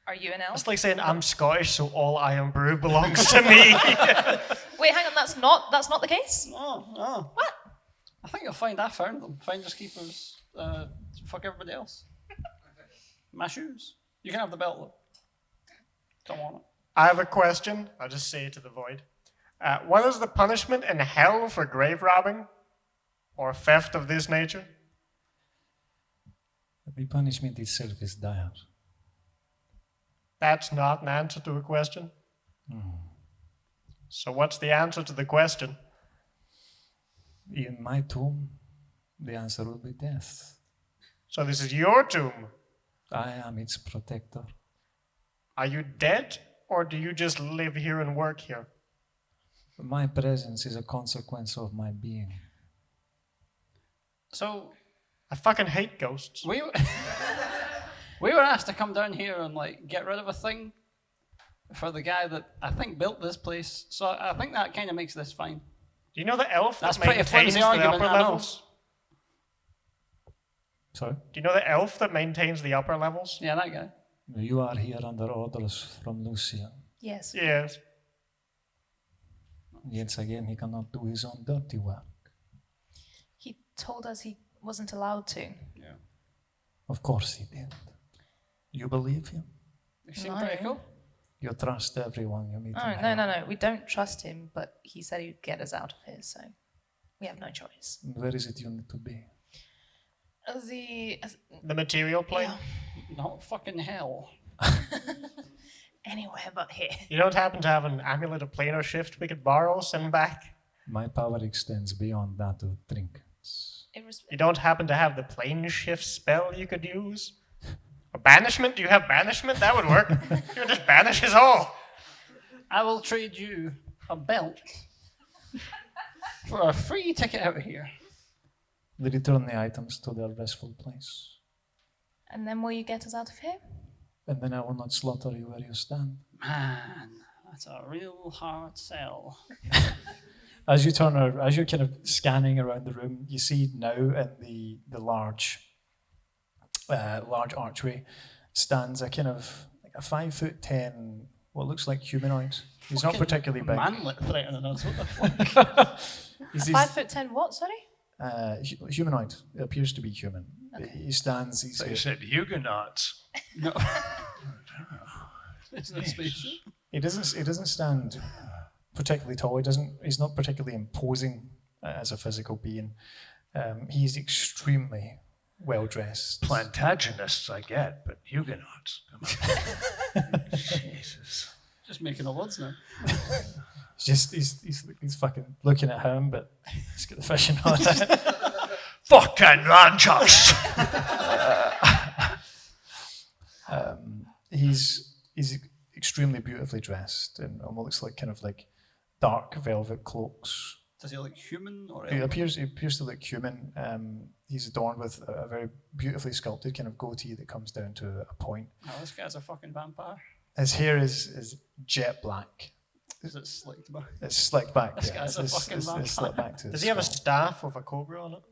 Are you an elf? It's like saying I'm Scottish, so all Iron Brew belongs to me. Wait, hang on. That's not the case. No. What? I think you'll find I found them. Finders keepers. Fuck everybody else. My shoes. You can have the belt, though. Don't want it. I have a question. I'll just say it to the void. What is the punishment in hell for grave robbing or theft of this nature? The punishment itself is dire. That's not an answer to a question. So what's the answer to the question? In my tomb, the answer will be death. So this is your tomb. I am its protector. Are you dead, or do you just live here and work here? My presence is a consequence of my being. So, I fucking hate ghosts. we were asked to come down here and like get rid of a thing for the guy that I think built this place. So I think that kind of makes this fine. Do you know the elf That's that pretty maintains flimsy the argument, upper I know. levels? Sorry? Do you know the elf that maintains the upper levels? Yeah, that guy. You are here under orders from Lucian. Yes. Yes. Yet again, he cannot do his own dirty work. He told us he wasn't allowed to. Of course he did. You believe him? They seem No. pretty cool. You trust everyone you meet Oh, in no, hell. We don't trust him, but he said he'd get us out of here, so we have no choice. Where is it you need to be? The material plane? Yeah. Not fucking hell. Anywhere but here. You don't happen to have an amulet of planar shift we could borrow, send back? My power extends beyond that of trinkets. You don't happen to have the plane shift spell you could use? Or banishment? Do you have banishment? That would work. You would just banish us all. I will trade you a belt for a free ticket out of here. They return the items to their restful place. And then will you get us out of here? And then I will not slaughter you where you stand. Man, that's a real hard sell. As you're kind of scanning around the room, you see now in the large archway stands a kind of like a 5'10", what looks like humanoid. He's not particularly big. Manlet threatening us. What the fuck? He's 5'10" what, sorry? humanoid. It appears to be human. He stands. He's They said Huguenots. No. Isn't it spaceship? He doesn't stand particularly tall. He's not particularly imposing as a physical being. He's extremely well dressed. Plantagenists, I get, but Huguenots. Come on. Jesus. Just making the words now. He's fucking looking at him, but he's got the fishing on. Fucking ranchers! He's extremely beautifully dressed in what looks like kind of like dark velvet cloaks. Does he look human or He appears to look human. He's adorned with a very beautifully sculpted kind of goatee that comes down to a point. Oh, this guy's a fucking vampire. His hair is jet black. Is it slicked back? It's slicked back. This guy's a fucking it's slicked back to Does his he have a skull. staff with a cobra on it?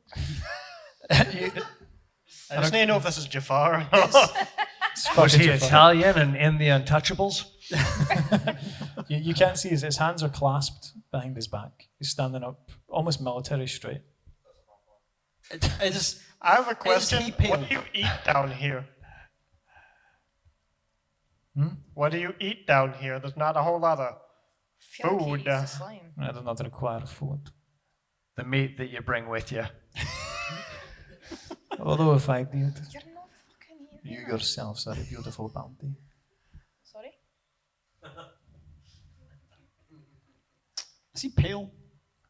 You- I just need to know if this is Jafar or not. Was he fucking Italian and in the Untouchables? You can't see his hands are clasped behind his back. He's standing up, almost military straight. I have a question. he pale? What do you eat down here? What do you eat down here? There's not a whole lot of I feel like he food. eats the slime. I do not require food. The meat that you bring with you. Although if I did, You're not fucking eating you that. yourselves are a beautiful bounty. Sorry? Is he pale?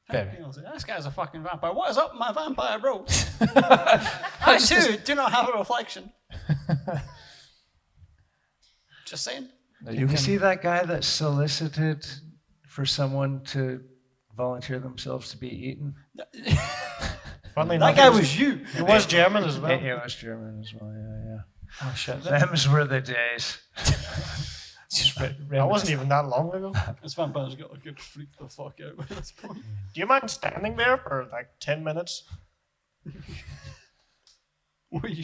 Very. Pale. This guy's a fucking vampire. What is up, my vampire bro? I too do not have a reflection. Just saying. Now You see that guy that solicited for someone to volunteer themselves to be eaten? Funnily That enough, guy he was you. He was German as well. He was German as well, yeah. Oh shit! Them's were the days. Just That wasn't even that long ago. This vampire's got a good freak the fuck out by this point. Do you mind standing there for like 10 minutes? Were you-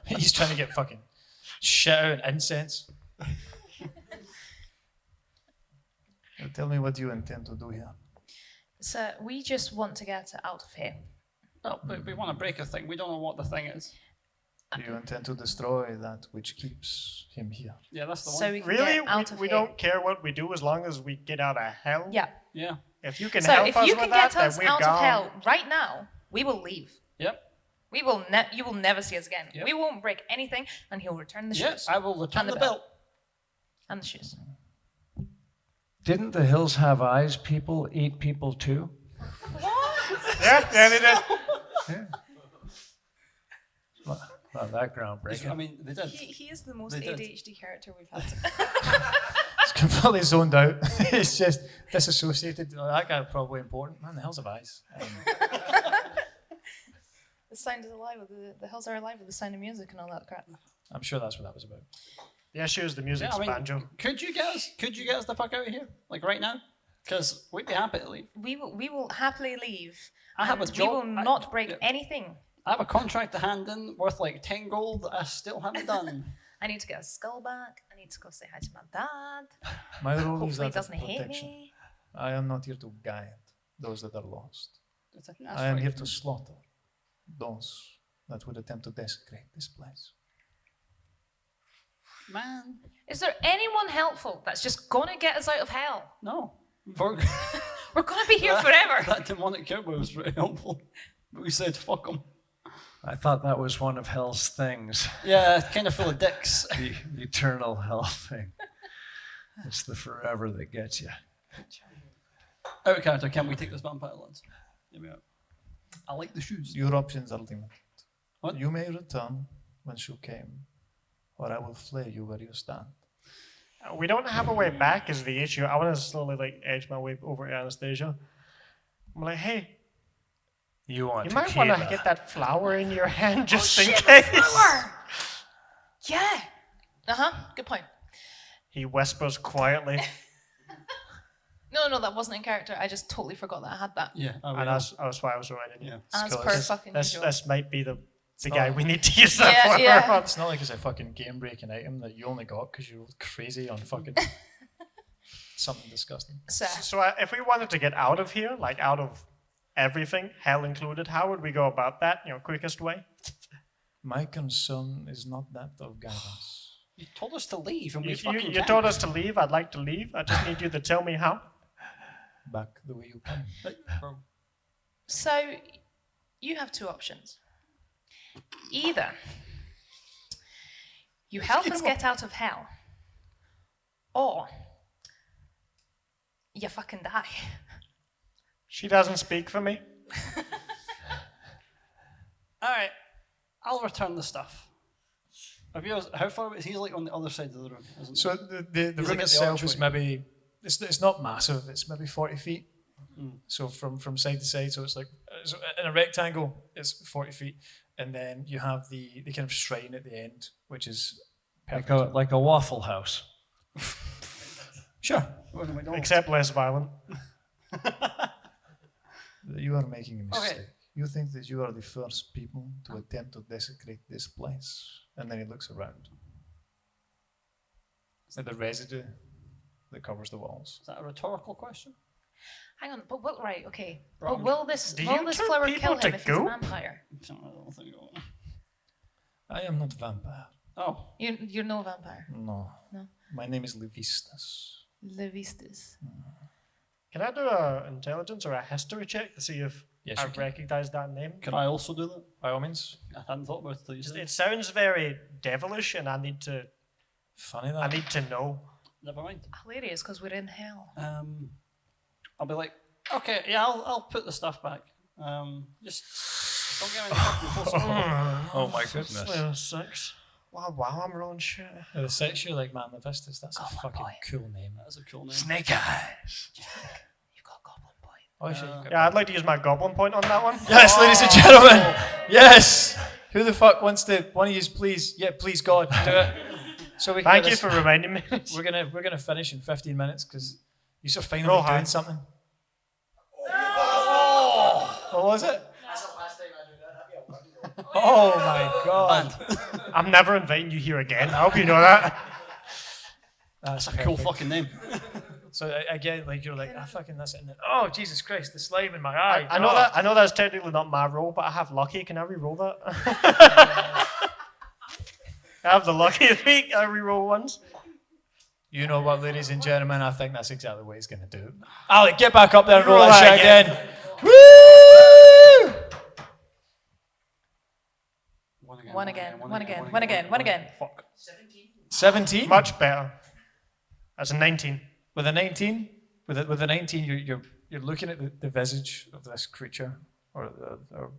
He's trying to get fucking shit out and incense. Now tell me what you intend to do here. So we just want to get out of here. No, but we want to break a thing. We don't know what the thing is. Do you intend to destroy that which keeps him here? Yeah, that's the So one. we can Really? get out of We here. don't care what we do as long as we get out of hell? Yeah. Yeah. If you can So help if us you with can that, get us then we're out gone. of hell right now, we will leave. Yep. We will you will never see us again. Yep. We won't break anything, and he'll return the Yeah, shoes I will return And the the belt. belt. and the shoes. Didn't the hills have eyes? People eat people too? Yeah, they did. Yeah. Not that groundbreaking. I mean, they did. He is the most They did. ADHD character we've had. It's completely zoned out. It's just disassociated. Oh, that guy probably important. Man, the hell's of eyes. The sound is alive. The hills are alive with the sound of music and all that crap. I'm sure that's what that was about. Yeah, shoes, the music's Yeah, I mean, banjo. Could you get us the fuck out of here? Like right now? Because we'd be happy to leave. We will happily leave. I have a and job. We will not break yeah. anything. I have a contract to hand in worth like 10 gold that I still haven't done. I need to get a skull back. I need to go say hi to my dad. My role is Hopefully he that of doesn't hate protection. me. I am not here to guide those that are lost. That's I am right. here to slaughter those that would attempt to desecrate this place. Man, Is there anyone helpful that's just gonna get us out of hell? no. For, We're gonna be here forever. that demonic cowboy was very helpful. But we said, fuck him. I thought that was one of hell's things. Yeah, kind of full of dicks. The eternal hell thing. It's the forever that gets you. Out of character, can we take this vampire, lads? Here we are. I like the shoes. Your options are limited. What? You may return whence you came, or I will flay you where you stand. We don't have a way back is the issue. I want to slowly like edge my way over to Anastasia. I'm like, hey, You want you might tequila. want to get that flower in your hand just in Shit, case. flower! Yeah. Good point. He whispers quietly, No, that wasn't in character. I just totally forgot that I had that. Yeah, and that's why I was writing. Yeah. As Skull. per This- fucking This usual. this might be the not- guy we need to use that Yeah, flower yeah. on. It's not like it's a fucking game-breaking item that you only got because you're crazy on fucking something disgusting. So, So if we wanted to get out of here, like out of everything, hell included, how would we go about that? Quickest way? My concern is not that of guidance. You told us to leave, and we You fucking you told us to leave. I'd like to leave. I just need you to tell me how. Back the way you came. so you have two options. Either you help us get out of hell, or you fucking die. She doesn't speak for me. All right, I'll return the stuff. How far away is he? Like on the other side of the room, isn't he? So the He's room like at the itself is archway. maybe it's not massive. It's maybe 40 feet. So from side to side, so it's like so in a rectangle, it's 40 feet, and then you have the kind of shrine at the end, which is perfect. Like a Waffle House. Sure, Except less violent. you are making a mistake. Okay. You think that you are the first people to attempt to desecrate this place, and then he looks around at the residue that covers the walls. Is that a rhetorical question? Hang on, but right, okay. Wrong. But will this Do you turn flower people kill to him if he's a goop? vampire? I don't think so. I am not a vampire. Oh, You're no vampire. No. No. My name is Levistus. Levistus. Can I do an intelligence or a history check to see if Yes, I you can. recognize that name? can I also do that? By all means. I hadn't thought about it till you said It sounds very devilish, and I need to Funny that. know. Never mind. Hilarious, because we're in hell. I'll be like, okay, yeah, I'll put the stuff back. Just don't get any fucking closer. Oh my goodness. Slayer 6. Wow, I'm rolling shit. The six, you're like, man, Levistus, that's a fucking cool name. That's a cool name. Snake Eyes. You got goblin point. Oh, shit. Yeah, I'd like to use my goblin point on that one. Yes, ladies and gentlemen. Yes. Who the fuck wants to? One of you, please. Yeah, please, God, do it. So we can Thank get you this- for reminding me. We're gonna finish in 15 minutes because you're finally Roll doing high. something. What was it? That's the last time I do that. That'd be a wonderful. Oh my God. I'm never inviting you here again. I hope you know that. That's That's a cool perfect. fucking name. So again, like you're like, fucking that's it. And then, oh Jesus Christ, the slime in my eye. I know Oh. that. I know that's technically not my roll, but I have lucky. Can I re-roll that? I have the lucky this week. I re-roll once. You know what, ladies and gentlemen, I think that's exactly what he's gonna do. Alec, get back up there and roll Roll that that shit again. again. Woo! One again. Fuck. 17 Much better. That's a 19. with a 19. With a 19, you're looking at the visage of this creature, or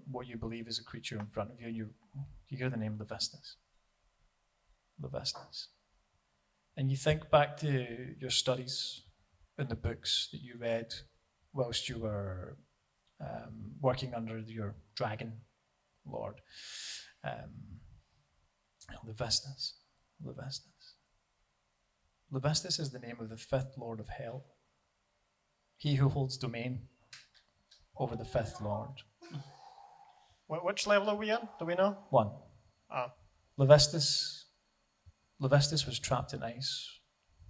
what you believe is a creature in front of you, and you hear the name Levistus. Levistus. And you think back to your studies in the books that you read whilst you were working under your dragon lord. Levistus. Levistus is the name of the fifth lord of hell. He who holds domain over the fifth lord. Which level are we in? Do we know? 1. Ah. Levistus was trapped in ice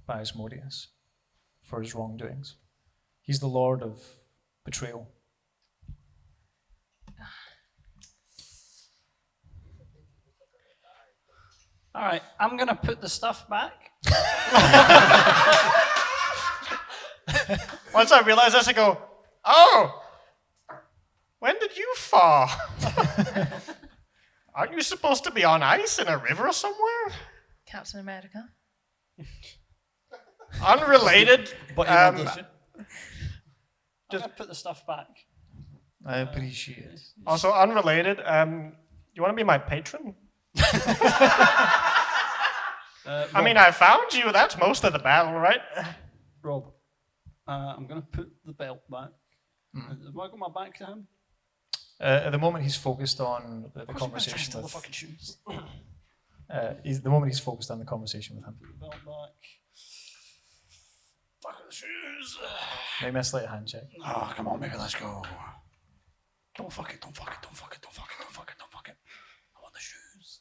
by Asmodeus for his wrongdoings. He's the lord of betrayal. All right, I'm gonna put the stuff back. Once I realize this, I go, oh, when did you fall? Aren't you supposed to be on ice in a river somewhere? Captain America. Unrelated. But you um, know this. I'm gonna put the stuff back. I appreciate it. Also unrelated. You want to be my patron? I mean, I found you. That's most of the battle, right? Rob, I'm gonna put the belt back. Have I got my back to him? At the moment, he's focused on the Of course I'm gonna try and conversation steal the with. fucking shoes. The moment he's focused on the conversation with him. Put the belt back. Fuck the shoes. Maybe a slight hand check. Oh, come on, maybe let's go. Don't fuck it. I want the shoes.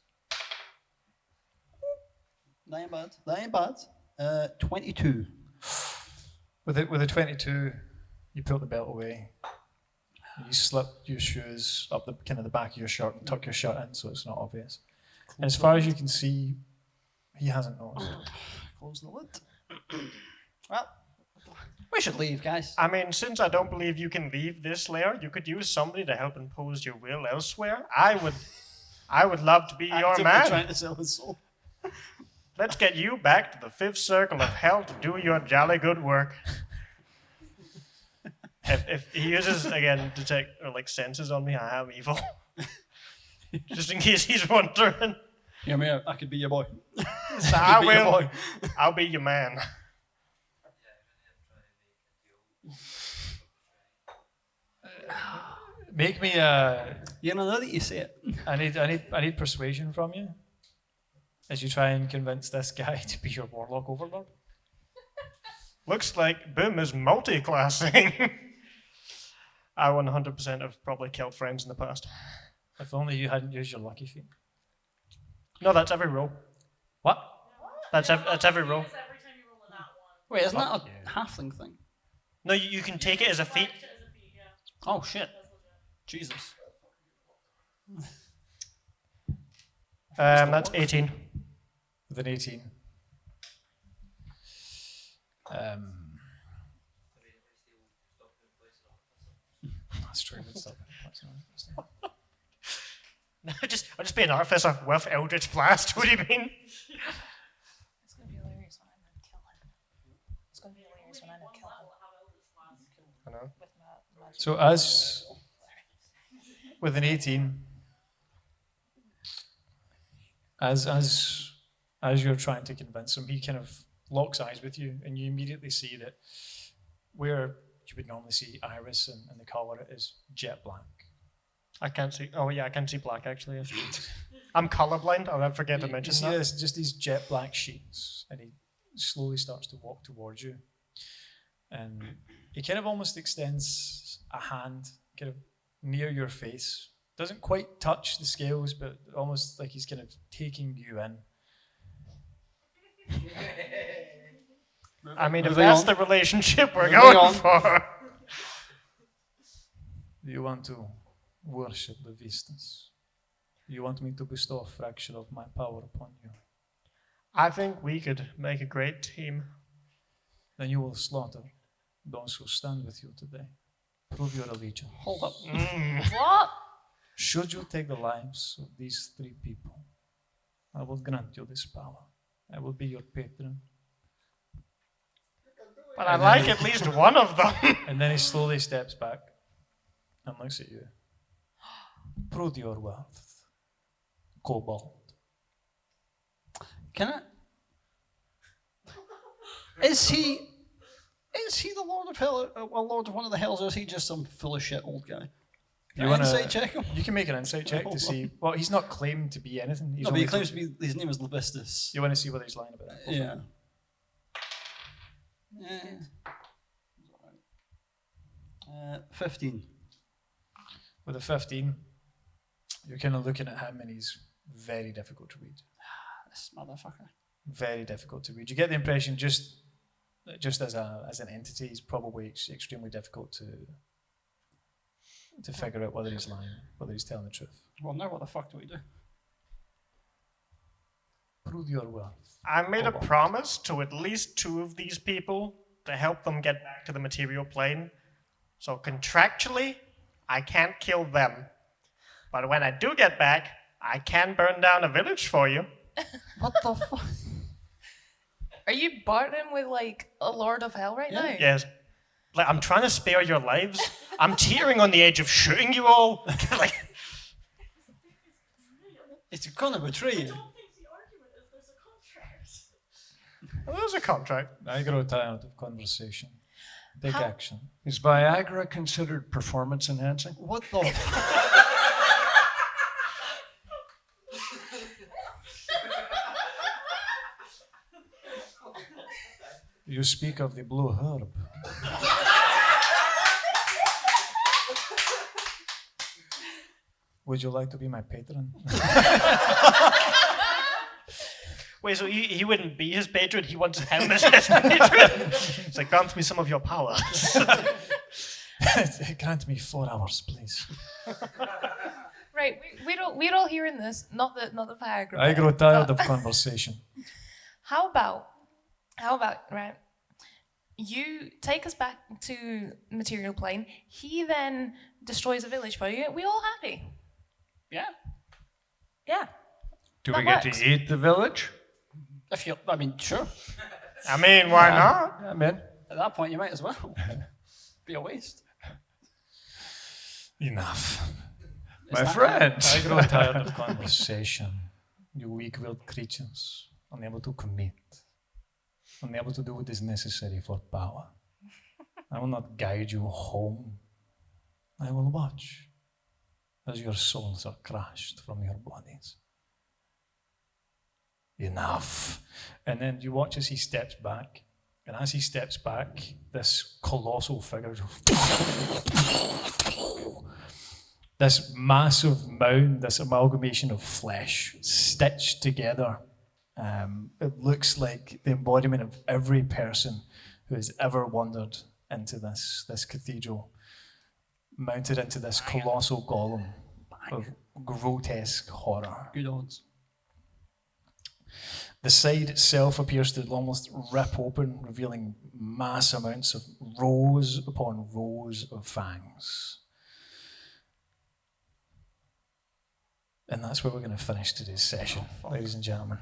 That ain't bad. 22. With a 22, you pull the belt away. You slip your shoes up the kind of the back of your shirt and tuck your shirt in so it's not obvious. And as far as you can see, he hasn't noticed. Close the lid. Well, we should leave, guys. I mean, since I don't believe you can leave this lair, you could use somebody to help impose your will elsewhere. I would love to be your Actively man. trying to sell his soul. Let's get you back to the fifth circle of hell to do your jolly good work. If he uses again detect or like senses on me, I am evil. Just in case he's wondering. Yeah, man, I could be your boy. So I will. I'll be your man. Make me You know, now that you say it. I need persuasion from you as you try and convince this guy to be your warlock overlord. Looks like Boom is multi-classing. I 100% have probably killed friends in the past. If only you hadn't used your lucky feet. No, that's every roll. What? That's every roll. Every time you roll a nat one. Wait, isn't that a halfling thing? No, you can take it as a feat. Marked it as a feat, yeah. Oh, shit. That's legit. Jesus. That's 18. With an 18. That's true. That's not- I'll just be an artificer with Eldritch Blast. What do you mean? It's gonna be hilarious when I'm gonna kill him. It's gonna be hilarious when I'm gonna kill him I know. with my magic. So as with an 18, as you're trying to convince him, he kind of locks eyes with you, and you immediately see that where you would normally see iris and the color is jet black. I can't see. Oh yeah, I can see black actually. Yes. I'm colorblind. I'll never forget to You mention see that. this, just these jet black sheets, and he slowly starts to walk towards you, and he kind of almost extends a hand kind of near your face. Doesn't quite touch the scales, but almost like he's kind of taking you in. I mean, if Moving that's on. the relationship we're Moving going on. for. Do you want to worship the Vistas? Do you want me to bestow a fraction of my power upon you? I think we could make a great team. Then you will slaughter those who stand with you today. Prove your allegiance. Hold up. What? Should you take the lives of these three people, I will grant you this power. I will be your patron. But I like at least one of them. And then he slowly steps back and looks at you. Prove your wealth, Kobold. Can I? Is he the Lord of Hell, a Lord of one of the Hells, or is he just some full of shit old guy? Can I wanna- insight check him? You can make an insight check to see. Well, he's not claimed to be anything. He's No, but he only claims to be, his name is Levistus. You want to see whether he's lying about that? Yeah. Yeah. 15. With a 15, you're kind of looking at him, and he's very difficult to read. This motherfucker. Very difficult to read. You get the impression just as an entity, he's probably extremely difficult to figure out whether he's lying, whether he's telling the truth. Well, now what the fuck do we do? Prove your wealth. I made a Kobold. promise to at least two of these people to help them get back to the material plane. So contractually, I can't kill them. But when I do get back, I can burn down a village for you. What the fuck? Are you bartering with like a Lord of Hell right now? Yes. Like, I'm trying to spare your lives. I'm teetering on the edge of shooting you all. Like, It's gonna betray you. I don't think the argument is there's a contract. well, there's a contract. I grow tired of conversation. Take How- action. Is Viagra considered performance enhancing? What the fuck? You speak of the blue herb. Would you like to be my patron? Wait, so he wouldn't be his patron, he wants him as his patron? It's like, grant me some of your powers. Grant me 4 hours, please. Right, we're all hearing this, not the Viagra. I bit, grow tired but of conversation. How about right? You take us back to material plane. He then destroys a village for you. We all happy? Yeah. Yeah. Do That we get works. to eat the village? If you, I mean, sure. I mean, why not? I'm in. At that point, you might as well. Be a waste. Enough. Is My that- friends. I grow tired of conversation. You weak-willed creatures, unable to commit, unable to do what is necessary for power. I will not guide you home. I will watch as your souls are crushed from your bodies. Enough. And then you watch as he steps back. And as he steps back, this colossal figure, this massive mound, this amalgamation of flesh stitched together. It looks like the embodiment of every person who has ever wandered into this cathedral, mounted into this colossal golem of grotesque horror. Good odds. The side itself appears to almost rip open, revealing mass amounts of rows upon rows of fangs. And that's where we're going to finish today's session, ladies and gentlemen.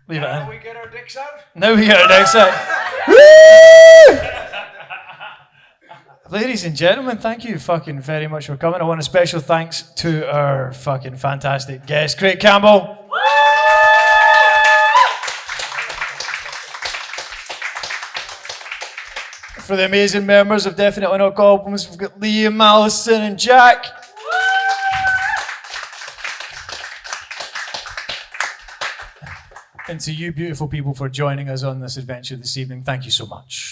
Leave it in. we get our dicks out? Now we get our dicks out. Ladies and gentlemen, thank you fucking very much for coming. I want a special thanks to our fucking fantastic guest, Craig Campbell. For the amazing members of Definitely Not Goblins, we've got Liam, Alison, and Jack. And to you beautiful people for joining us on this adventure this evening, thank you so much.